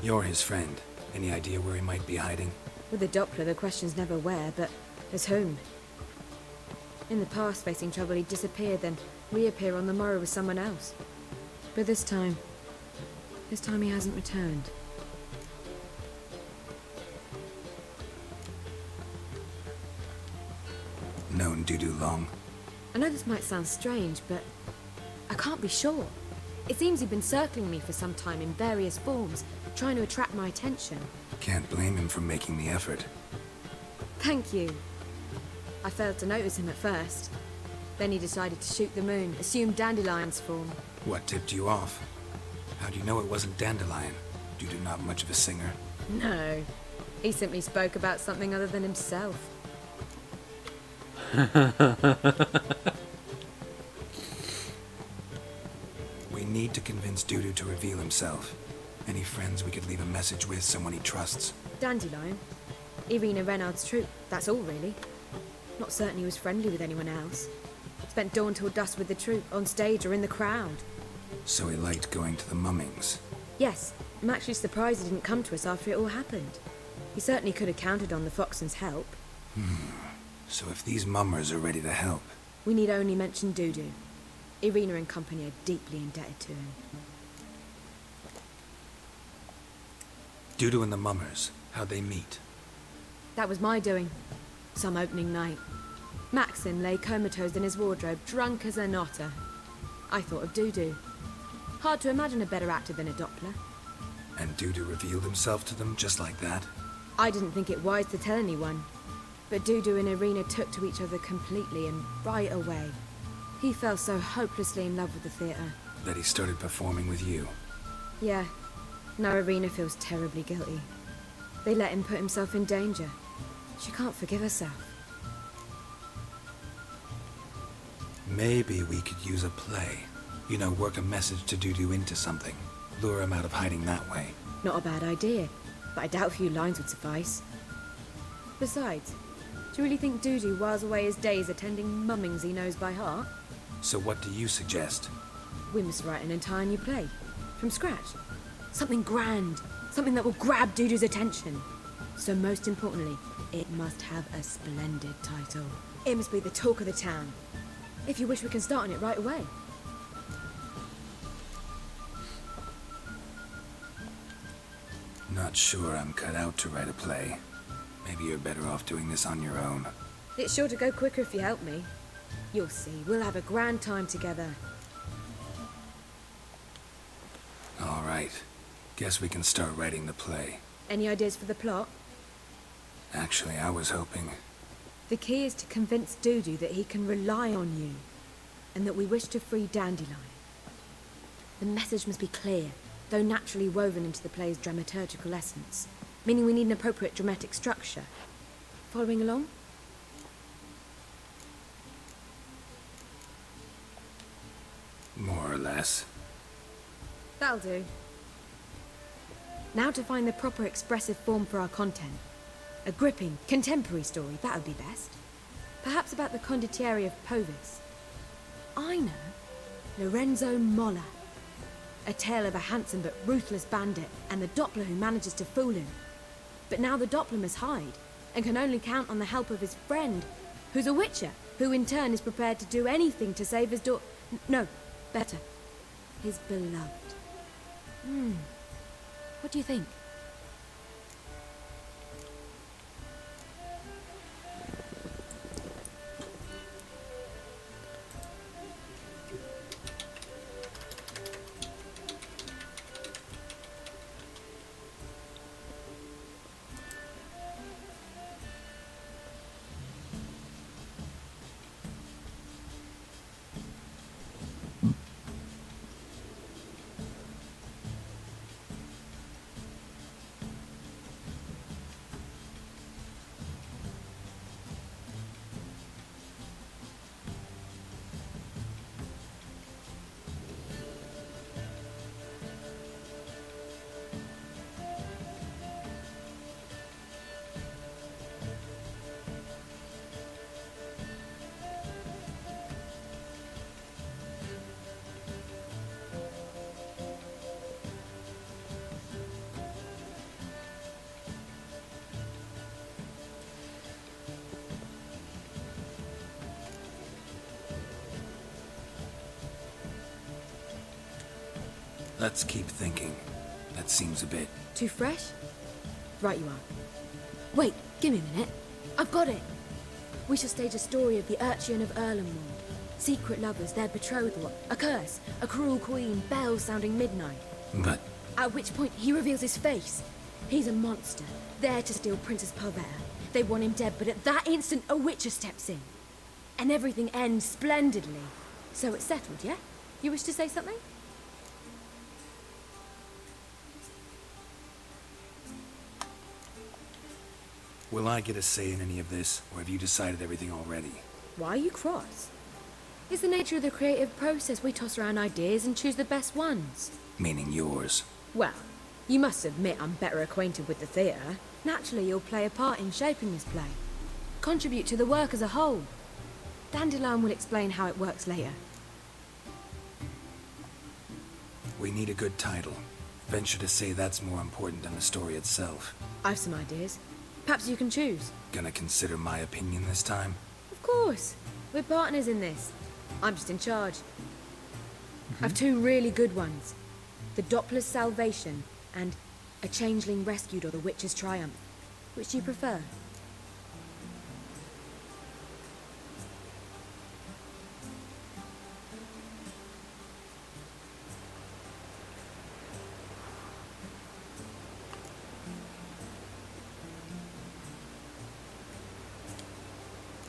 You're his friend. Any idea where he might be hiding? With the Doppler, the question's never where, but as whom. In the past, facing trouble, he'd disappear, then reappear on the morrow with someone else. But this time he hasn't returned. Known Dudu long? I know this might sound strange, but I can't be sure. It seems he'd been circling me for some time in various forms, trying to attract my attention. Can't blame him for making the effort. Thank you. I failed to notice him at first. Then he decided to shoot the moon, assume Dandelion's form. What tipped you off? How do you know it wasn't Dandelion? Dudu not much of a singer. No. He simply spoke about something other than himself. We need to convince Dudu to reveal himself. Any friends we could leave a message with, someone he trusts? Dandelion? Irina Renard's troupe, that's all really. Not certain he was friendly with anyone else. Spent dawn till dusk with the troupe, on stage or in the crowd. So he liked going to the mummings. Yes, I'm actually surprised he didn't come to us after it all happened. He certainly could have counted on the Foxen's help. So if these mummers are ready to help... We need only mention Dudu. Irina and company are deeply indebted to him. Dudu and the mummers, how'd they meet? That was my doing. Some opening night. Maxim lay comatose in his wardrobe, drunk as an otter. I thought of Dudu. Hard to imagine a better actor than a Doppler. And Dudu revealed himself to them just like that? I didn't think it wise to tell anyone. But Dudu and Irina took to each other completely and right away. He fell so hopelessly in love with the theatre. That he started performing with you? Yeah. Now Irina feels terribly guilty. They let him put himself in danger. She can't forgive herself. Maybe we could use a play. You know, work a message to Dudu into something. Lure him out of hiding that way. Not a bad idea, but I doubt a few lines would suffice. Besides, do you really think Dudu whiles away his days attending mummings he knows by heart? So what do you suggest? We must write an entire new play. From scratch. Something grand. Something that will grab Dudu's attention. So most importantly, it must have a splendid title. It must be the talk of the town. If you wish, we can start on it right away. Not sure I'm cut out to write a play. Maybe you're better off doing this on your own. It's sure to go quicker if you help me. You'll see, we'll have a grand time together. All right. Guess we can start writing the play. Any ideas for the plot? Actually, I was hoping... The key is to convince Dudu that he can rely on you, and that we wish to free Dandelion. The message must be clear, though naturally woven into the play's dramaturgical essence, meaning we need an appropriate dramatic structure. Following along? More or less. That'll do. Now to find the proper expressive form for our content. A gripping, contemporary story, that would be best. Perhaps about the condottieri of Povis. I know. Lorenzo Molla. A tale of a handsome but ruthless bandit and the Doppler who manages to fool him. But now the Doppler must hide, and can only count on the help of his friend, who's a witcher, who in turn is prepared to do anything to save his no, better. His beloved. What do you think? Let's keep thinking. That seems a bit... Too fresh? Right you are. Wait, give me a minute. I've got it! We shall stage a story of the Urchin of Erlenwald. Secret lovers, their betrothal, a curse, a cruel queen, bells sounding midnight. But... At which point he reveals his face. He's a monster, there to steal Princess Pavetta. They want him dead, but at that instant a witcher steps in. And everything ends splendidly. So it's settled, yeah? You wish to say something? Will I get a say in any of this, or have you decided everything already? Why are you cross? It's the nature of the creative process. We toss around ideas and choose the best ones. Meaning yours. Well, you must admit I'm better acquainted with the theatre. Naturally, you'll play a part in shaping this play. Contribute to the work as a whole. Dandelion will explain how it works later. We need a good title. Venture to say that's more important than the story itself. I've some ideas. Perhaps you can choose. Gonna consider my opinion this time? Of course. We're partners in this. I'm just in charge. I've two really good ones. The Doppler's Salvation and A Changeling Rescued or The Witch's Triumph. Which do you prefer?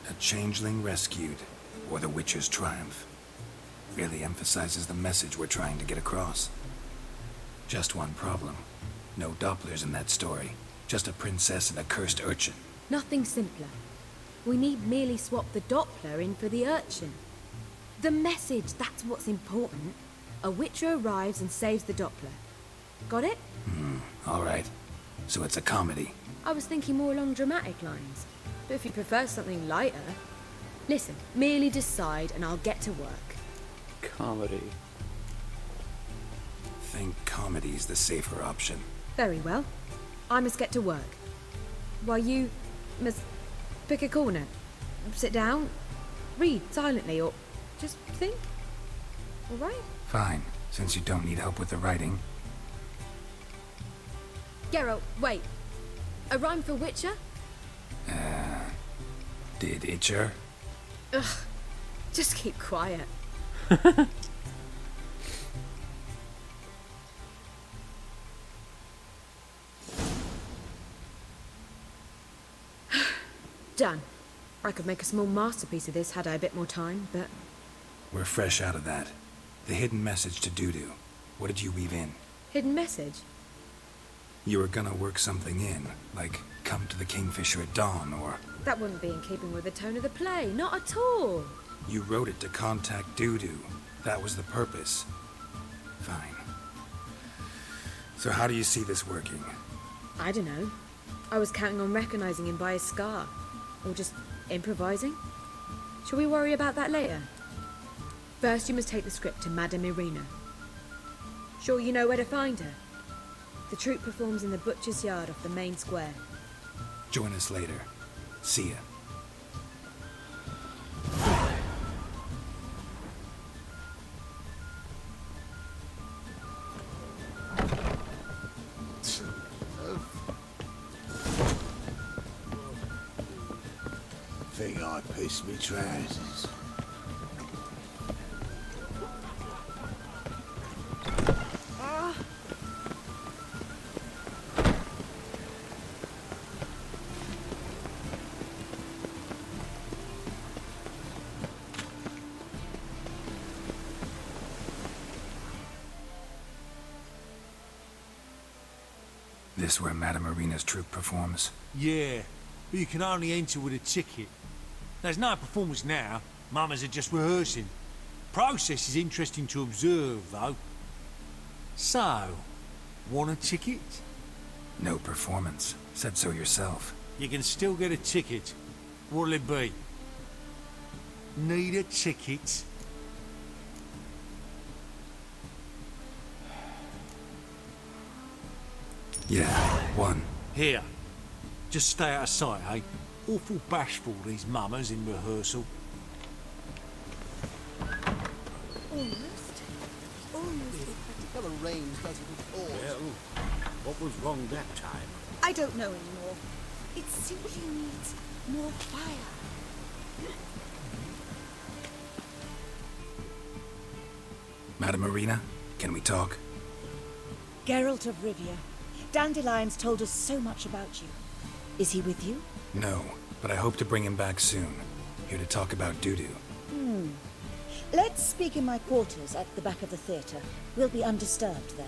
A Changeling Rescued, or The Witcher's Triumph. Really emphasizes the message we're trying to get across. Just one problem. No Dopplers in that story. Just a princess and a cursed urchin. Nothing simpler. We need merely swap the Doppler in for the urchin. The message, that's what's important. A witcher arrives and saves the Doppler. Got it? Alright. So it's a comedy. I was thinking more along dramatic lines. But if you prefer something lighter... Listen, merely decide and I'll get to work. Comedy. Think comedy's the safer option. Very well. I must get to work. While you must pick a corner. Sit down, read silently, or just think. All right? Fine, since you don't need help with the writing. Geralt, wait. A rhyme for Witcher? Did Itcher? Ugh. Just keep quiet. Done. I could make a small masterpiece of this had I a bit more time, but... We're fresh out of that. The hidden message to Dudu. What did you weave in? Hidden message? You were gonna work something in, like come to the Kingfisher at dawn, or... That wouldn't be in keeping with the tone of the play, not at all. You wrote it to contact Dudu. That was the purpose. Fine. So how do you see this working? I don't know. I was counting on recognizing him by his scar. Or just improvising. Shall we worry about that later? First, you must take the script to Madame Irina. Sure you know where to find her? The troupe performs in the butcher's yard off the main square. Join us later. See ya. Think I pissed me trousers. This where Madame Irina's troupe performs? Yeah, but you can only enter with a ticket. There's no performance now. Mamas are just rehearsing. Process is interesting to observe, though. So, want a ticket? No performance. Said so yourself. You can still get a ticket. What'll it be? Need a ticket? Yeah, one. Here. Just stay out of sight, eh? Awful bashful, these mamas in rehearsal. Almost. Well, the rain doesn't at all. Well, what was wrong that time? I don't know anymore. It simply needs more fire. Madame Irina, can we talk? Geralt of Rivia. Dandelion's told us so much about you. Is he with you? No, but I hope to bring him back soon. Here to talk about Dudu. Let's speak in my quarters at the back of the theatre. We'll be undisturbed then.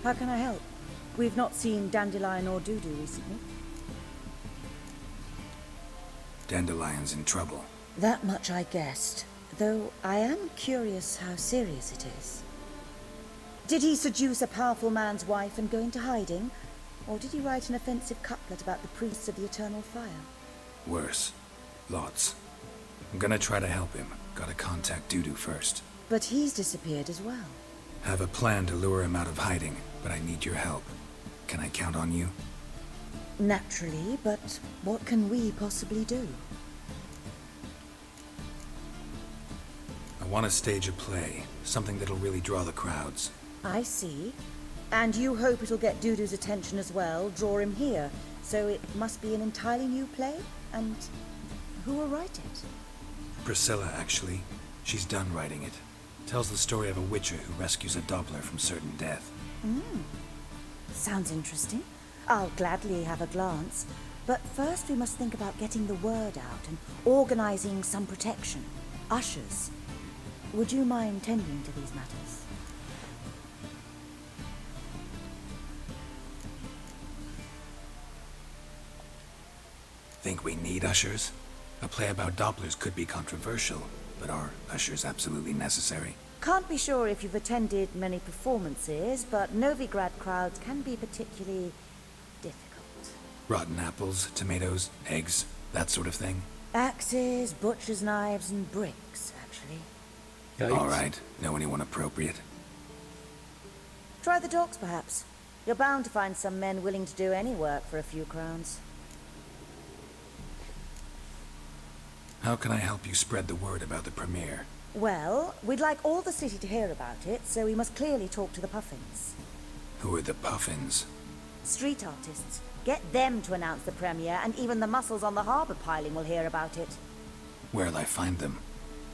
How can I help? We've not seen Dandelion or Dudu recently. Dandelion's in trouble. That much I guessed, though I am curious how serious it is. Did he seduce a powerful man's wife and go into hiding? Or did he write an offensive couplet about the priests of the eternal fire? Worse. Lots. I'm gonna try to help him. Gotta contact Dudu first. But he's disappeared as well. Have a plan to lure him out of hiding, but I need your help. Can I count on you? Naturally, but what can we possibly do? I want to stage a play. Something that'll really draw the crowds. I see. And you hope it'll get Dudu's attention as well, draw him here. So it must be an entirely new play? And who will write it? Priscilla, actually. She's done writing it. Tells the story of a witcher who rescues a Doppler from certain death. Sounds interesting. I'll gladly have a glance. But first we must think about getting the word out and organizing some protection. Ushers. Would you mind tending to these matters? Think we need ushers? A play about Dopplers could be controversial, but are ushers absolutely necessary? Can't be sure if you've attended many performances, but Novigrad crowds can be particularly difficult. Rotten apples, tomatoes, eggs, that sort of thing? Axes, butcher's knives, and bricks, actually. All right. Know anyone appropriate? Try the docks, perhaps. You're bound to find some men willing to do any work for a few crowns. How can I help you spread the word about the premiere? Well, we'd like all the city to hear about it, so we must clearly talk to the Puffins. Who are the Puffins? Street artists. Get them to announce the premiere, and even the mussels on the harbour piling will hear about it. Where'll I find them?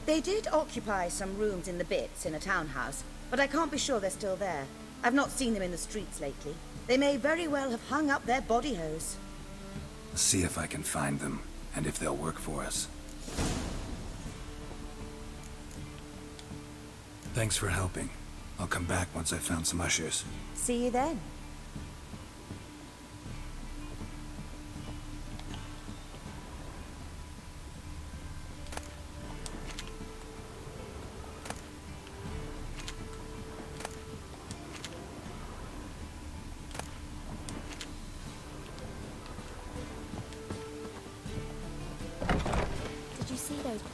They did occupy some rooms in the Bits in a townhouse, but I can't be sure they're still there. I've not seen them in the streets lately. They may very well have hung up their body hose. See if I can find them, and if they'll work for us. Thanks for helping. I'll come back once I've found some ushers. See you then.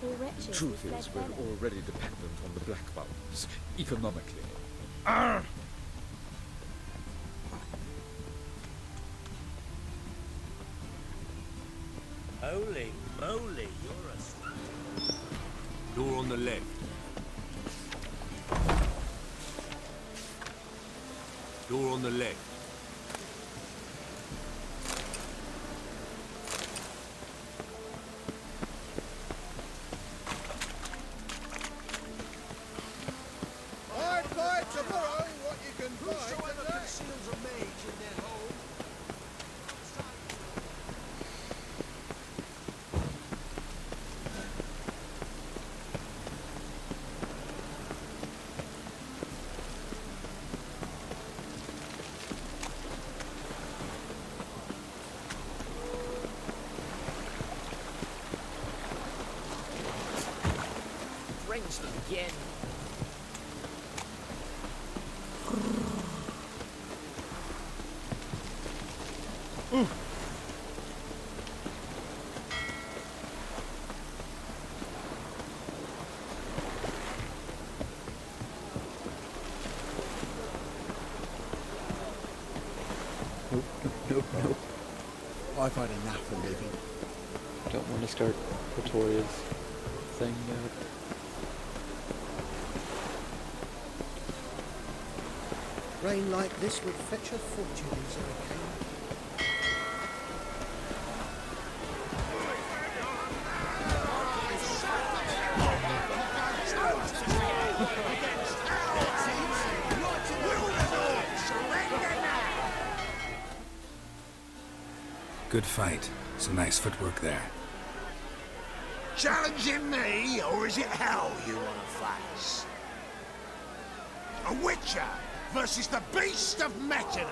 poor wretches. Truth who is, fled we're Velen. already dependent on the Black Mountains, economically. Holy moly, you're a... Door on the left. Door on the left. I'd buy tomorrow what you can buy Whosoever today. conceals a mage in their home. Drenched again. Nope, nope, nope. I've had enough of living. Don't want to start Pretoria's thing yet. Rain like this would fetch a fortune in Zerrikane. Good fight. Some nice footwork there. Challenging me, or is it hell you want to face? A Witcher versus the Beast of Metina.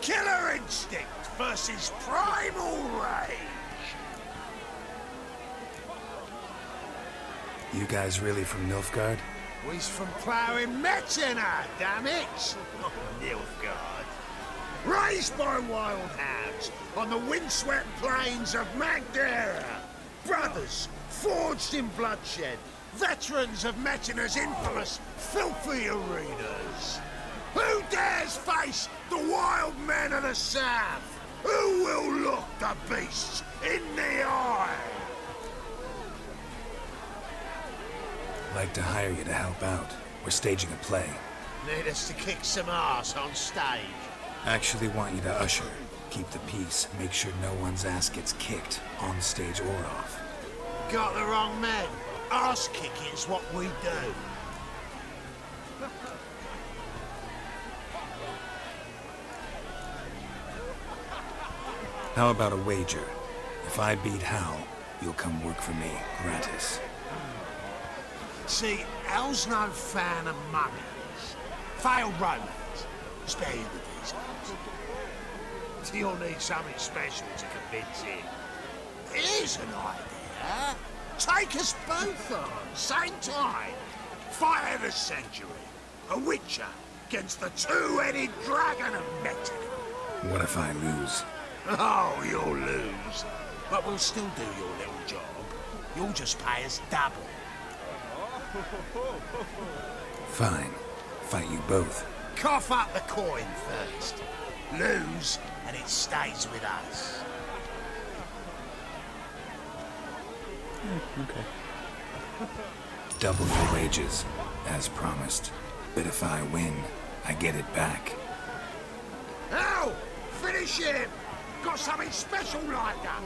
Killer instinct versus primal rage. You guys really from Nilfgaard? We's from ploughing Metina, damn it! Nilfgaard. Raised by wild hounds on the windswept plains of Magdera. Brothers forged in bloodshed. Veterans of Metina's infamous filthy arenas. Who dares face the wild men of the south? Who will look the beasts in the eye? Like to hire you to help out. We're staging a play. Need us to kick some ass on stage. Actually want you to usher. Keep the peace. Make sure no one's ass gets kicked, on stage or off. Got the wrong men. Ass kicking's what we do. How about a wager? If I beat Hal, you'll come work for me, gratis. See, Hal's no fan of mummies. Failed romance. Spare you the details. You'll need something special to convince him. Here's an idea. Take us both on, same time. Fight of the century. A Witcher against the two-headed dragon of Metina. What if I lose? Oh, you'll lose. But we'll still do your little job. You'll just pay us double. Fine. Fight you both. Cough up the coin first. Lose, and it stays with us. Okay. Double your wages, as promised. But if I win, I get it back. Now, finish him! Got something special lined up.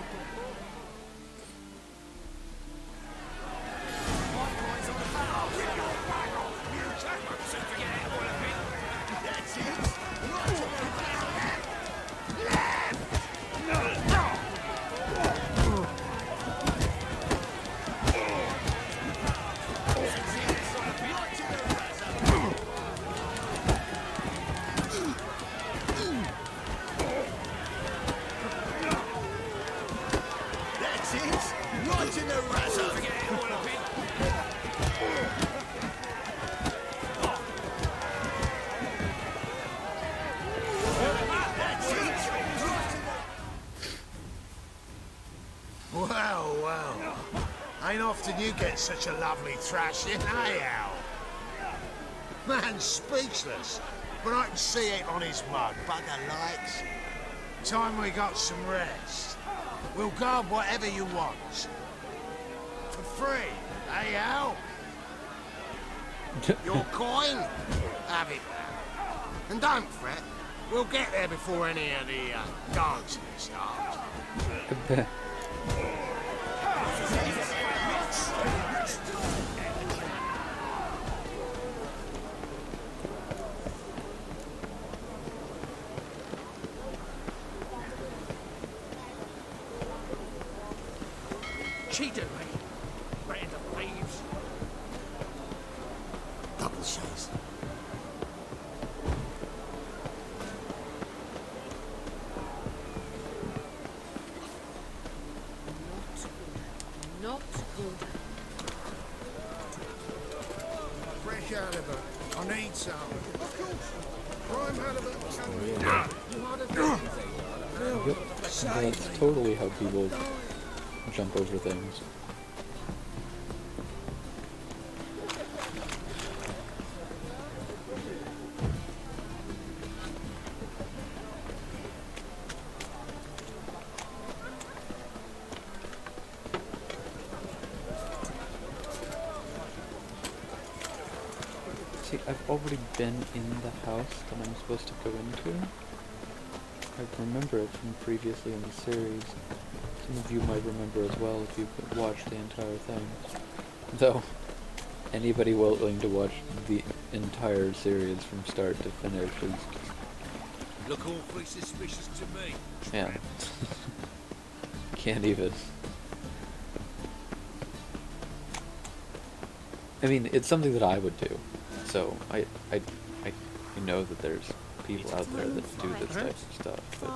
often you get such a lovely thrashing, eh, Al? Man's speechless, but I can see it on his mug. Bugger likes. Time we got some rest. We'll guard whatever you want. For free, eh, Al? Your coin? Have it back. And don't fret. We'll get there before any of the dancing starts. Cheated me. Brand of thieves. Double chase. Not good. Fresh halibut. I need some. Of course. Prime halibut. Yep. That's totally how people jump over things. See, I've already been in the house that I'm supposed to go into. I remember it from previously in the series. Some of you might remember as well if you've watched the entire thing. Though, anybody willing to watch the entire series from start to finish is... Look awfully suspicious to me. yeah. Can't even. I mean, it's something that I would do. So, I know that there's people out there that do this type of stuff, but...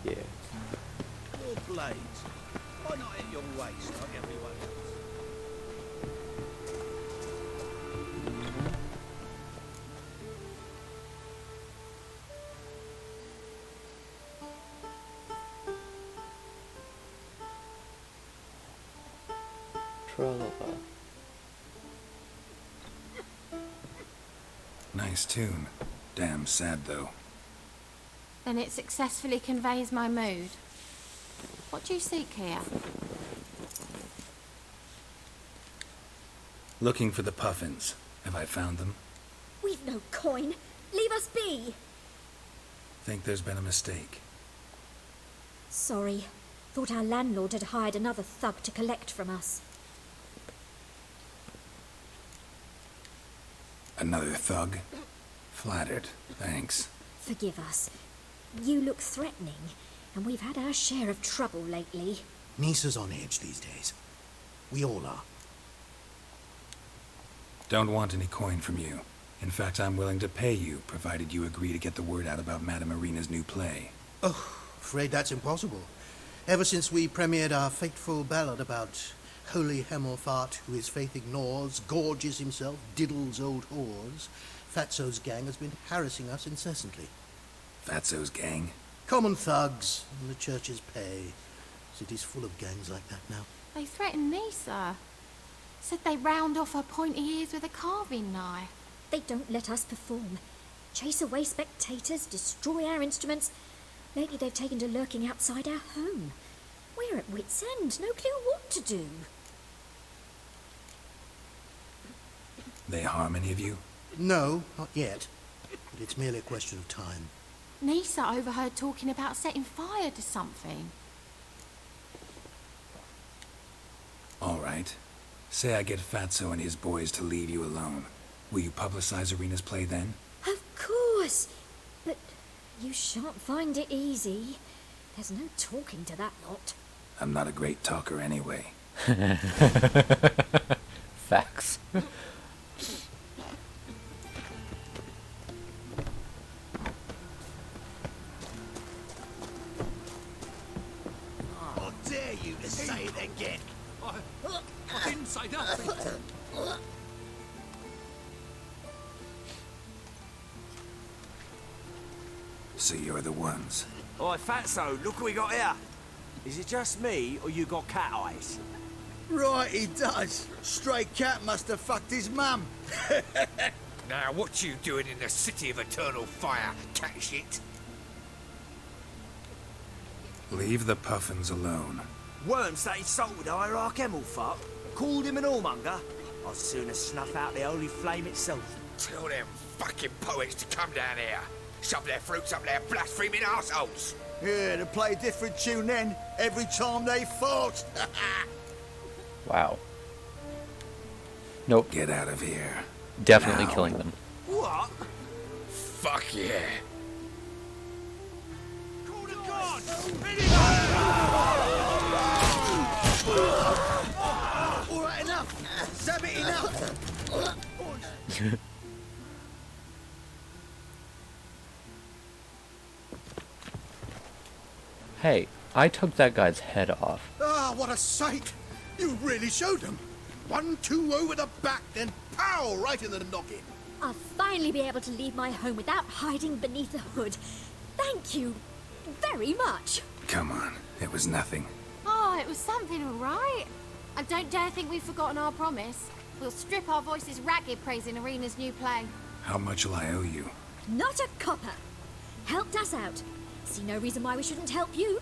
yeah. Your blades. Why not at your waist like everyone else? Tra-la-la. Nice tune. Damn sad, though. Then it successfully conveys my mood. What do you seek here? Looking for the puffins. Have I found them? We've no coin. Leave us be. Think there's been a mistake. Sorry. Thought our landlord had hired another thug to collect from us. Another thug? Flattered. Thanks. Forgive us. You look threatening, and we've had our share of trouble lately. Nisa's on edge these days. We all are. Don't want any coin from you. In fact, I'm willing to pay you, provided you agree to get the word out about Madame Marina's new play. Oh, afraid that's impossible. Ever since we premiered our fateful ballad about holy Hemmelfart, who his faith ignores, gorges himself, diddles old whores, Fatso's gang has been harassing us incessantly. Fatso's gang? Common thugs in the church's pay. City's full of gangs like that now. They threatened Nisa. Said they round off her pointy ears with a carving knife. They don't let us perform. Chase away spectators, destroy our instruments. Lately they've taken to lurking outside our home. We're at wit's end, no clue what to do. They harm any of you? No, not yet. But it's merely a question of time. Nisa overheard talking about setting fire to something. All right. Say I get Fatso and his boys to leave you alone. Will you publicize Arena's play then? Of course. But you shan't find it easy. There's no talking to that lot. I'm not a great talker anyway. Facts. How dare you to say it again? I didn't say that. So you're the ones. Oi, Fatso, look what we got here. Is it just me, or you got cat eyes? Right, he does. Stray cat must have fucked his mum. Now, what you doing in the city of eternal fire, cat shit? Leave the puffins alone. Worms that insulted Hierarch Emelfuck, called him an whoremonger. I'd sooner snuff out the holy flame itself. Tell them fucking poets to come down here. Shove their fruits up their blaspheming arseholes. Yeah, to play a different tune then, every time they fought. Wow. Nope. Get out of here. Definitely Now. killing them. What? Fuck yeah. Call the gods! All right, enough. Damn it, enough. Hey, I took that guy's head off. Ah, what a sight. You really showed them. 1-2 over the back, then pow, right in the noggin. I'll finally be able to leave my home without hiding beneath the hood. Thank you very much. Come on, it was nothing. Oh, it was something, all right. I don't dare think we've forgotten our promise. We'll strip our voices ragged praising Arena's new play. How much will I owe you? Not a copper. Helped us out. See no reason why we shouldn't help you.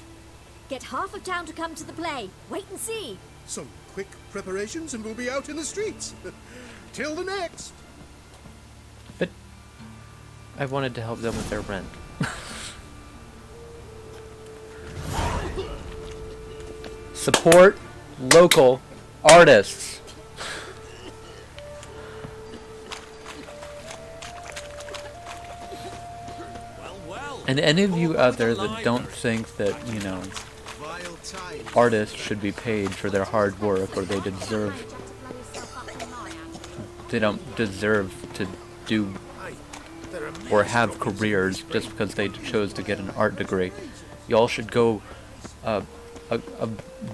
Get half of town to come to the play. Wait and see. Some quick preparations and we'll be out in the streets. Till the next. But I wanted to help them with their rent. Support local artists. And any of you out there that don't think that, you know, artists should be paid for their hard work, or they don't deserve to do or have careers just because they chose to get an art degree, y'all should go a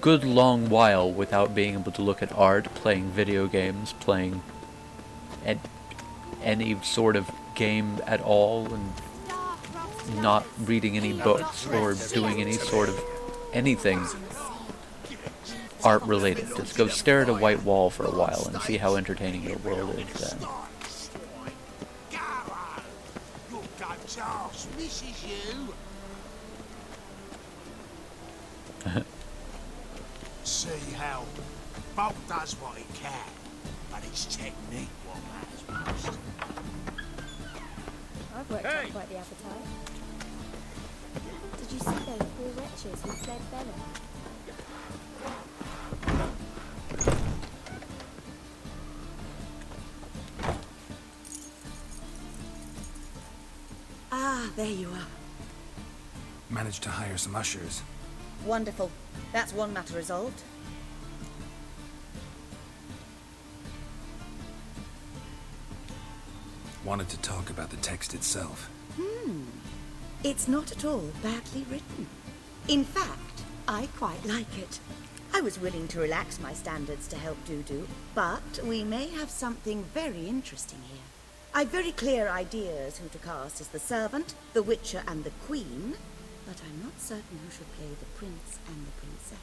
good long while without being able to look at art, playing video games, playing any sort of game at all, and not reading any books or doing any sort of anything art related. Just go stare at a white wall for a while and see how entertaining your world is then. See how Bolt does what he can, but it's technique what matters most. I've worked up quite the appetite. Did you see those poor wretches who fled Bellum? Ah, there you are. Managed to hire some ushers. Wonderful. That's one matter resolved. Wanted to talk about the text itself. It's not at all badly written. In fact, I quite like it. I was willing to relax my standards to help Dudu, but we may have something very interesting here. I've very clear ideas who to cast as the servant, the witcher, and the queen, but I'm not certain who should play the prince and the princess.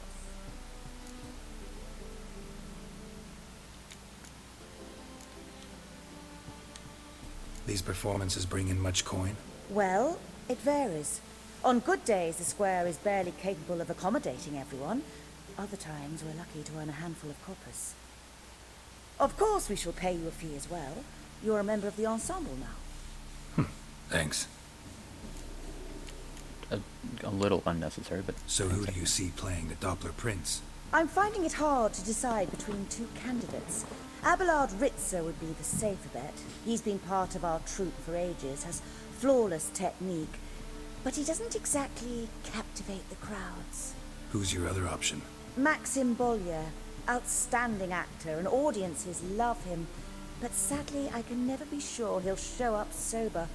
These performances bring in much coin? Well, it varies. On good days, the square is barely capable of accommodating everyone. Other times, we're lucky to earn a handful of coppers. Of course, we shall pay you a fee as well. You're a member of the ensemble now. Thanks. A little unnecessary, but... So who do you see playing the Doppler Prince? I'm finding it hard to decide between two candidates. Abelard Ritzer would be the safer bet. He's been part of our troupe for ages, has flawless technique, but he doesn't exactly captivate the crowds. Who's your other option? Maxim Bollier, outstanding actor, and audiences love him. But sadly, I can never be sure he'll show up sober,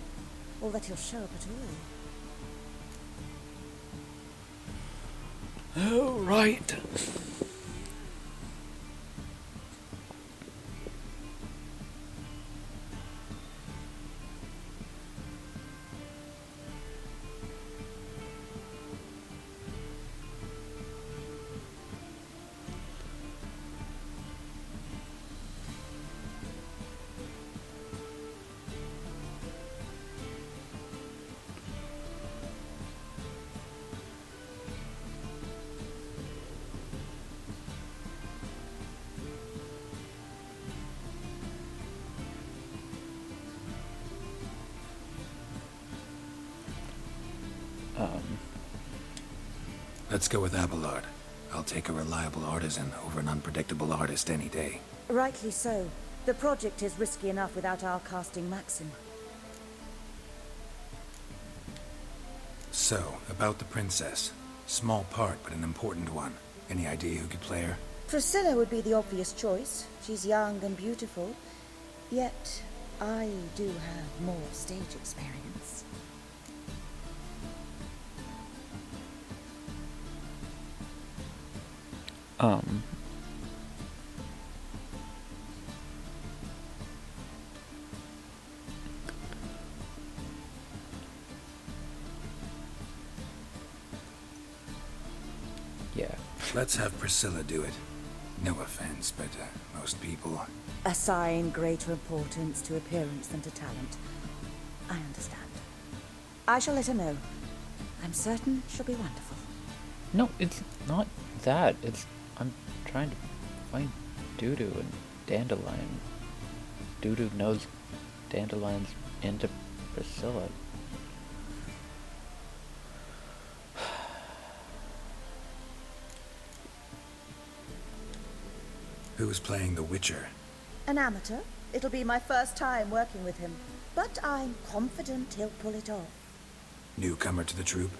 or that he'll show up at all. Oh, right. Let's go with Abelard. I'll take a reliable artisan over an unpredictable artist any day. Rightly so. The project is risky enough without our casting Maxim. So, about the princess. Small part, but an important one. Any idea who could play her? Priscilla would be the obvious choice. She's young and beautiful. Yet, I do have more stage experience. Yeah. Let's have Priscilla do it. No offense, but most people... Assign greater importance to appearance than to talent. I understand. I shall let her know. I'm certain she'll be wonderful. No, it's not that. I'm trying to find Dudu and Dandelion. Dudu knows Dandelion's into Priscilla. Who's playing the Witcher? An amateur. It'll be my first time working with him. But I'm confident he'll pull it off. Newcomer to the troupe?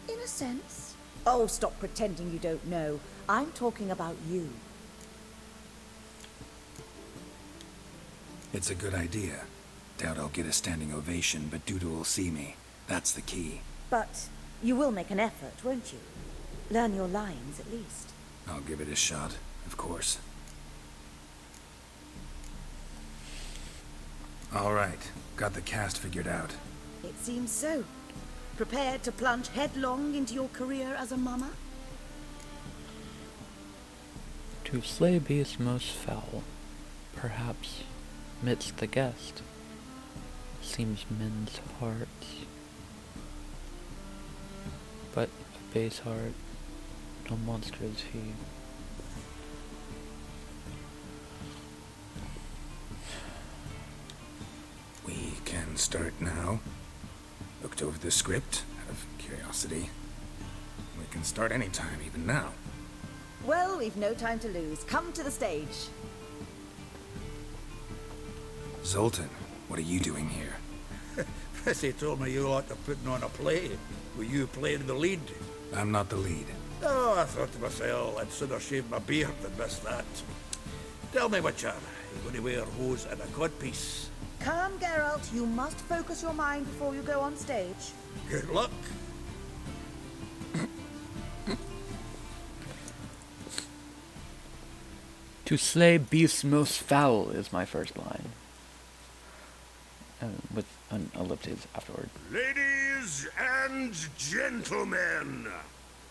In a sense. Oh, stop pretending you don't know. I'm talking about you. It's a good idea. Doubt I'll get a standing ovation, but Dudu will see me. That's the key. But you will make an effort, won't you? Learn your lines, at least. I'll give it a shot, of course. All right, got the cast figured out. It seems so. Prepared to plunge headlong into your career as a mama? To slay beasts most foul, perhaps midst the guest, seems men's hearts. But a base heart, no monster is he. We can start now. Looked over the script, out of curiosity. We can start anytime, even now. Well, we've no time to lose. Come to the stage. Zoltan, what are you doing here? Prissy told me you liked to putting on a play. Were you playing the lead? I'm not the lead. Oh, I thought to myself, I'd sooner shave my beard than miss that. Tell me, Witcher, you going to wear hose and a codpiece? Come, Geralt. You must focus your mind before you go on stage. Good luck. To slay beasts most foul is my first line. With an ellipses afterward. Ladies and gentlemen,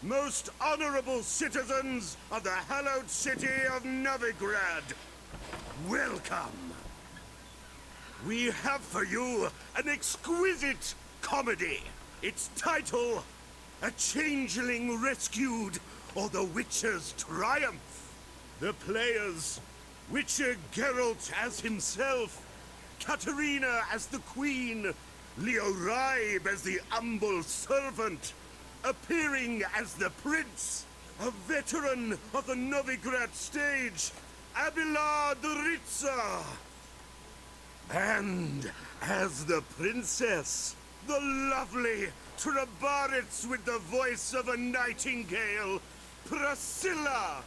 most honorable citizens of the hallowed city of Novigrad, welcome. We have for you an exquisite comedy. Its title, A Changeling Rescued, or The Witcher's Triumph. The players, Witcher Geralt as himself, Katerina as the queen, Leo Raib as the humble servant, appearing as the prince, a veteran of the Novigrad stage, Abelard Ritza. And as the princess, the lovely Trabaritz with the voice of a nightingale, Priscilla.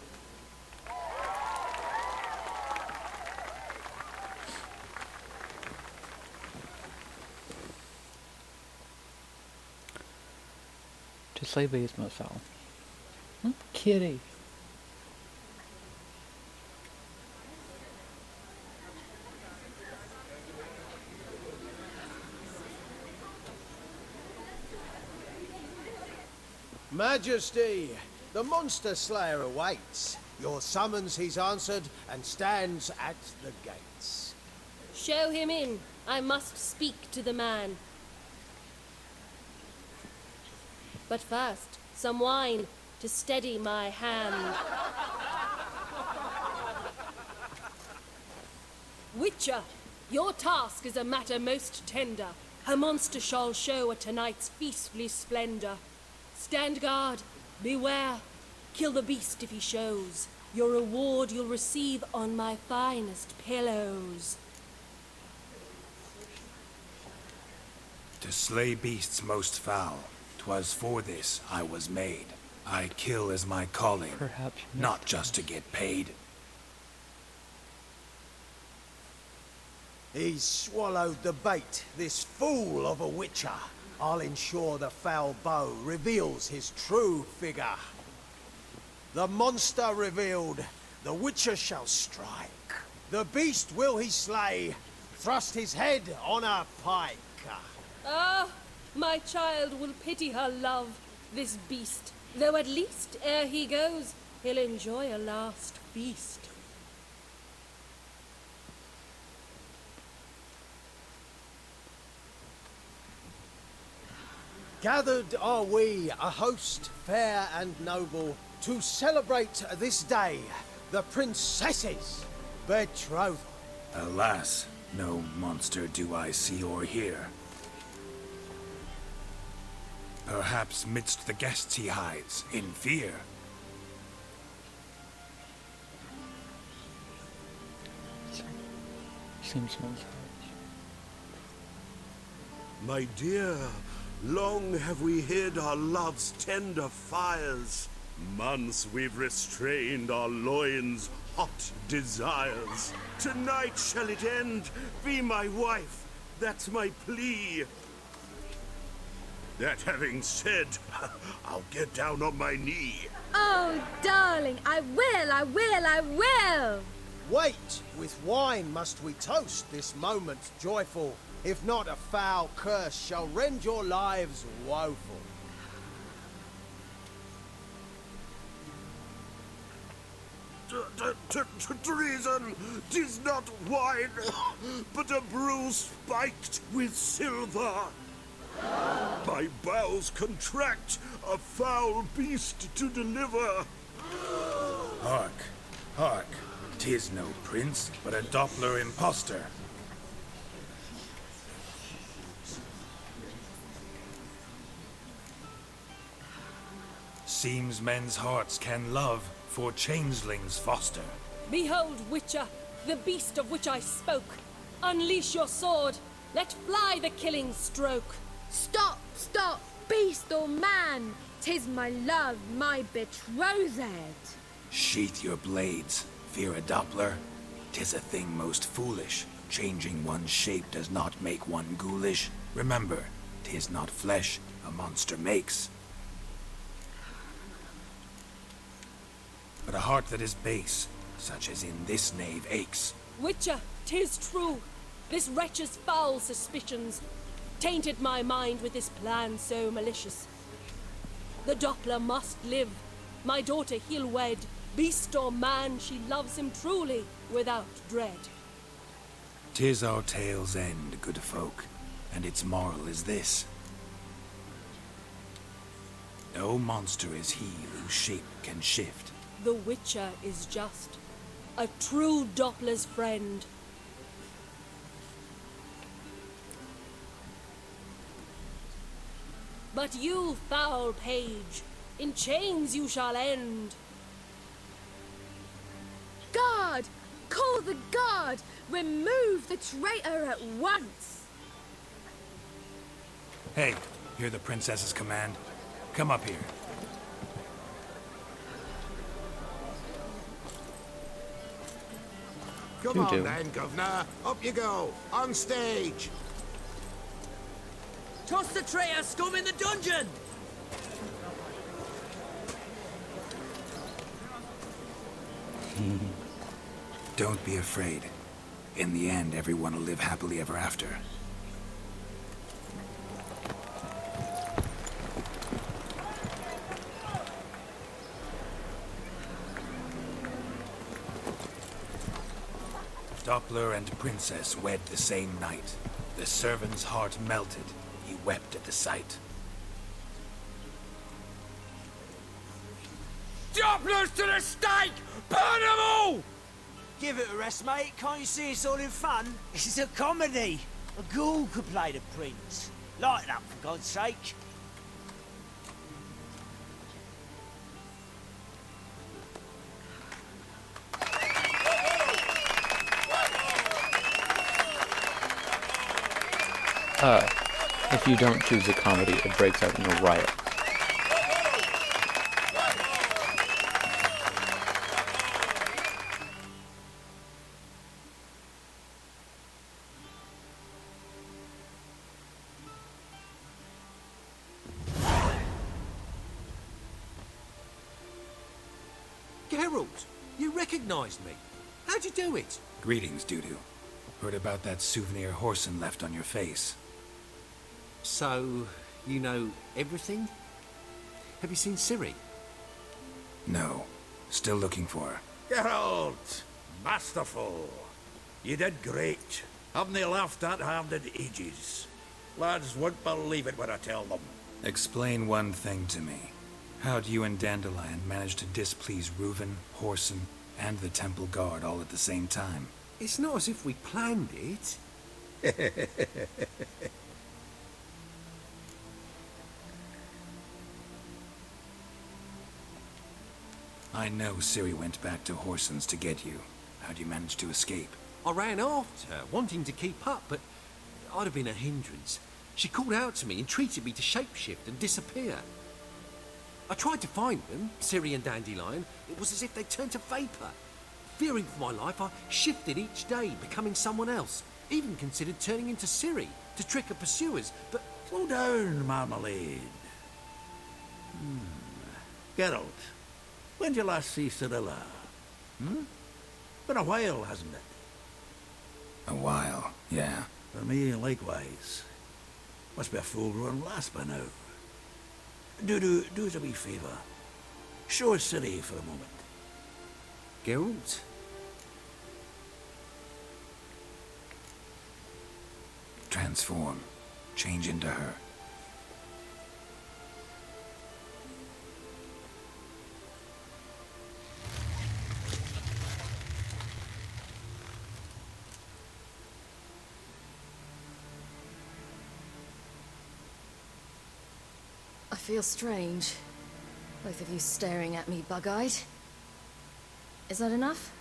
To slay beasts most foul. Kitty. Majesty, the monster slayer awaits. Your summons he's answered and stands at the gates. Show him in. I must speak to the man. But first, some wine to steady my hand. Witcher, your task is a matter most tender. A monster shall show at tonight's feastly splendor. Stand guard, Beware. Kill the beast if he shows. Your reward you'll receive on my finest pillows. To slay beasts most foul, 'twas for this I was made. I kill as my calling, Perhaps not just to get paid. He's swallowed the bait, this fool of a witcher. I'll ensure the foul bow reveals his true figure. The monster revealed, the witcher shall strike. The beast will he slay, thrust his head on a pike. Ah, my child will pity her love, this beast. Though at least, ere he goes, he'll enjoy a last feast. Gathered are we, a host fair and noble, to celebrate this day, the princess's betrothal. Alas, no monster do I see or hear. Perhaps midst the guests he hides, in fear. Seems My dear, long have we hid our love's tender fires. Months we've restrained our loins' hot desires. Tonight shall it end, be my wife, that's my plea. That having said, I'll get down on my knee. Oh, darling, I will, I will, I will! Wait, with wine must we toast this moment joyful. If not, a foul curse shall rend your lives woeful. Treason! 'Tis not wine, but a brew spiked with silver. My bowels contract, a foul beast to deliver. Hark, hark, 'tis no prince, but a Doppler impostor. Seems men's hearts can love, for changelings foster. Behold, Witcher, the beast of which I spoke. Unleash your sword. Let fly the killing stroke. Stop, stop, beast or man! 'Tis my love, my betrothed. Sheath your blades, fear a Doppler. 'Tis a thing most foolish. Changing one's shape does not make one ghoulish. Remember, 'tis not flesh a monster makes, but a heart that is base, such as in this knave aches. Witcher, 'tis true. This wretch's foul suspicions tainted my mind with this plan so malicious. The Doppler must live. My daughter he'll wed. Beast or man, she loves him truly, without dread. 'Tis our tale's end, good folk, and its moral is this. No monster is he whose shape can shift. The Witcher is just a true Doppler's friend. But you, foul page, in chains you shall end. Guard! Call the guard! Remove the traitor at once! Hey, hear the princess's command? Come up here. Come on then, governor. Up you go. On stage. Toss the traitor scum in the dungeon! Don't be afraid. In the end, everyone will live happily ever after. Doppler and princess wed the same night. The servant's heart melted. He wept at the sight. Dopplers to the stake! Burn them all! Give it a rest, mate. Can't you see it's all in fun? This is a comedy. A ghoul could play the prince. Lighten up, for God's sake. If you don't choose a comedy, it breaks out in a riot. Geralt, you recognized me. How'd you do it? Greetings, Dudu. Heard about that souvenir Horson left on your face. So, you know everything? Have you seen Ciri? No. Still looking for her. Geralt! Masterful. You did great. Haven't they laughed that hard in ages? Lads won't believe it when I tell them. Explain one thing to me. How'd you and Dandelion manage to displease Reuven, Horson, and the Temple Guard all at the same time? It's not as if we planned it. I know Ciri went back to Horson's to get you. How'd you manage to escape? I ran after her, wanting to keep up, but I'd have been a hindrance. She called out to me, entreated me to shapeshift and disappear. I tried to find them, Ciri and Dandelion. It was as if they turned to vapour. Fearing for my life, I shifted each day, becoming someone else. Even considered turning into Ciri to trick her pursuers, but... Slow down, Marmalade. Geralt, when did you last see Cyrilla? Been a while, hasn't it? A while, yeah. For me, likewise. Must be a full-grown lass by now. Do us a wee favour. Show us Ciri for a moment. Geralt? Transform. Change into her. I feel strange. Both of you staring at me bug-eyed. Is that enough?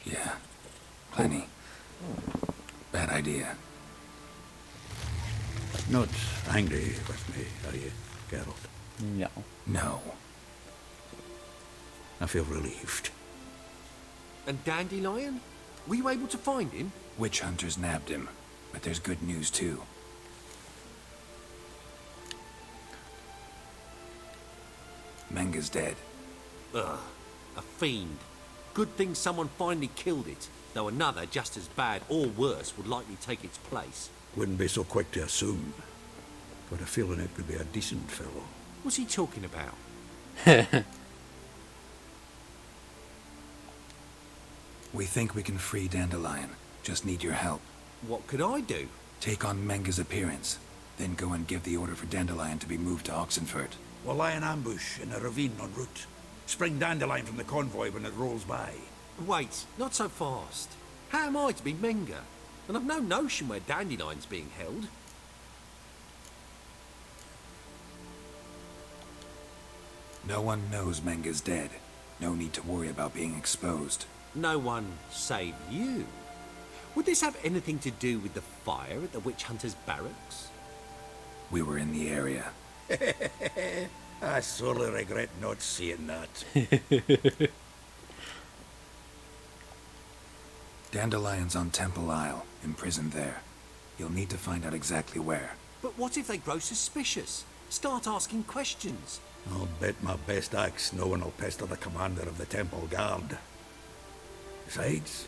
Yeah. Plenty. Bad idea. Not angry with me, are you, Geralt? No. No. I feel relieved. And Dandelion? Were you able to find him? Witch hunters nabbed him, but there's good news too. Menga's dead. Ugh, a fiend. Good thing someone finally killed it, though another just as bad or worse would likely take its place. Wouldn't be so quick to assume. Got a feeling it could be a decent fellow. What's he talking about? We think we can free Dandelion. Just need your help. What could I do? Take on Menga's appearance, then go and give the order for Dandelion to be moved to Oxenfurt. We'll lie in ambush in a ravine en route. Spring Dandelion from the convoy when it rolls by. Wait, not so fast. How am I to be Menga? And I've no notion where Dandelion's being held. No one knows Menga's dead. No need to worry about being exposed. No one save you. Would this have anything to do with the fire at the witch hunter's barracks? We were in the area. I sorely regret not seeing that. Dandelion's on Temple Isle, imprisoned there. You'll need to find out exactly where. But what if they grow suspicious? Start asking questions? I'll bet my best axe no one will pester the commander of the Temple Guard. Besides,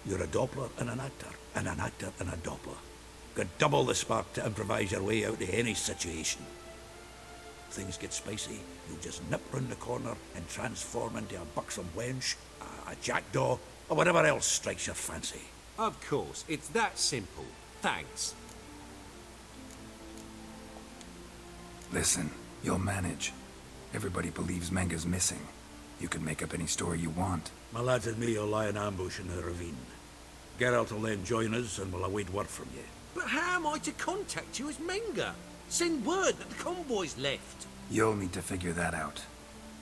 you're a Doppler and an actor and a Doppler. Got double the spark to improvise your way out of any situation. Things get spicy, you just nip round the corner and transform into a buxom wench, a jackdaw, or whatever else strikes your fancy. Of course, it's that simple. Thanks. Listen, you'll manage. Everybody believes Menga's missing. You can make up any story you want. My lads and me will lie in ambush in the ravine. Geralt will then join us and we'll await word from you. But how am I to contact you as Menga? Send word that the convoy's left. You'll need to figure that out.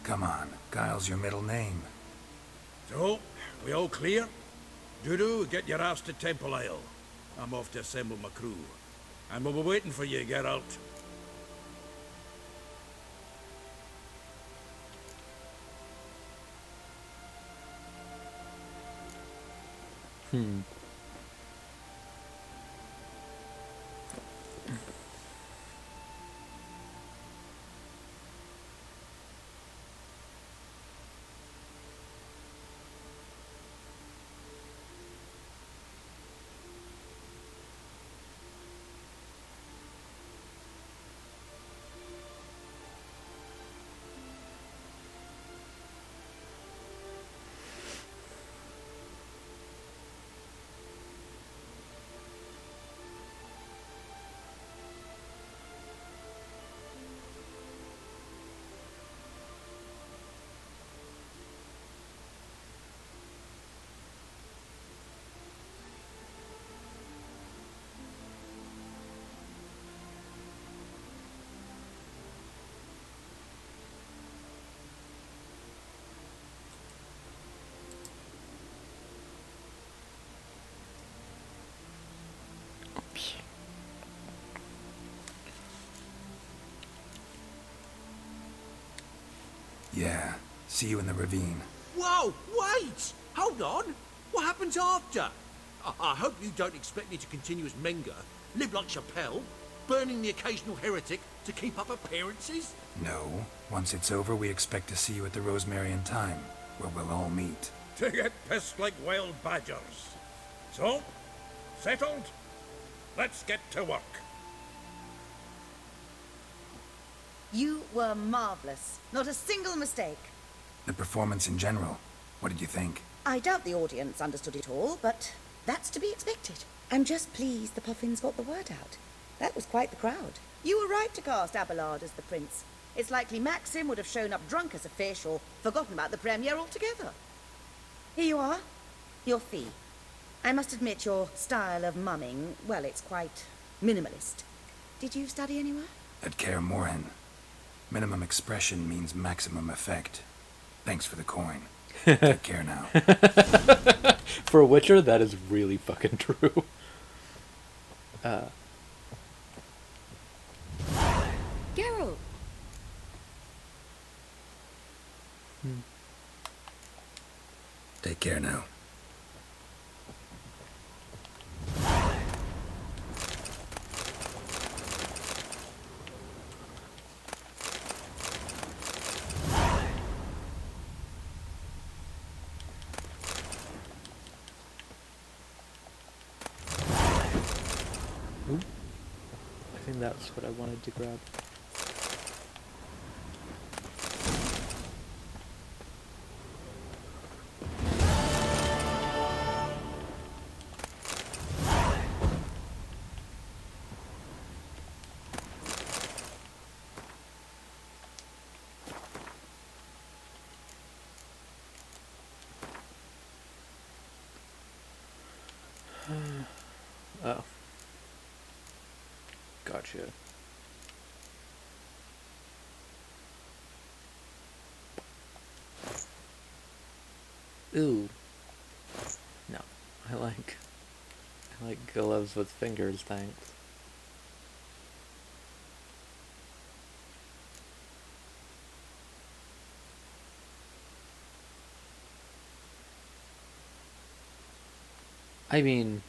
Come on, Guile's your middle name. So, we all clear? Dudu, get your ass to Temple Isle. I'm off to assemble my crew. And we'll be waiting for you, Geralt. Hmm. Yeah, see you in the ravine. Whoa, wait! Hold on! What happens after? I hope you don't expect me to continue as Menger, live like Chappelle, burning the occasional heretic to keep up appearances? No, once it's over, we expect to see you at the Rosemary in Time, where we'll all meet. To get pissed like wild badgers. So, settled? Let's get to work. You were marvelous. Not a single mistake. The performance in general, what did you think? I doubt the audience understood it all, but that's to be expected. I'm just pleased the Puffins got the word out. That was quite the crowd. You were right to cast Abelard as the prince. It's likely Maxim would have shown up drunk as a fish or forgotten about the premiere altogether. Here you are, your fee. I must admit your style of mumming, well, it's quite minimalist. Did you study anywhere? At Kaer Morhen. Minimum expression means maximum effect. Thanks for the coin. Take care now. For a Witcher, that is really fucking true. Geralt! Take care now. Ooh. I think that's what I wanted to grab. Oh. Gotcha. Ooh. No. I like gloves with fingers, thanks. I mean,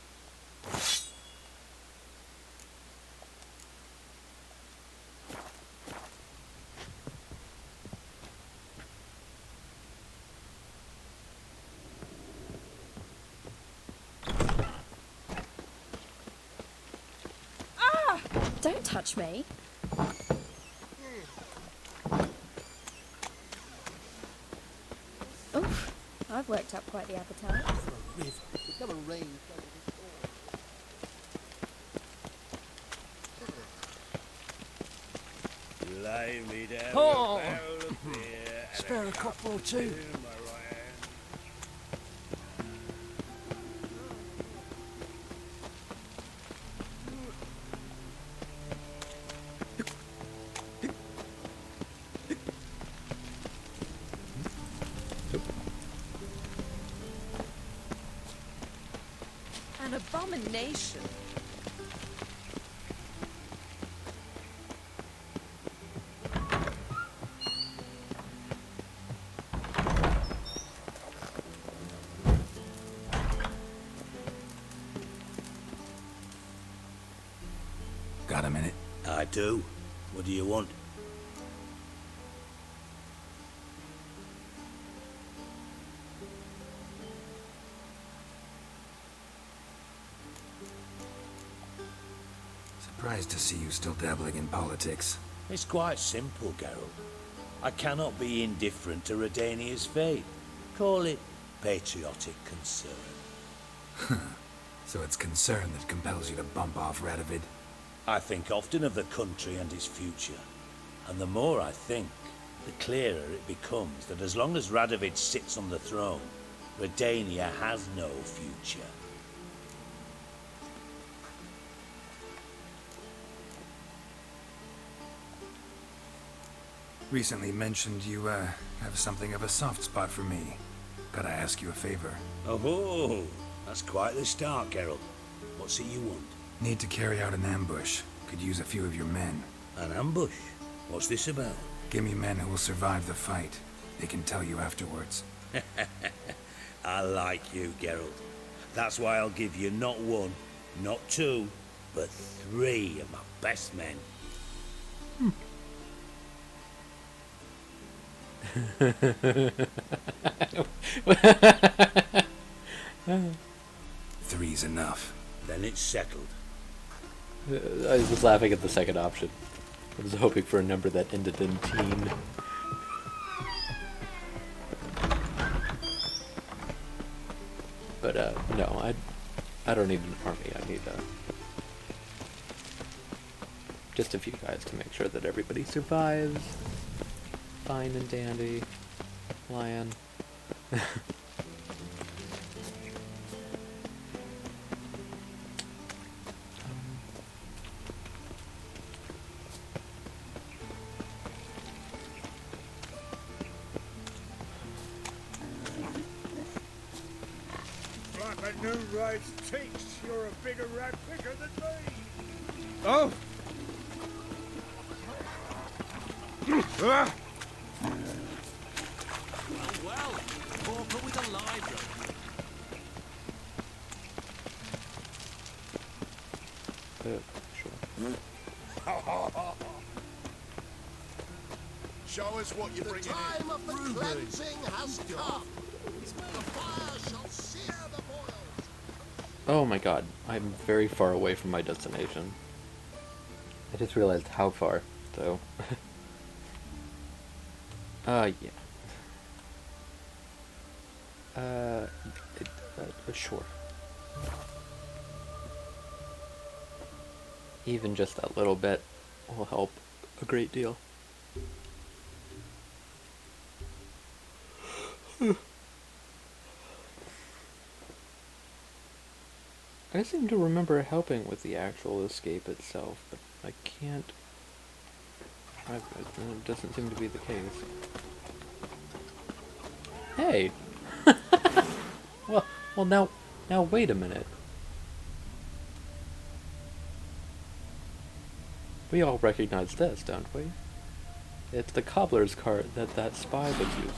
Don't touch me. Oof, I've worked up quite the appetite. It's gonna rain. Lay me down Oh. a barrel of beer and Spare a cup copper or of two. tea in my right hand. abomination. Got a minute? I do. What do you want? Surprised to see you still dabbling in politics. It's quite simple, Geralt. I cannot be indifferent to Redania's fate. Call it patriotic concern. So it's concern that compels you to bump off Radovid? I think often of the country and its future. And the more I think, the clearer it becomes that as long as Radovid sits on the throne, Redania has no future. Recently mentioned you, have something of a soft spot for me. Gotta ask you a favor. Oh, that's quite the start, Geralt. What's it you want? Need to carry out an ambush. Could use a few of your men. An ambush? What's this about? Give me men who will survive the fight. They can tell you afterwards. I like you, Geralt. That's why I'll give you not one, not two, but 3 of my best men. 3's enough. Then it's settled. I was laughing at the second option. I was hoping for a number that ended in teen. But no, I don't need an army. I need just a few guys to make sure that everybody survives. Fine and dandy. Lion. Like a new race teach, you're a bigger rat picker than me. Oh! Well, Pauper with a library. Sure. Show us what you're bringing in. The time of the cleansing has come. The fire shall sear the boils. Oh my god, I'm very far away from my destination. I just realized how far, so... yeah. Sure. Even just that little bit will help a great deal. I seem to remember helping with the actual escape itself, but I can't... It doesn't seem to be the case. Hey! Well now wait a minute. We all recognize this, don't we? It's the cobbler's cart that spy was using.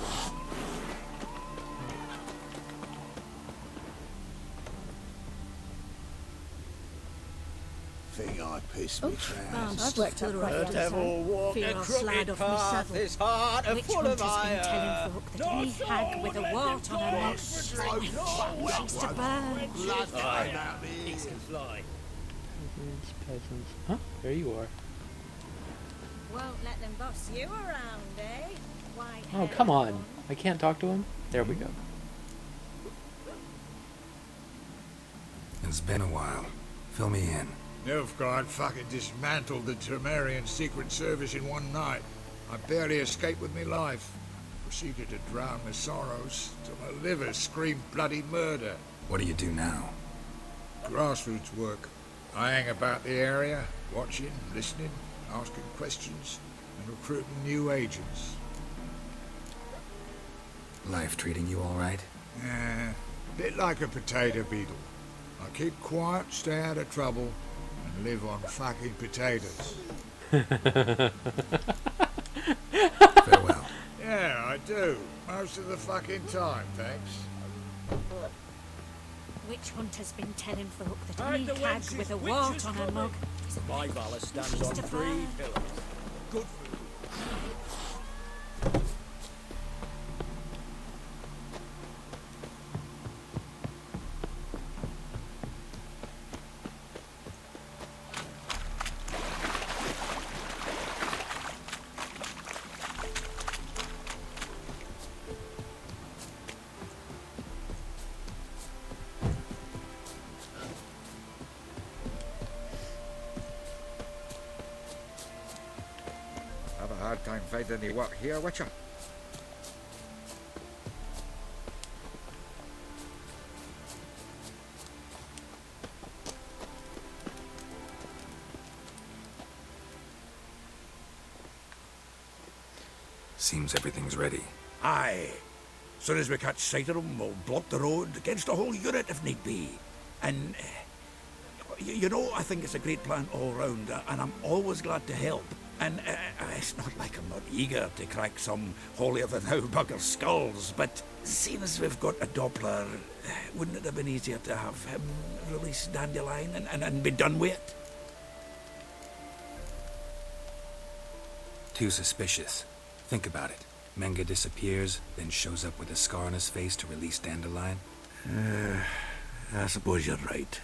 Think I pissed me trousers. I've worked out The devil walked a crooked path, his heart a full of fire. Any hag with a wart on her nose wishes to burn. Blood came out the Pigs can fly. Peasants. Huh? There you are. Won't let them boss you around, eh? Why? Oh, come on. I can't talk to him? There we go. It's been a while. Fill me in. Nilfgaard fucking dismantled the Tremerian Secret Service in one night. I barely escaped with my life. Proceeded to drown my sorrows till my liver screamed bloody murder. What do you do now? Grassroots work. I hang about the area, watching, listening, asking questions, and recruiting new agents. Life treating you all right? Bit like a potato beetle. I keep quiet, stay out of trouble, and live on fucking potatoes. Farewell. Yeah, I do. Most of the fucking time, thanks. Witch hunter's been telling folk that Heard any the hag wenches, with a witches wart on her coming. mug. My valor stands on Mr. 3 Burr. pillars. Good for you. Have a hard time finding any work here, Witcher. Seems everything's ready. Aye. Soon as we catch sight of them, we'll block the road against the whole unit if need be. And, you know, I think it's a great plan all round, and I'm always glad to help. And it's not like I'm not eager to crack some holier-than-thou bugger's skulls, but seeing as we've got a Doppler, wouldn't it have been easier to have him release Dandelion and be done with it? Too suspicious. Think about it. Menga disappears, then shows up with a scar on his face to release Dandelion. I suppose you're right.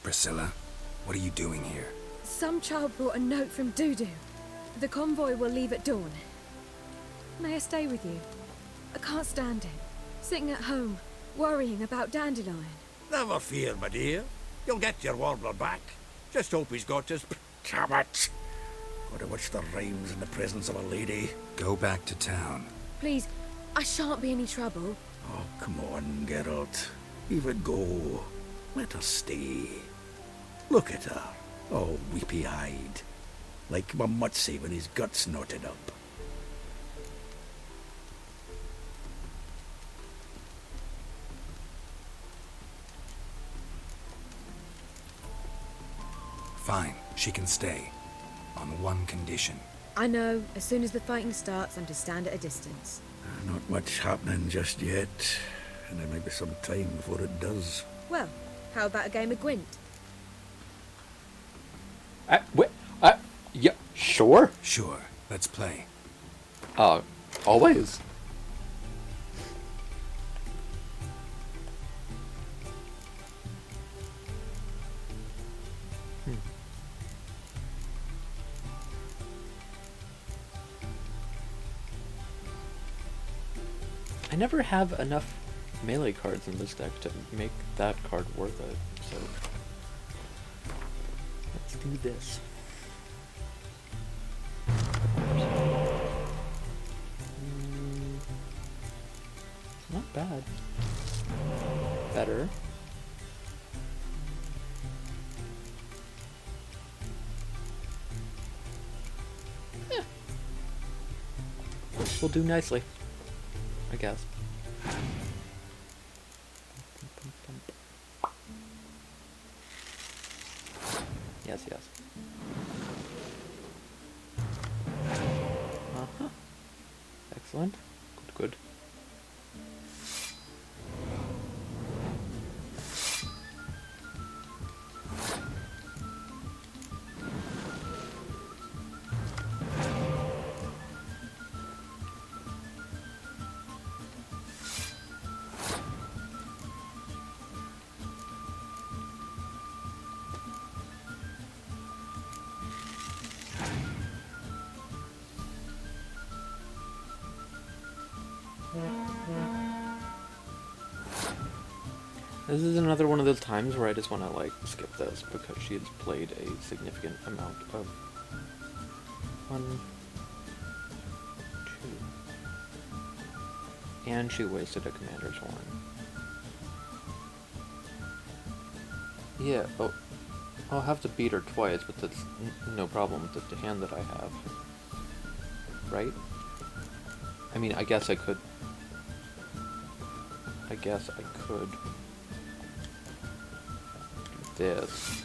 Priscilla, what are you doing here? Some child brought a note from Dudu. The convoy will leave at dawn. May I stay with you? I can't stand it. Sitting at home, worrying about Dandelion. Never fear, my dear. You'll get your warbler back. Just hope he's got his... Damn it! Gotta watch the rhymes in the presence of a lady. Go back to town. Please, I shan't be any trouble. Oh, come on, Geralt. Leave it go. Let her stay. Look at her, all weepy-eyed. Like my mutsy when his gut's knotted up. Fine, she can stay. On one condition. I know, as soon as the fighting starts, I'm to stand at a distance. Not much happening just yet. And there may be some time before it does. Well, how about a game of Gwent? Yeah, sure. Sure, let's play. Always. I never have enough melee cards in this deck to make that card worth it, so let's do this. Not bad. Better. Yeah. We'll do nicely, I guess. Yes, yes. Uh-huh. Excellent. Good, good. This is another one of those times where I just want to like skip this because she has played a significant amount of 1, 2, and she wasted a commander's horn. Yeah, oh, I'll have to beat her twice, but that's no problem with the hand that I have. Right? I mean, I guess I could. this.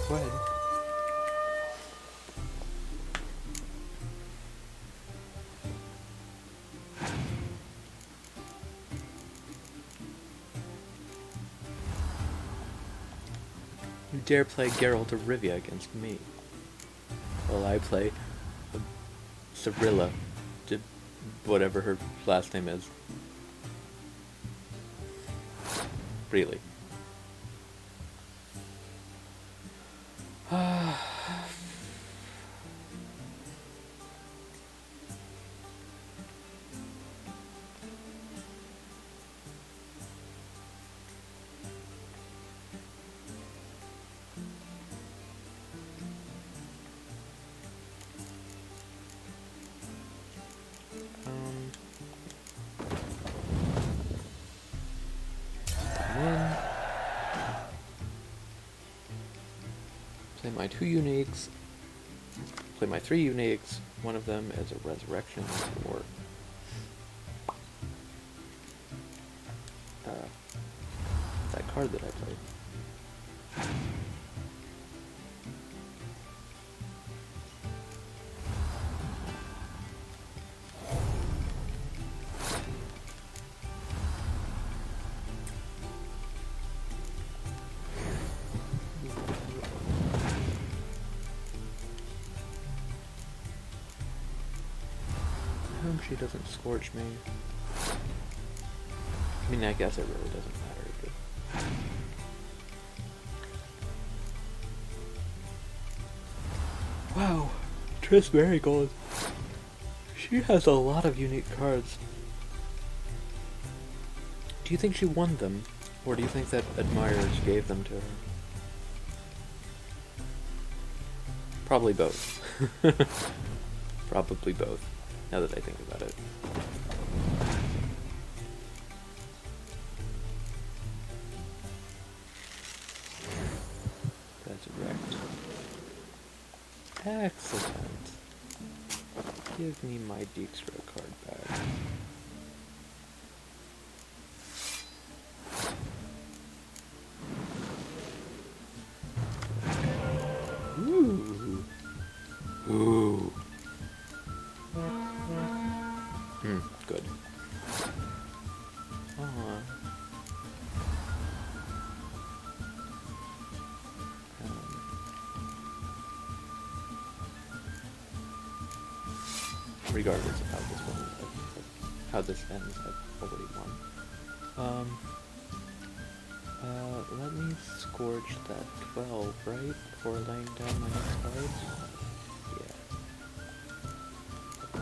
Go ahead. You dare play Geralt of Rivia against me, while I play Cyrilla, whatever her last name is. Really. Play my 2 uniques. Play my 3 uniques. One of them is a resurrection or that card that I played. I hope she doesn't scorch me. I mean, I guess it really doesn't matter, but... Wow, Triss Marigold. She has a lot of unique cards. Do you think she won them? Or do you think that admirers gave them to her? Probably both. Probably both, now that I think about it. Resurrect. Excellent. Give me my Dijkstra card back. Ooh. Ooh. Good. Regardless of how this one, how this ends, I've already won. Let me scorch that 12, right? Before laying down my next card? Yeah.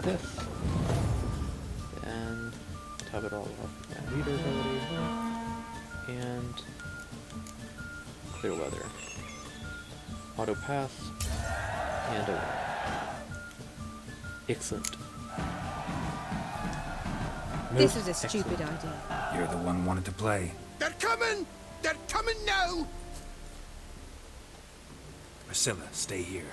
This. And top it all off with my leader ability. And clear weather. Auto pass. And a win. Excellent. This was a stupid idea. You're the one wanted to play. They're coming! They're coming now! Priscilla, stay here.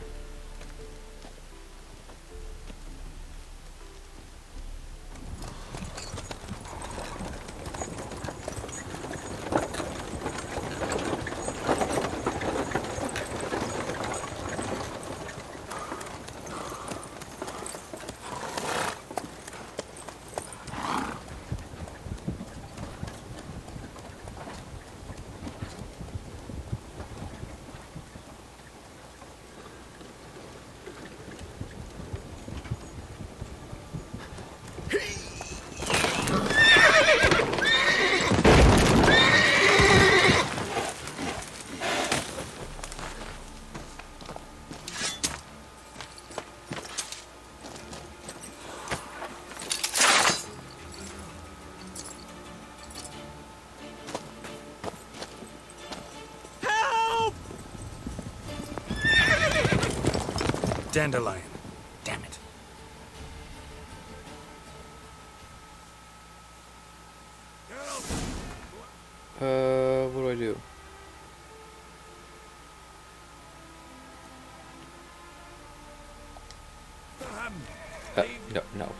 Dandelion. Damn it. What do I do? No.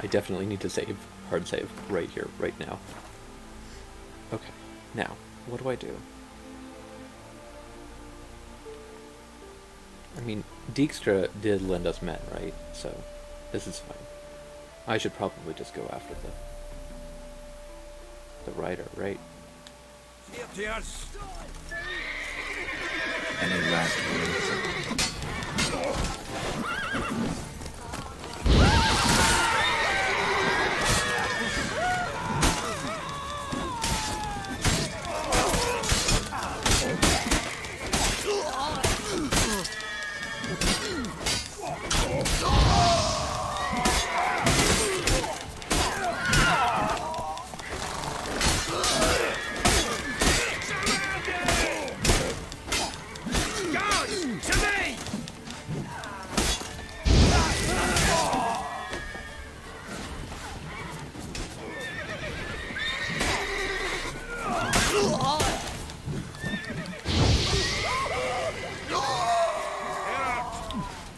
I definitely need to save. Hard save. Right here, right now. Okay. Now, what do I do? I mean, Dijkstra did lend us men, right? So, this is fine. I should probably just go after the rider, right? See up to us. Any last words?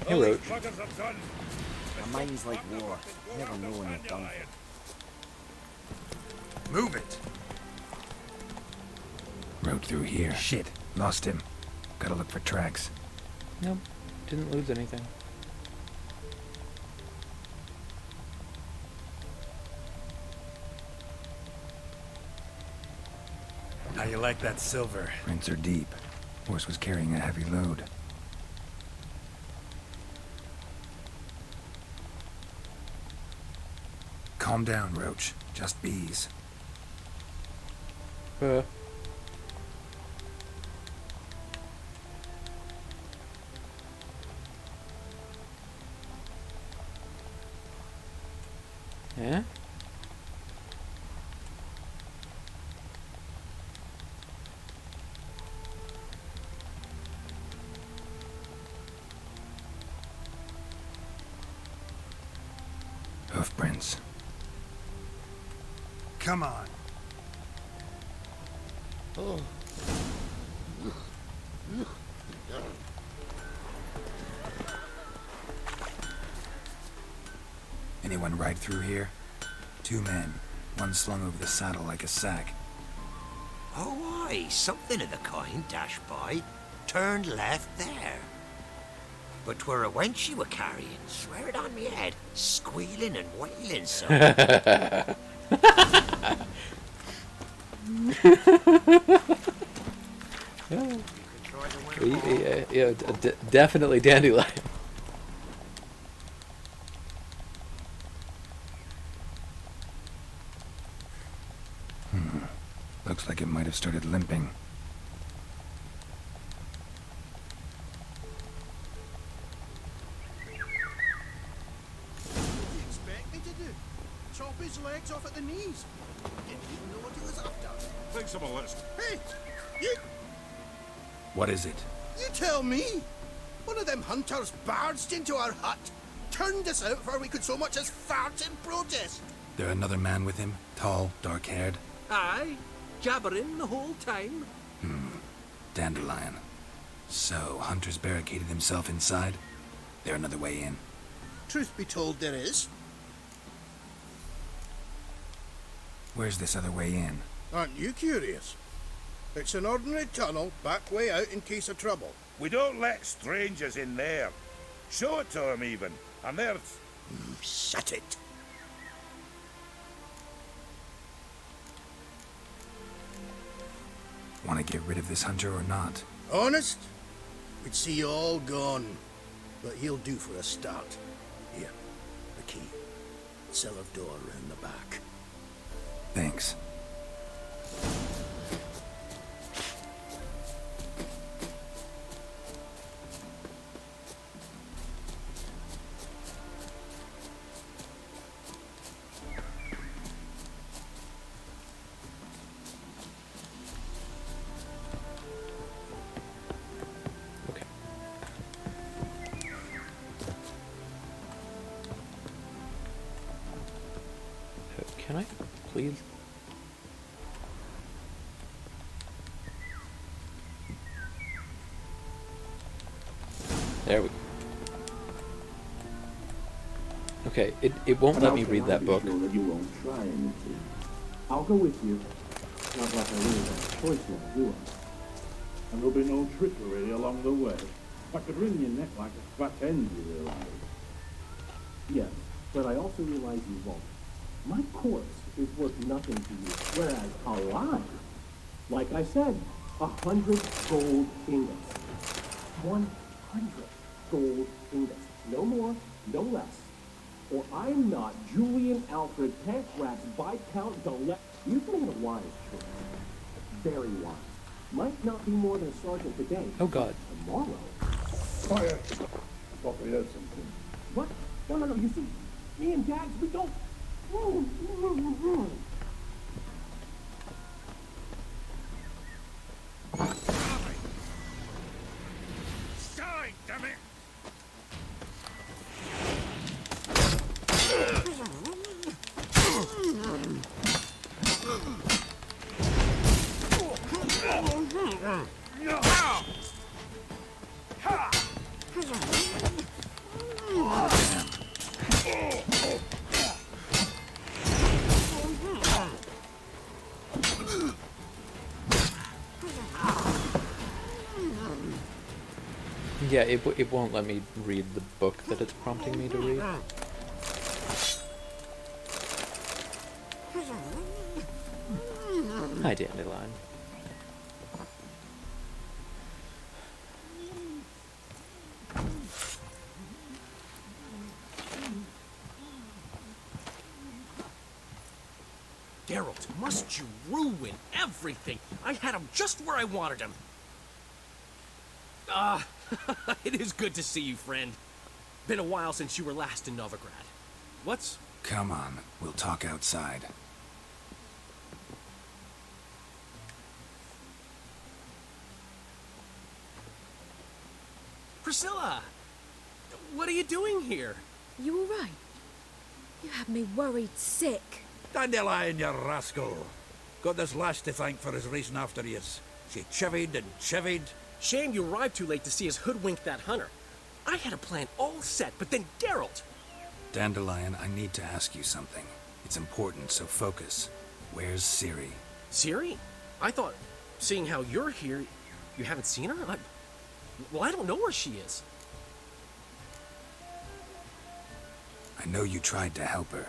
Hey, Roach. My mind's like war. Never know when you're done. Move it! Rode through here. Shit. Lost him. Gotta look for tracks. Nope. Didn't lose anything. How you like that silver? Prints are deep. Horse was carrying a heavy load. Calm down, Roach. Just bees. Yeah? Hoof prints. Come on. Oh. Anyone ride through here? 2 men. One slung over the saddle like a sack. Oh, aye, something of the kind dashed by. Turned left there. But 'twere a wench you were carrying, swear it on me head, squealing and wailing so. Yeah, definitely dandelion. Looks like it might have started limping. What do you expect me to do? Chop his legs off at the knees? Didn't even know what he was after. Thanks on my list. Hey, you What is it? You tell me! One of them hunters barged into our hut, turned us out before we could so much as fart in protest. There another man with him? Tall, dark-haired? Aye, jabbering the whole time. Dandelion. So, Hunter's barricaded himself inside? There another way in? Truth be told, there is. Where's this other way in? Aren't you curious? It's an ordinary tunnel, back way out in case of trouble. We don't let strangers in there. Show it to them even. And there's... Shut it. Want to get rid of this hunter or not? Honest? We'd see you all gone. But he'll do for a start. Here, the key. Cellar door round the back. Thanks. Can I? Please? There we go. Okay, it won't let me read that book. Sure that you won't try anything. I'll go with you. Not like I really have a choice now, do I? And there'll be no trickery along the way. I could wring your neck like a fat hen, you realize. Yes, but I also realize you won't. My corpse is worth nothing to you, whereas alive, like I said, 100 gold ingots. 100 gold ingots. No more, no less. Or I'm not Julian Alfred Pancras Viscount Gillette. You've made a wise choice. Very wise. Might not be more than a sergeant today. Oh God. Tomorrow. Quiet. I thought we heard something. What? No. You see, me and Dags, we don't. Side, damn it! Yeah, it won't let me read the book that it's prompting me to read. Hi, Dandelion. Geralt, must you ruin everything? I had him just where I wanted him. It is good to see you, friend. Been a while since you were last in Novigrad. What's... Come on, we'll talk outside. Priscilla! What are you doing here? You all right? You had me worried sick. Dandelion, you rascal. Got this lass to thank for his racing after yous. She chivied and chivied. Shame you arrived too late to see us hoodwink that hunter. I had a plan all set, but then Geralt... Dandelion, I need to ask you something. It's important, so focus. Where's Ciri? Ciri? I thought, seeing how you're here, you haven't seen her? Well, I don't know where she is. I know you tried to help her.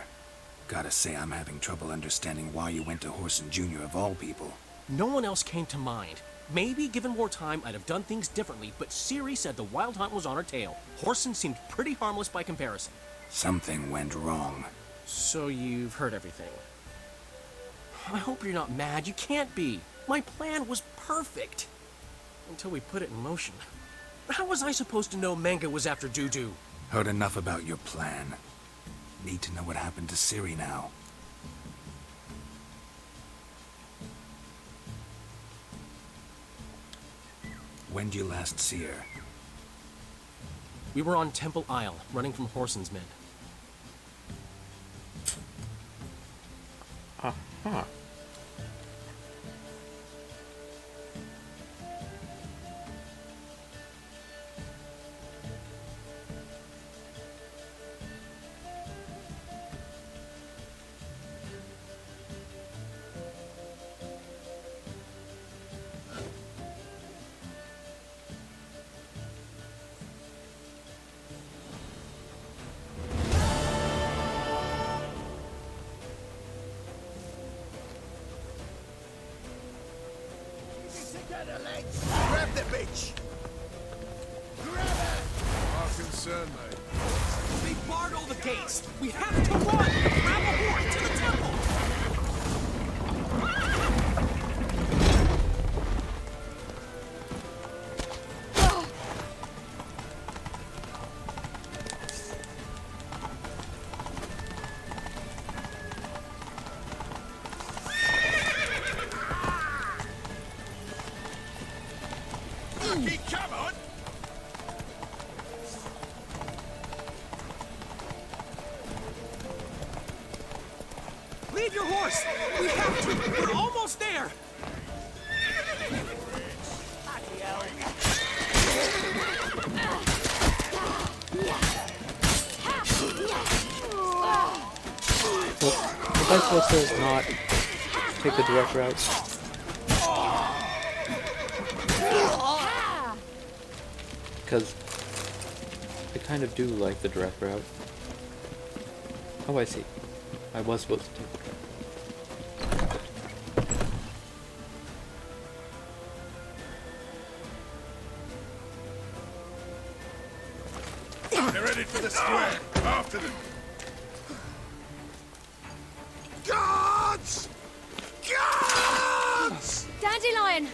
Gotta say, I'm having trouble understanding why you went to Whoreson Jr. of all people. No one else came to mind. Maybe, given more time, I'd have done things differently, but Ciri said the Wild Hunt was on her tail. Whoreson seemed pretty harmless by comparison. Something went wrong. So you've heard everything. I hope you're not mad. You can't be. My plan was perfect. Until we put it in motion. How was I supposed to know Manga was after Dudu? Heard enough about your plan. Need to know what happened to Ciri now. When'd you last see her? We were on Temple Isle, running from Whoreson's men. Uh-huh. Grab the bitch! Grab her! Our concern, mate. They barred all the gates! We have to run! Grab a horn to the temple! Lucky, come on! Leave your We're almost there! Was I supposed to not take the direct route? Because I kind of do like the direct route. Oh, I see. I was supposed to take the They're ready for the square. After them. Guards! Guards! Dandelion!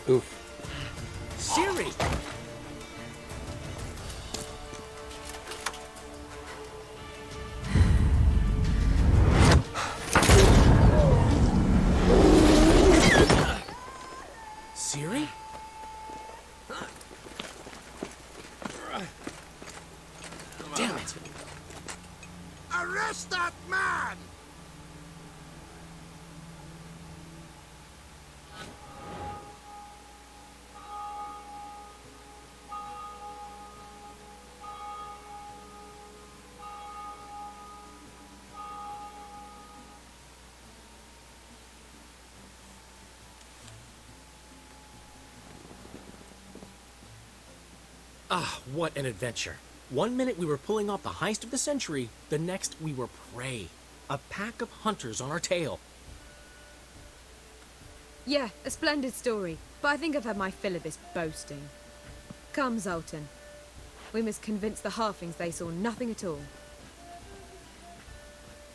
Oof. Siri! Siri? Damn it! Arrest that man! Ah, what an adventure. One minute we were pulling off the heist of the century, the next we were prey. A pack of hunters on our tail. Yeah, a splendid story, but I think I've had my fill of this boasting. Come, Zoltan. We must convince the halflings they saw nothing at all.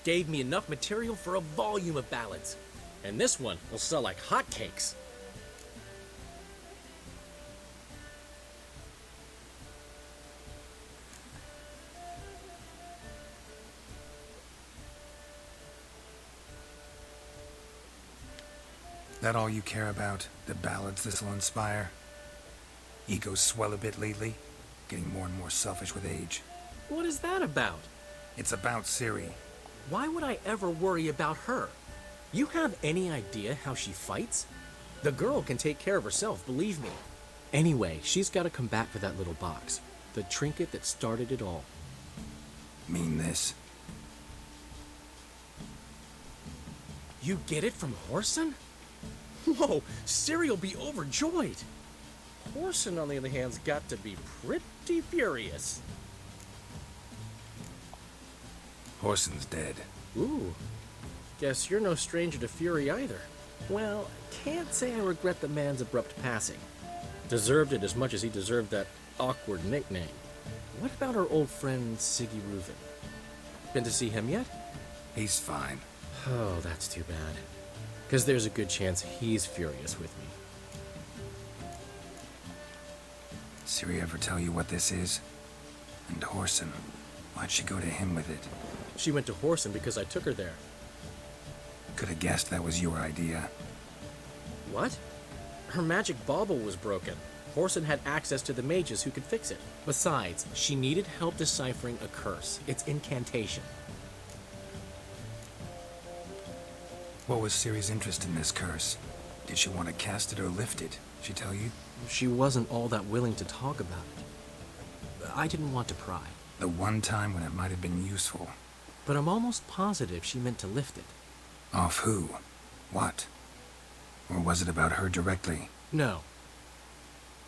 Gave me enough material for a volume of ballads. And this one will sell like hotcakes. That all you care about? The ballads this'll inspire? Egos swell a bit lately? Getting more and more selfish with age. What is that about? It's about Ciri. Why would I ever worry about her? You have any idea how she fights? The girl can take care of herself, believe me. Anyway, she's got to come back for that little box. The trinket that started it all. Mean this? You get it from Whoreson? Whoa, Ciri'll be overjoyed. Whoreson, on the other hand's got to be pretty furious. Whoreson's dead. Ooh, guess you're no stranger to fury either. Well, can't say I regret the man's abrupt passing. Deserved it as much as he deserved that awkward nickname. What about our old friend Siggy Reuven? Been to see him yet? He's fine. Oh, that's too bad. Because there's a good chance he's furious with me. Ciri ever tell you what this is? And Whoreson, why'd she go to him with it? She went to Whoreson because I took her there. Could have guessed that was your idea. What? Her magic bauble was broken. Whoreson had access to the mages who could fix it. Besides, she needed help deciphering a curse. Its incantation. What was Ciri's interest in this curse? Did she want to cast it or lift it? She tell you? She wasn't all that willing to talk about it. I didn't want to pry. The one time when it might have been useful. But I'm almost positive she meant to lift it. Off who? What? Or was it about her directly? No.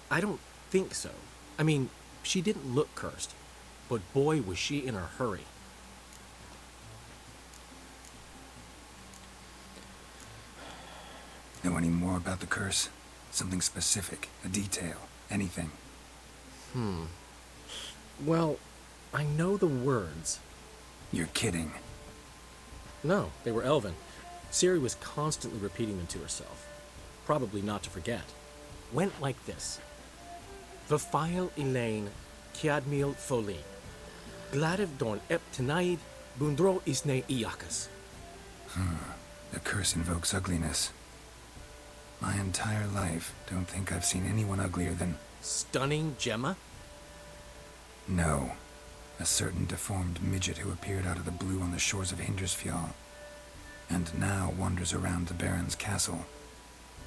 I don't think so. I mean, she didn't look cursed. But boy, was she in a hurry. Know any more about the curse? Something specific, a detail, anything? Well, I know the words. You're kidding. No, they were Elven. Ciri was constantly repeating them to herself. Probably not to forget. Went like this. Vafile Elaine, Kiadmil Folin. Gladiv Dorn Ep Tenaid, Bundro isne iakas. The curse invokes ugliness. My entire life, don't think I've seen anyone uglier than... Stunning Gemma? No. A certain deformed midget who appeared out of the blue on the shores of Hindersfjall, and now wanders around the Baron's castle.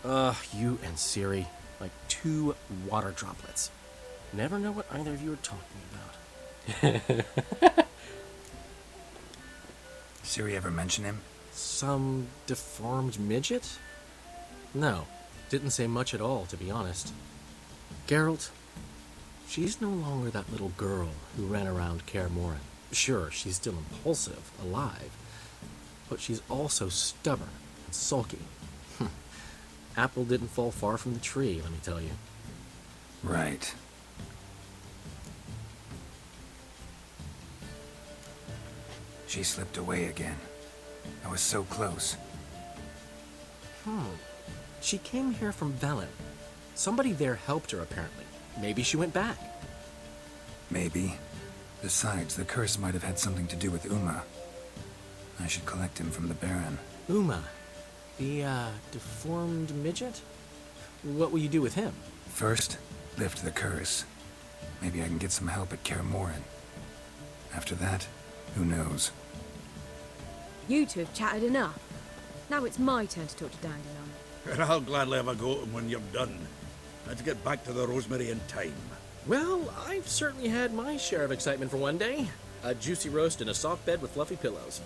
You and Ciri, like two water droplets. Never know what either of you are talking about. Ciri ever mention him? Some deformed midget? No, didn't say much at all, to be honest. Geralt, she's no longer that little girl who ran around Kaer Morhen. Sure, she's still impulsive, alive, but she's also stubborn and sulky. Apple didn't fall far from the tree, let me tell you. Right. She slipped away again. I was so close. She came here from Velen. Somebody there helped her, apparently. Maybe she went back. Maybe. Besides, the curse might have had something to do with Uma. I should collect him from the Baron. Uma? The, deformed midget? What will you do with him? First, lift the curse. Maybe I can get some help at Kaer Morhen. After that, who knows? You two have chatted enough. Now it's my turn to talk to Dandelion. And I'll gladly have a go at him when you're done. Let's get back to the Rosemary in time. Well, I've certainly had my share of excitement for one day. A juicy roast in a soft bed with fluffy pillows.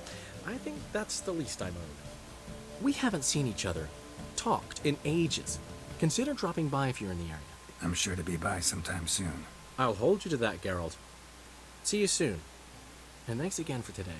I think that's the least I'm owed. We haven't seen each other, talked, in ages. Consider dropping by if you're in the area. I'm sure to be by sometime soon. I'll hold you to that, Geralt. See you soon. And thanks again for today.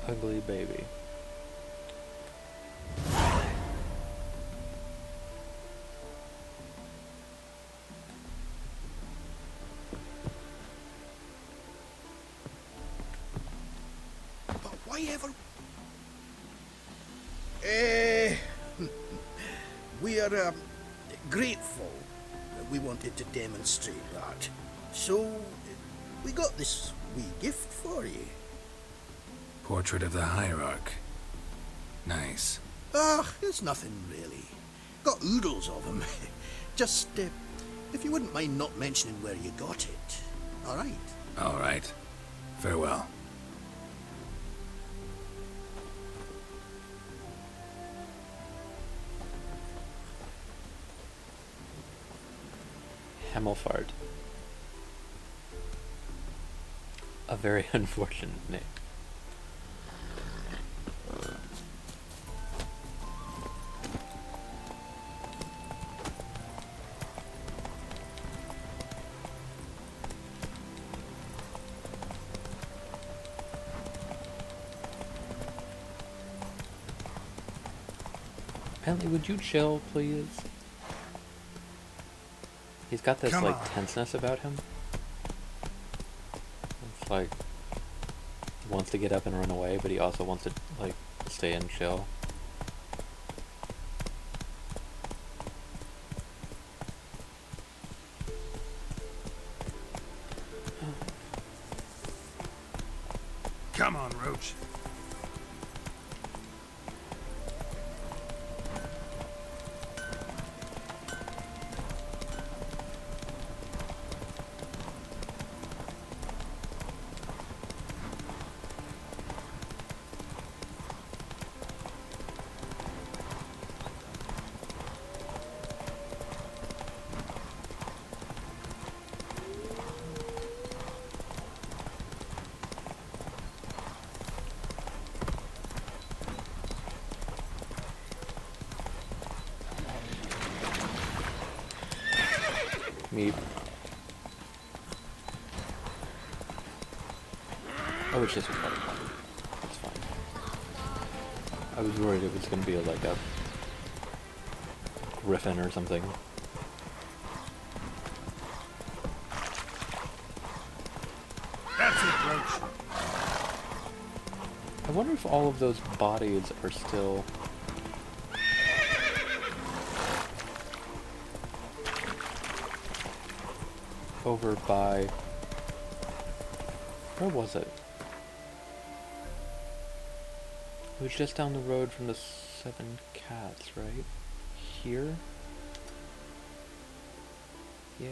Ugly baby. But why ever... we are grateful that we wanted to demonstrate that. So, we got this wee gift for you. Portrait of the Hierarch. Nice. It's nothing really. Got oodles of them. Just, if you wouldn't mind not mentioning where you got it. Alright? Alright. Farewell. Hemelfart. A very unfortunate name. Bentley, would you chill, please? He's got this, tenseness about him. It's like, he wants to get up and run away, but he also wants to, stay and chill. Come on, Roach. Meep. Oh, it's just a water bottle. That's fine. I was worried it was going to be like a griffin or something. That's it, Roach. I wonder if all of those bodies are still... over by... Where was it? It was just down the road from the 7 Cats, right? Here? Yeah.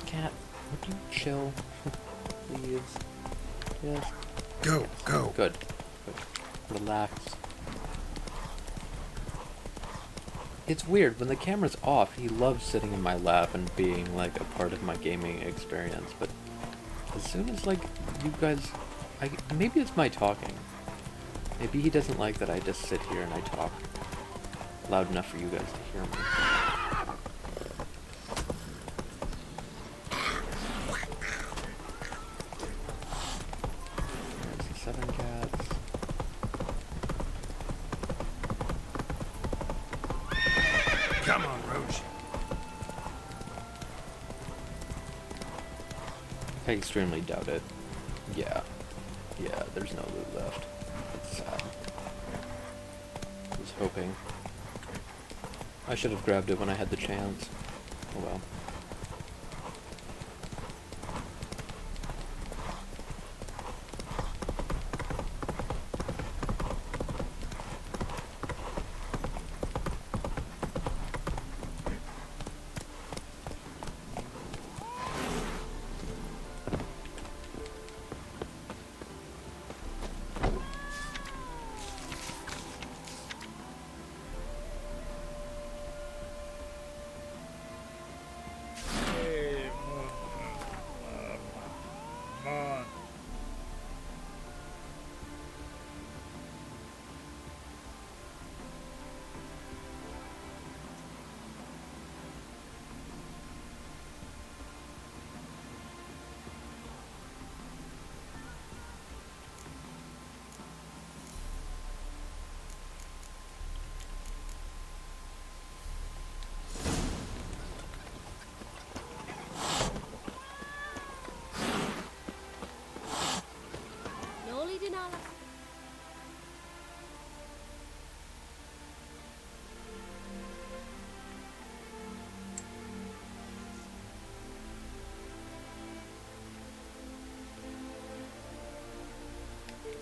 Cat, would you chill? Please. Yes. Go. Good. Relax. It's weird, when the camera's off, he loves sitting in my lap and being, like, a part of my gaming experience, but as soon as, like, you guys... maybe it's my talking. Maybe he doesn't like that I just sit here and I talk loud enough for you guys to hear me. There's the 7 Cats. Come on, Roach. I extremely doubt it. Yeah, there's no loot left. That's sad. I was hoping. I should have grabbed it when I had the chance. Oh well.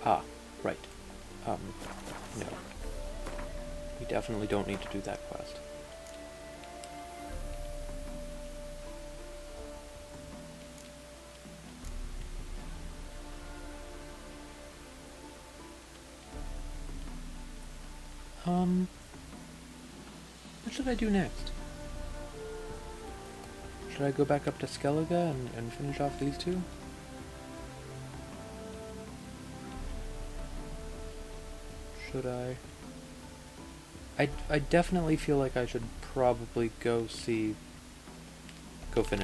Ah, right. No. We definitely don't need to do that quest. What should I do next? Should I go back up to Skellige and finish off these two? Should I? I definitely feel like I should probably go finish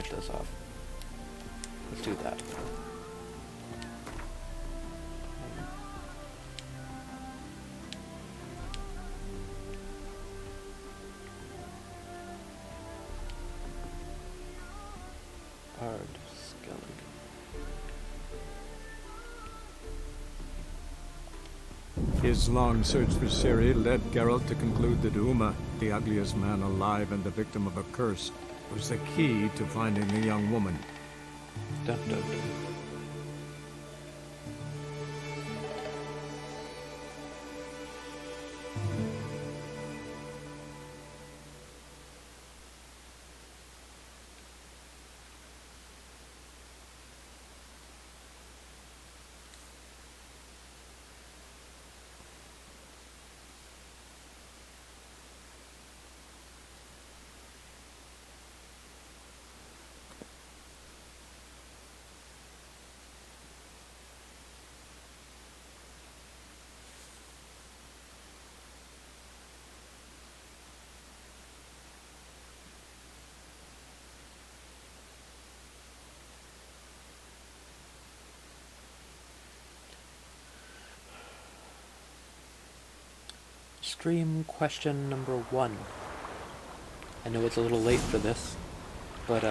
this off. Let's do that. Hard Skellige. His long search for Ciri led Geralt to conclude that Uma, the ugliest man alive and the victim of a curse, was the key to finding the young woman. Dun, dun, dun. stream question number 1. I know it's a little late for this, but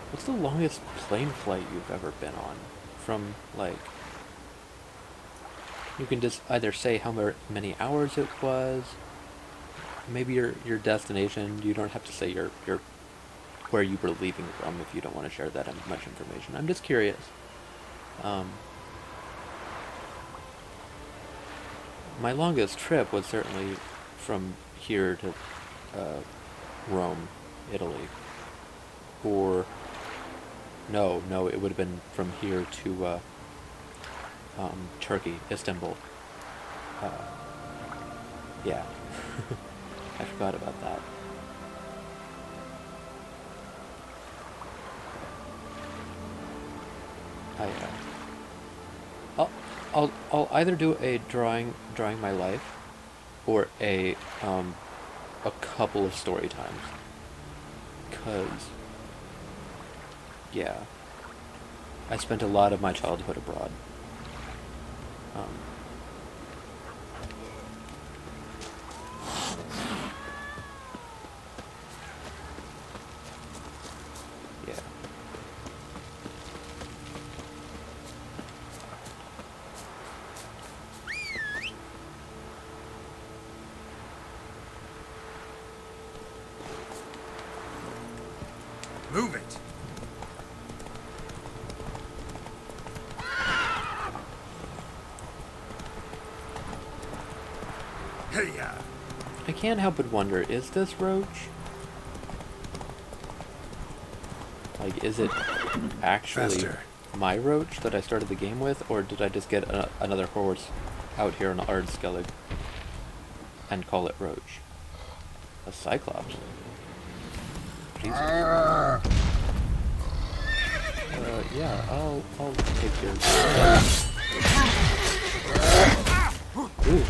what's the longest plane flight you've ever been on? From, like, you can just either say how many hours it was, maybe your destination. You don't have to say your where you were leaving from if you don't want to share that much information. I'm just curious. My longest trip was certainly from here to Rome, Italy. Or no, it would have been from here to Turkey, Istanbul. Yeah, I forgot about that. I'll either do a drawing my life, or a couple of story times. 'Cause yeah, I spent a lot of my childhood abroad. Yeah. Move it! Hey-ya! I can't help but wonder, is this Roach? Like, is it actually Faster. my Roach that I started the game with, or did I just get another horse out here on Ardskellig and call it Roach? A Cyclops? Jesus. Yeah, I'll take your... Ooh.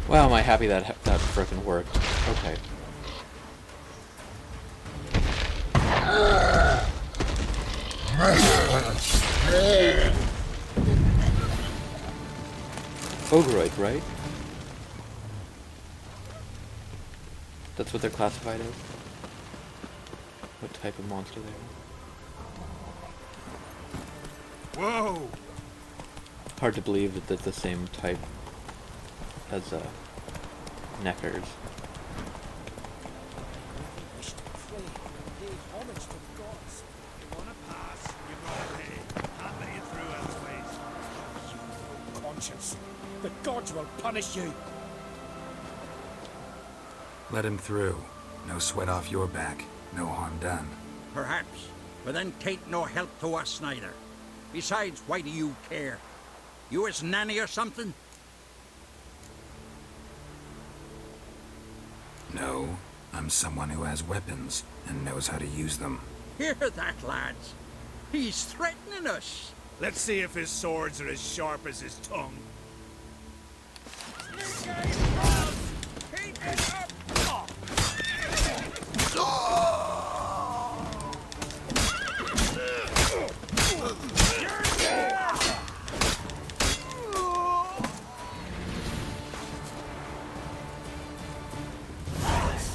Wow, am I happy that frickin' worked. Okay. Ogroid, right? That's what they're classified as? What type of monster they are? Whoa! Hard to believe that they're the same type as Neckers. The gods will punish you. Let him through. No sweat off your back. No harm done. Perhaps, but then tain't no help to us neither. Besides, why do you care? You his nanny or something? No, I'm someone who has weapons and knows how to use them. Hear that, lads? He's threatening us. Let's see if his swords are as sharp as his tongue.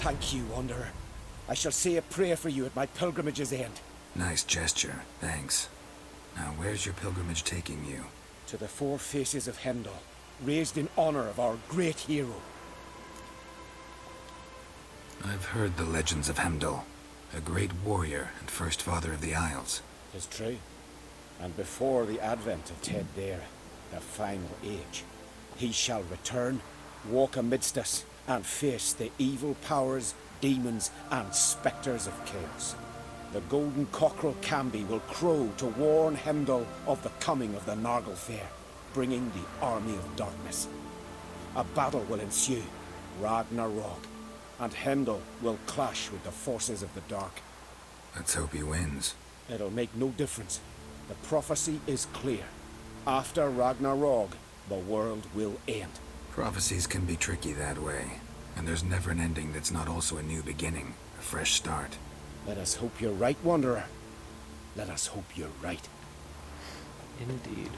Thank you, Wanderer. I shall say a prayer for you at my pilgrimage's end. Nice gesture, thanks. Now, where's your pilgrimage taking you? To the four faces of Hendel, raised in honor of our great hero. I've heard the legends of Heimdall, a great warrior and first father of the Isles. 'Tis true. And before the advent of Ted Dare, the final age, he shall return, walk amidst us, and face the evil powers, demons, and spectres of chaos. The golden cockerel Camby will crow to warn Heimdall of the coming of the Nargle Fair, bringing the army of darkness. A battle will ensue, Ragnarok, and Heimdall will clash with the forces of the dark. Let's hope he wins. It'll make no difference. The prophecy is clear. After Ragnarok, the world will end. Prophecies can be tricky that way, and there's never an ending that's not also a new beginning, a fresh start. Let us hope you're right, Wanderer. Let us hope you're right. Indeed.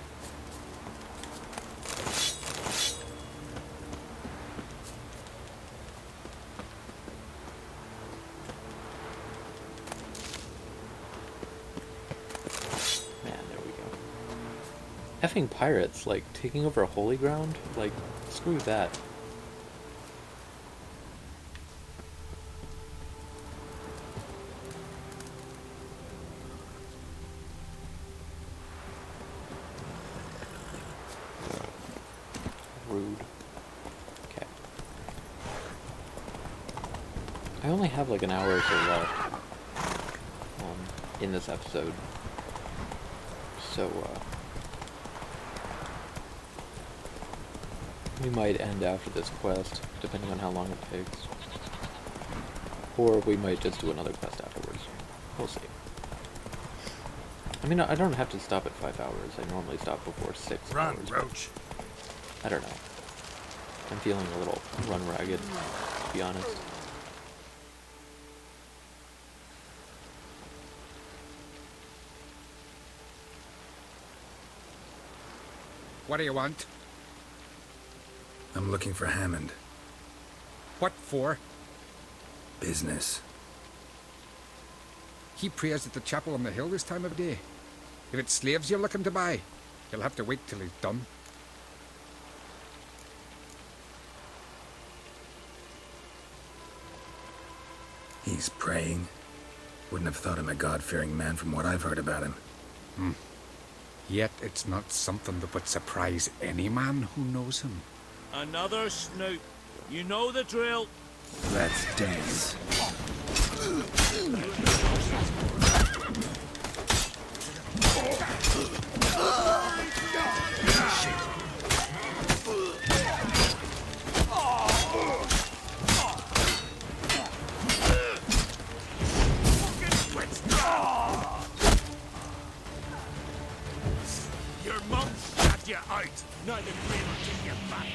Man, there we go. Effing pirates, like, taking over holy ground? Like, screw that. Rude. Okay. I only have like an hour or so left in this episode. So, we might end after this quest, depending on how long it takes. Or we might just do another quest afterwards. We'll see. I mean, I don't have to stop at 5 hours. I normally stop before 6 Run, hours. Roach. I don't know. I'm feeling a little run ragged, to be honest. What do you want? I'm looking for Hammond. What for? Business. He prays at the chapel on the hill this time of day. If it's slaves you're looking to buy, you'll have to wait till he's done. He's praying. Wouldn't have thought him a God-fearing man from what I've heard about him. Yet it's not something that would surprise any man who knows him. Another snoop. You know the drill. Let's dance. Your mum shot you out. Now the grave will take you back.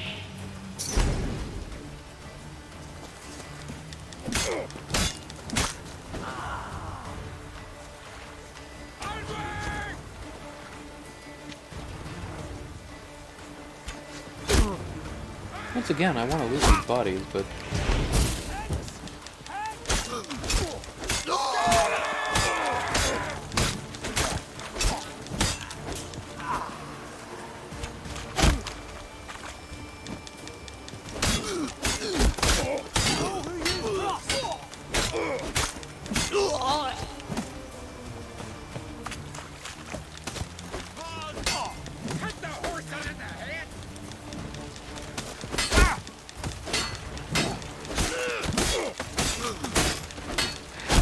Once again, I want to loot these bodies, but...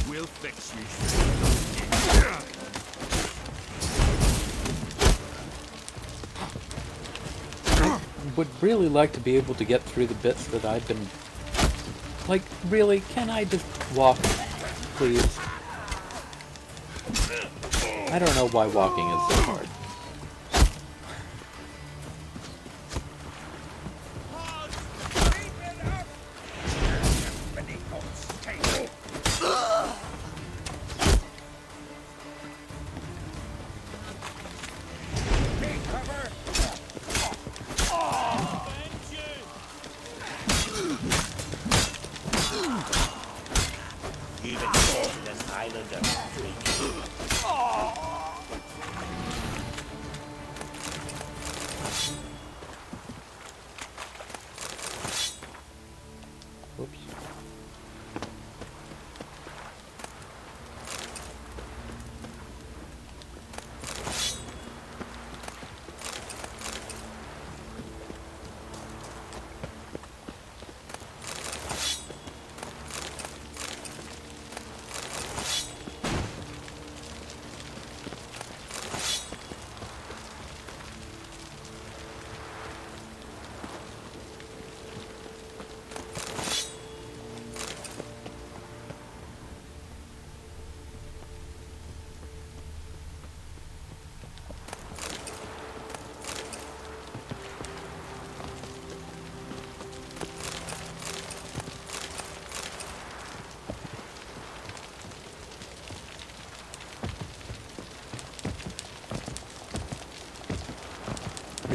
We'll fix you. would really like to be able to get through the bits that I've been... Like, really? Can I just walk, please? I don't know why walking is so hard. Even an island of freak.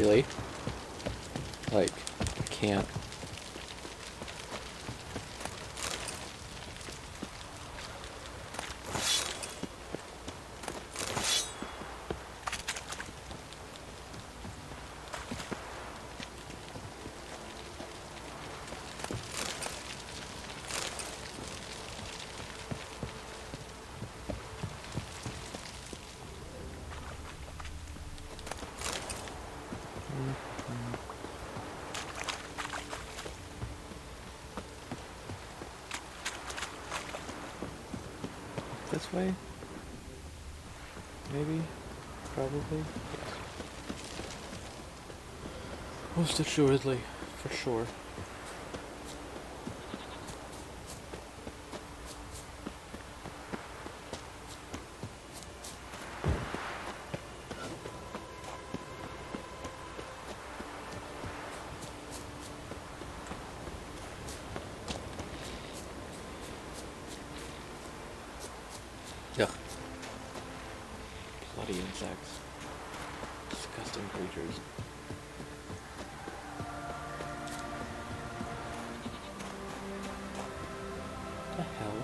Really? Like, I can't. This way? Maybe? Probably? Yes. Most assuredly, for sure. Ugh. Bloody insects. Disgusting creatures. What the hell?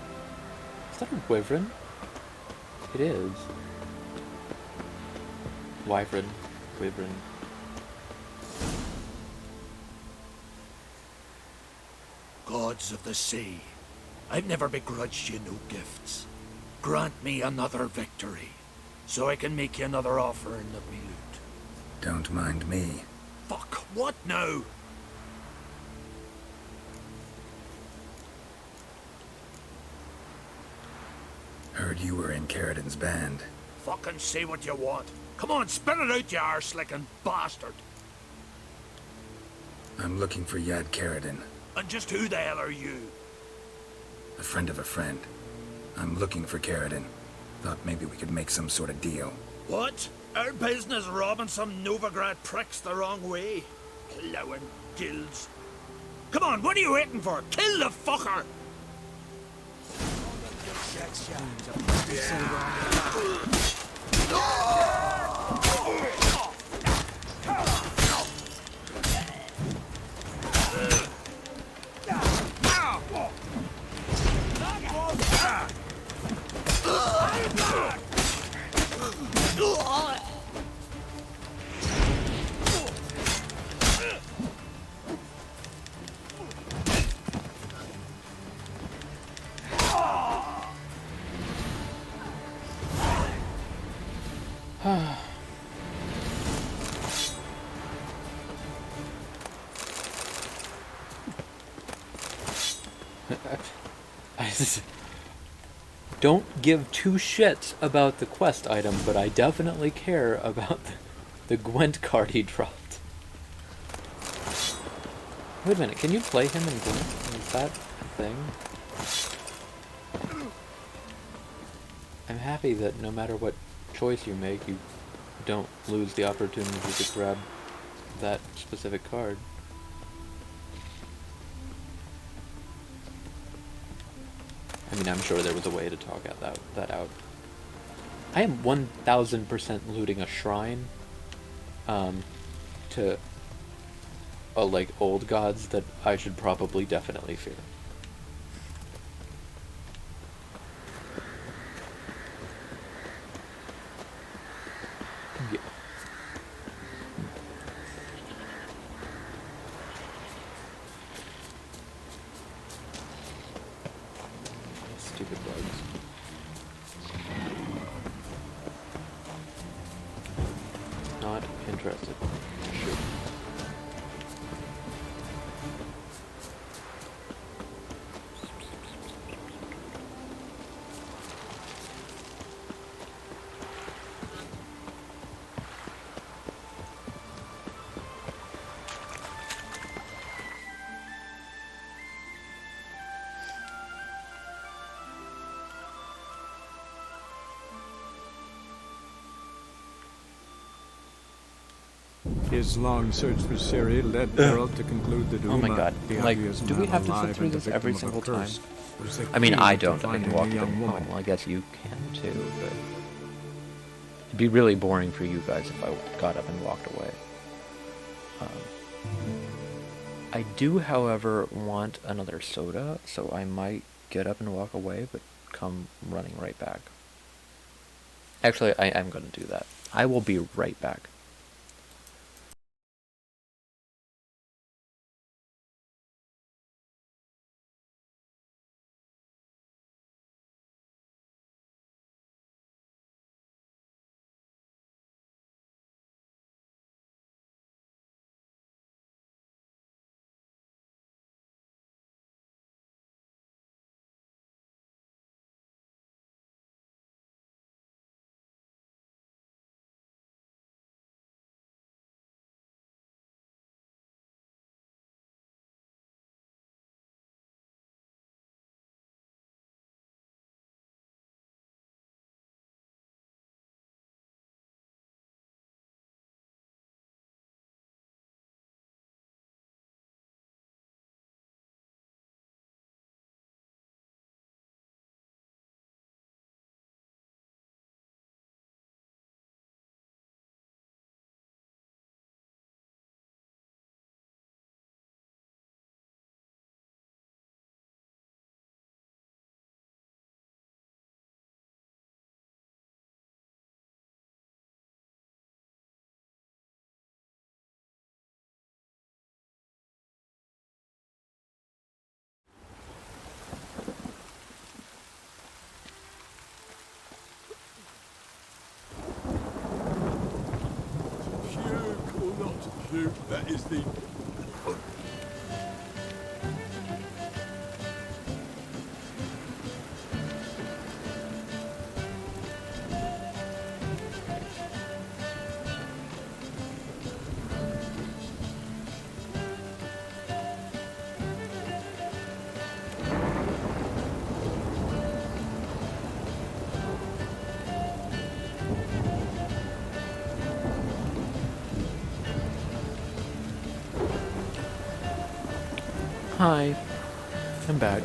Is that a wyvern? It is. Wyvern. Wyvern. Gods of the sea, I've never begrudged you no gifts. Grant me another victory, so I can make you another offering of me loot. Don't mind me. Fuck, what now? Heard you were in Carradin's band. Fucking say what you want. Come on, spit it out, you arse-licking bastard. I'm looking for Yad Carradin. And just who the hell are you? A friend of a friend. I'm looking for Carradin. Thought maybe we could make some sort of deal. What? Our business robbing some Novigrad pricks the wrong way? Plowing guilds. Come on, what are you waiting for? Kill the fucker! Don't give two shits about the quest item, but I definitely care about the Gwent card he dropped. Wait a minute, can you play him in Gwent? Is that a thing? I'm happy that no matter what choice you make, you don't lose the opportunity to grab that specific card. I mean, I'm sure there was a way to talk that out. I am 1000% looting a shrine to like old gods that I should probably definitely fear. Yeah. Stupid bugs. Not interested. Shoot. His long search for Ciri led Geralt to conclude that Uma, Oh my god. the Like, ugliest do we man have to alive sit through and the this every victim of a single time? curse, was the I mean, key I to don't. I can finding walk the it. young woman. Well, I guess you can too, but it'd be really boring for you guys if I got up and walked away. I do, however, want another soda, so I might get up and walk away, but come running right back. Actually, I am going to do that. I will be right back. Puke or not puke, that is the... Hi, I'm back.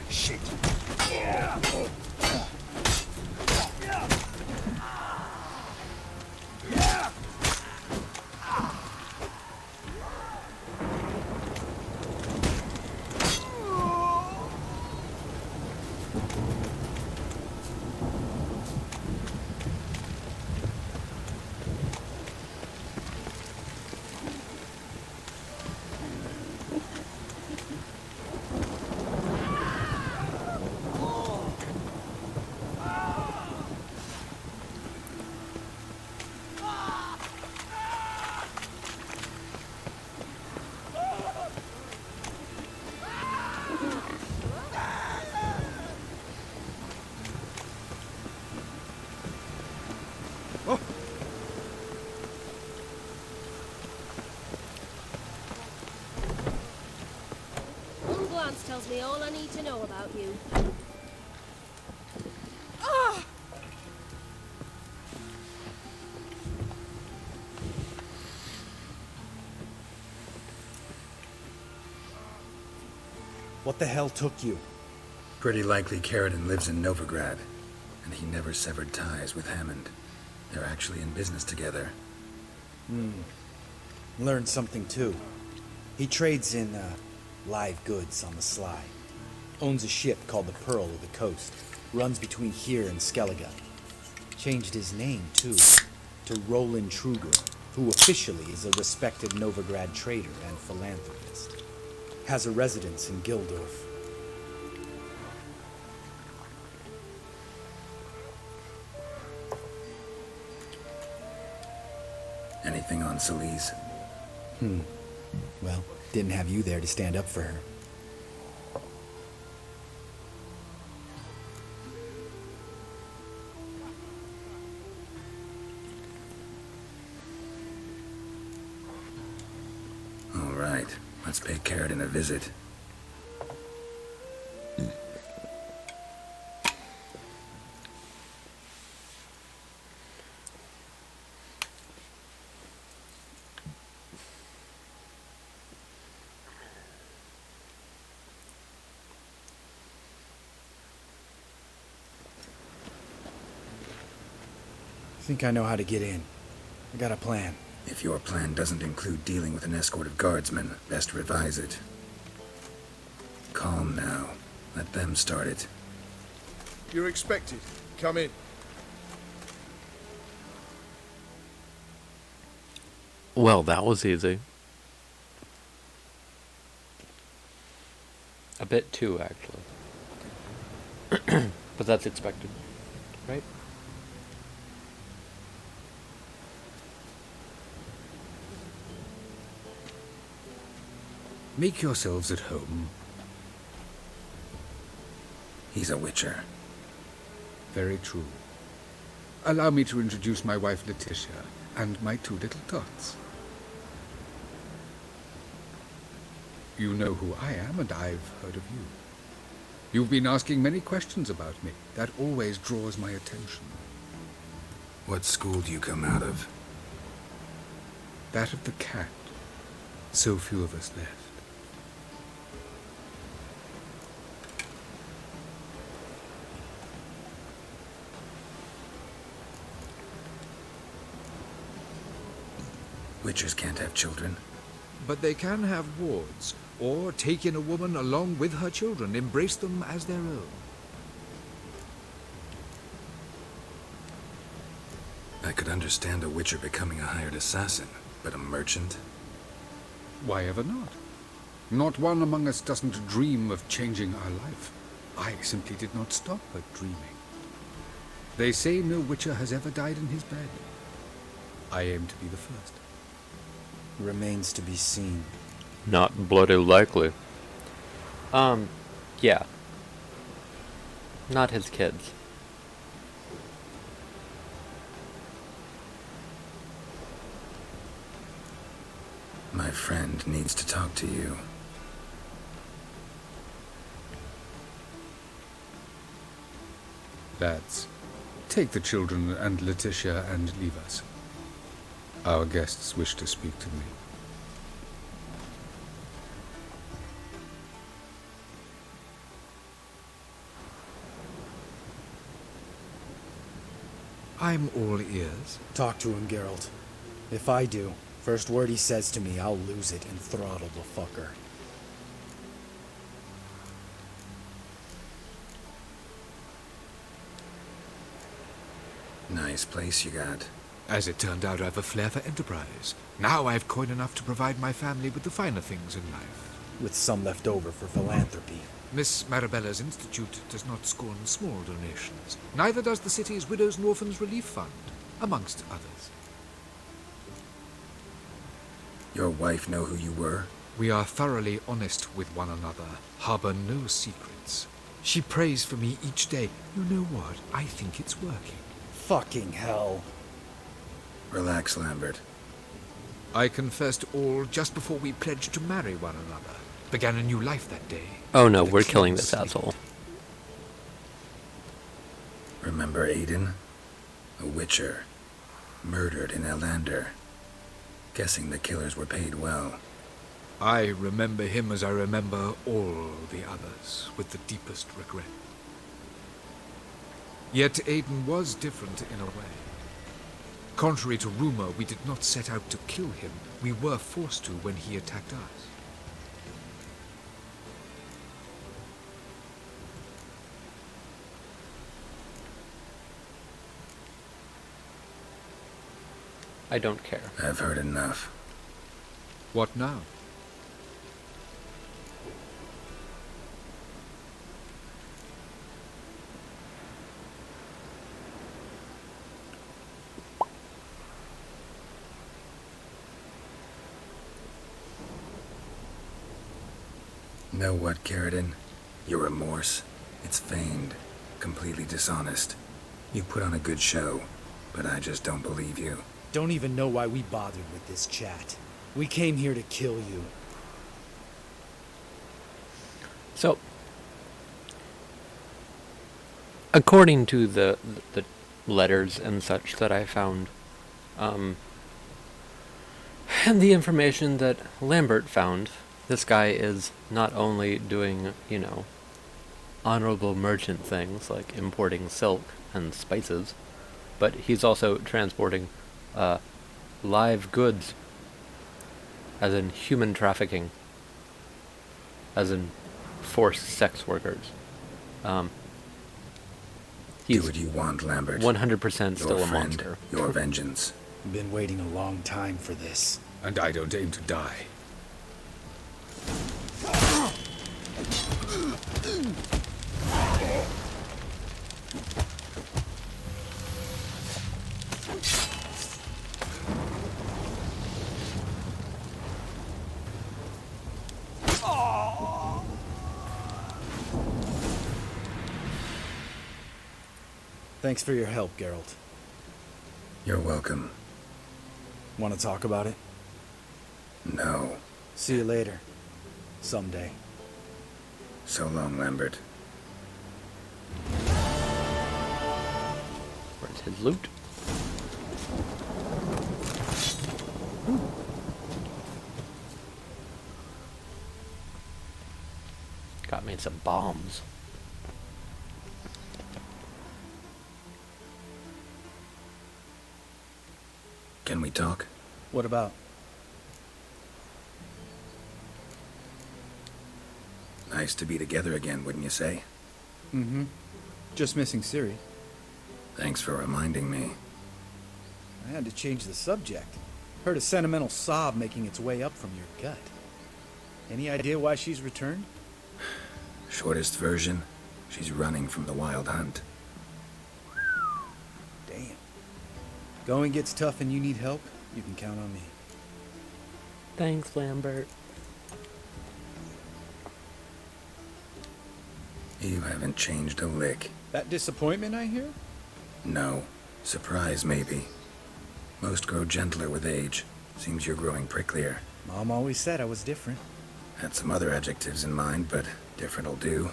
Shit. One glance tells me all I need to know about you. What the hell took you? Pretty likely Carradine lives in Novigrad, and he never severed ties with Hammond. They're actually in business together. Learned something too. He trades in, live goods on the sly. Owns a ship called the Pearl of the Coast. Runs between here and Skellige. Changed his name, too, to Roland Truger, who officially is a respected Novigrad trader and philanthropist. Has a residence in Gildorf. Anything on Celise? Well, didn't have you there to stand up for her. All right, let's pay Carradine a visit. think I know how to get in. I got a plan. If your plan doesn't include dealing with an escort of guardsmen, best revise it. Calm now. Let them start it. You're expected. Come in. Well, that was easy. A bit too, actually. But that's expected, right? Make yourselves at home. He's a witcher. Very true. Allow me to introduce my wife Letitia and my two little tots. You know who I am, and I've heard of you. You've been asking many questions about me. That always draws my attention. What school do you come out of? That of the cat. So few of us left. Witchers can't have children. But they can have wards, or take in a woman along with her children, embrace them as their own. I could understand a witcher becoming a hired assassin, but a merchant? Why ever not? Not one among us doesn't dream of changing our life. I simply did not stop at dreaming. They say no witcher has ever died in his bed. I aim to be the first. Remains to be seen. Not bloody likely. Yeah. Not his kids. My friend needs to talk to you. Lads, take the children and Letitia and leave us. Our guests wish to speak to me. I'm all ears. Talk to him, Geralt. If I do, first word he says to me, I'll lose it and throttle the fucker. Nice place you got. As it turned out, I've a flair for enterprise. Now I've coin enough to provide my family with the finer things in life. With some left over for philanthropy. Miss Marabella's institute does not scorn small donations. Neither does the city's Widows and Orphans Relief Fund, amongst others. Your wife know who you were? We are thoroughly honest with one another, harbor no secrets. She prays for me each day. You know what? I think it's working. Fucking hell. Relax, Lambert. I confessed all just before we pledged to marry one another. Began a new life that day. Oh no, we're killing this asshole. Remember Aiden? A witcher. Murdered in Elander. Guessing the killers were paid well. I remember him as I remember all the others, with the deepest regret. Yet Aiden was different in a way. Contrary to rumor, we did not set out to kill him. We were forced to when he attacked us. I don't care. I've heard enough. What now? Know what, Carradine? Your remorse? It's feigned. Completely dishonest. You put on a good show, but I just don't believe you. Don't even know why we bothered with this chat. We came here to kill you. So, according to the letters and such that I found, and the information that Lambert found, this guy is not only doing, you know, honorable merchant things like importing silk and spices, but he's also transporting live goods, as in human trafficking, as in forced sex workers. He's Do what you want, Lambert. 100% still Your a friend, monster. Your vengeance. Been waiting a long time for this. And I don't aim to die. Thanks for your help, Geralt. You're welcome. Want to talk about it? No. See you later. Someday. So long, Lambert. Where's his loot? Got me some bombs. Can we talk? What about? Nice to be together again, wouldn't you say? Mm-hmm. Just missing Ciri. Thanks for reminding me. I had to change the subject. Heard a sentimental sob making its way up from your gut. Any idea why she's returned? Shortest version, she's running from the wild hunt. Damn. Going gets tough and you need help, you can count on me. Thanks, Lambert. You haven't changed a lick. That disappointment I hear? No. Surprise, maybe. Most grow gentler with age. Seems you're growing pricklier. Mom always said I was different. Had some other adjectives in mind, but different'll do.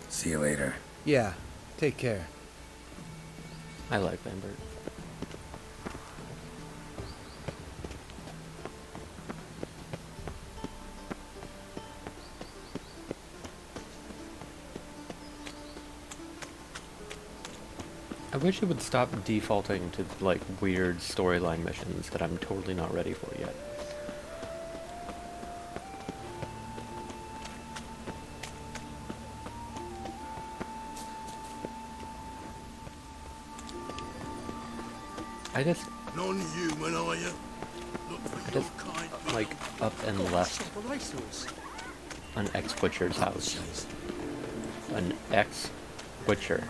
See you later. Yeah, take care. I like Lambert. I wish it would stop defaulting to, like, weird storyline missions that I'm totally not ready for yet. I just... Non-human, are you? I just, like, up and left an ex-Witcher's house. An ex-Witcher.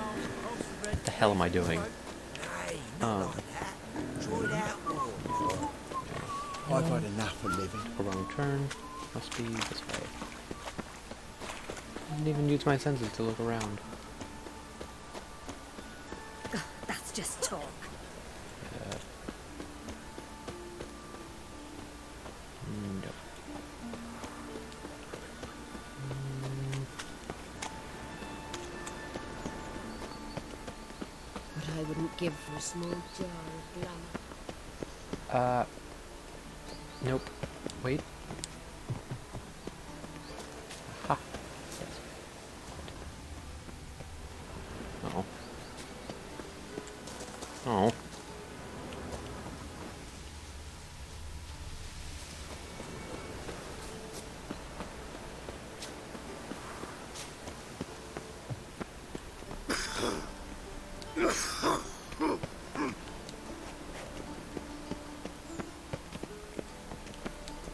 What the hell am I doing? I've had enough of living. A wrong turn. Must be this way. I didn't even use my senses to look around. That's just talk. Nope. What I wouldn't give for a small jar of glamour. Nope. Wait. Ha. Yes. Oh. Oh.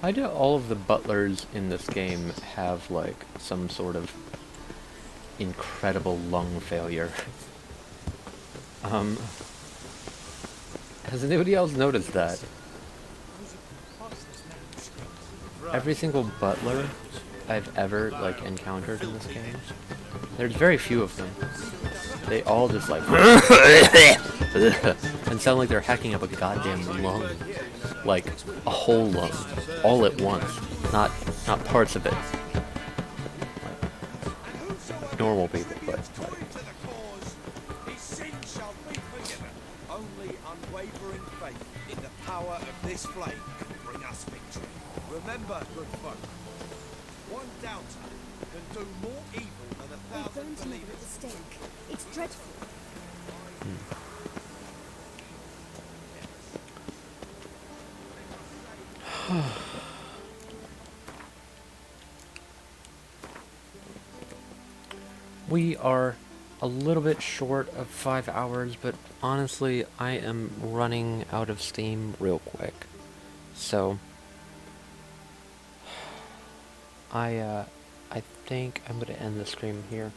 Why do all of the butlers in this game have, like, some sort of incredible lung failure? Has anybody else noticed that? Every single butler I've ever, like, encountered in this game, there's very few of them. They all just, like, and sound like they're hacking up a goddamn lung. Like, a whole lung. All at once. Not parts of it. Like, normal people, but, like... Only unwavering faith in the power of this flame can bring us victory. Remember, good folk, one doubter can do more evil than 1,000 burned together at the stake. It's dreadful. We are a little bit short of 5 hours, but honestly, I am running out of steam real quick. So, I think I'm gonna end the stream here.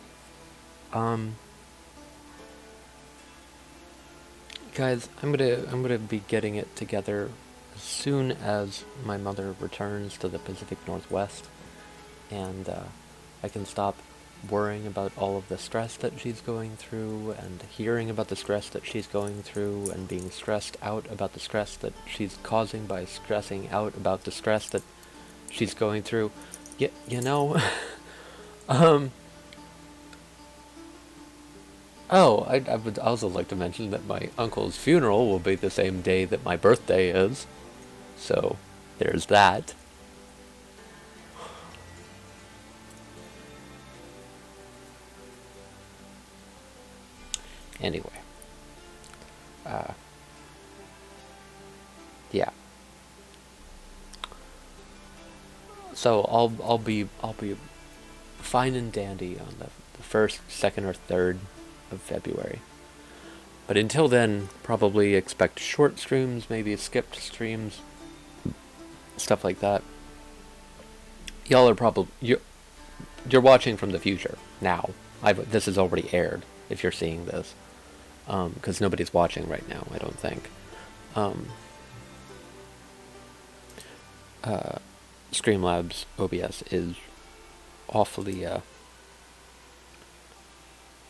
Guys, I'm gonna be getting it together as soon as my mother returns to the Pacific Northwest, and I can stop worrying about all of the stress that she's going through, and hearing about the stress that she's going through, and being stressed out about the stress that she's causing by stressing out about the stress that she's going through. You know, oh, I would also like to mention that my uncle's funeral will be the same day that my birthday is, so there's that. Anyway, yeah. So I'll be fine and dandy on the 1st, 2nd, or 3rd of February. But until then, probably expect short streams, maybe skipped streams, stuff like that. Y'all are probably you're watching from the future now. This is already aired if you're seeing this. Because nobody's watching right now, I don't think. Streamlabs OBS is awfully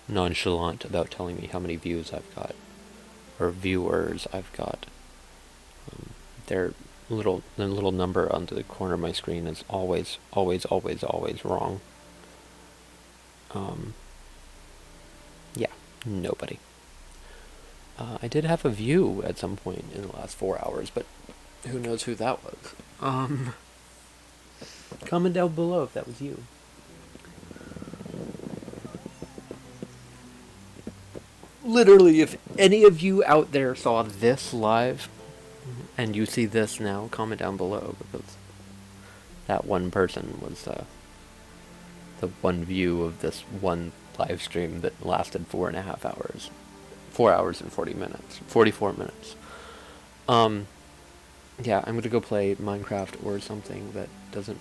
nonchalant about telling me how many views I've got, or viewers I've got. The little number on the corner of my screen is always wrong. Yeah, nobody. I did have a view at some point in the last 4 hours, but who knows who that was. Comment down below if that was you. Literally, if any of you out there saw this live, and you see this now, comment down below, because that one person was the one view of this one live stream that lasted 4.5 hours. 4 hours and 44 minutes. Yeah, I'm gonna go play Minecraft or something that doesn't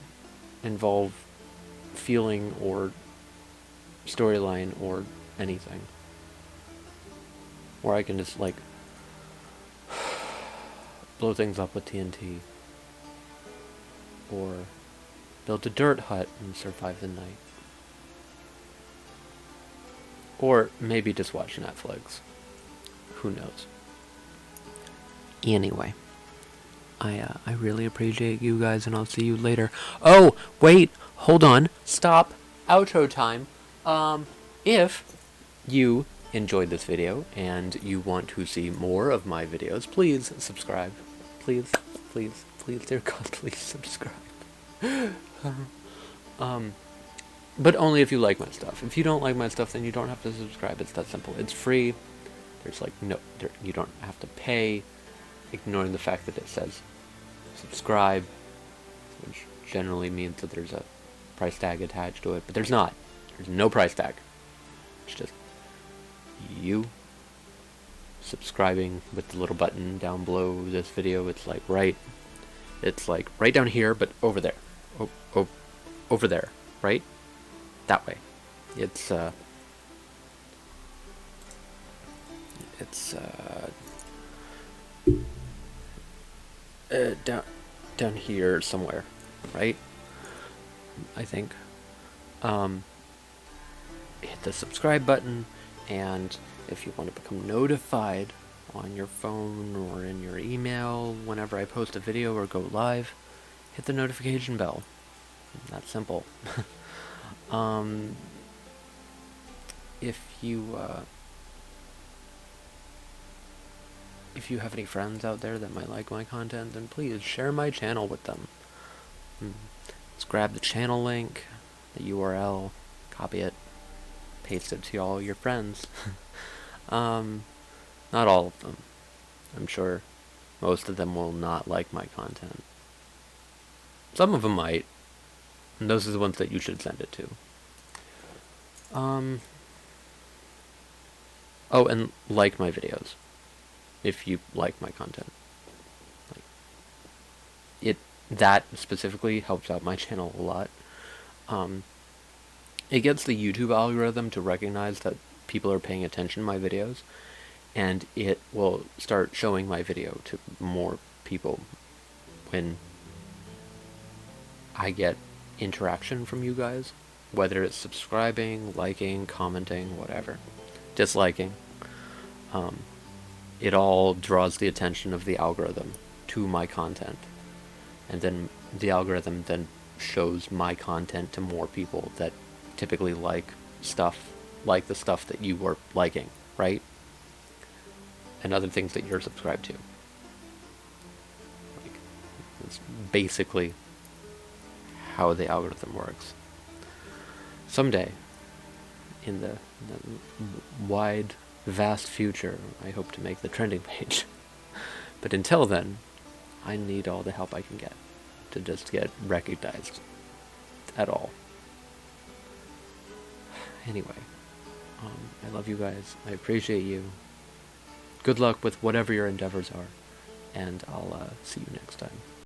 involve feeling or storyline or anything. Or I can just, like, blow things up with TNT. Or build a dirt hut and survive the night. Or maybe just watch Netflix. Who knows? Anyway, I really appreciate you guys, and I'll see you later. Oh, wait, hold on, stop, outro time. If you enjoyed this video and you want to see more of my videos, please subscribe. Please, dear God, please subscribe. But only if you like my stuff. If you don't like my stuff, then you don't have to subscribe. It's that simple. It's free. There's like you don't have to pay, ignoring the fact that it says subscribe, which generally means that there's a price tag attached to it, but there's not. There's no price tag. It's just you subscribing with the little button down below this video. It's like right down here, but over there. Over there, right? That way. It's down here somewhere, right? I think. Hit the subscribe button, and if you want to become notified on your phone or in your email whenever I post a video or go live, hit the notification bell. That's simple. If you have any friends out there that might like my content, then please share my channel with them. Just grab the channel link, the URL, copy it, paste it to all your friends. Not all of them. I'm sure most of them will not like my content. Some of them might, and those are the ones that you should send it to. Oh, and like my videos, if you like my content. That specifically helps out my channel a lot. It gets the YouTube algorithm to recognize that people are paying attention to my videos, and it will start showing my video to more people when I get interaction from you guys, whether it's subscribing, liking, commenting, whatever, disliking. It all draws the attention of the algorithm to my content. And then the algorithm then shows my content to more people that typically like the stuff that you were liking, right? And other things that you're subscribed to. It's basically how the algorithm works. Someday, in the wide, vast future, I hope to make the trending page. But until then, I need all the help I can get to just get recognized at all. Anyway, I love you guys. I appreciate you. Good luck with whatever your endeavors are, and I'll see you next time.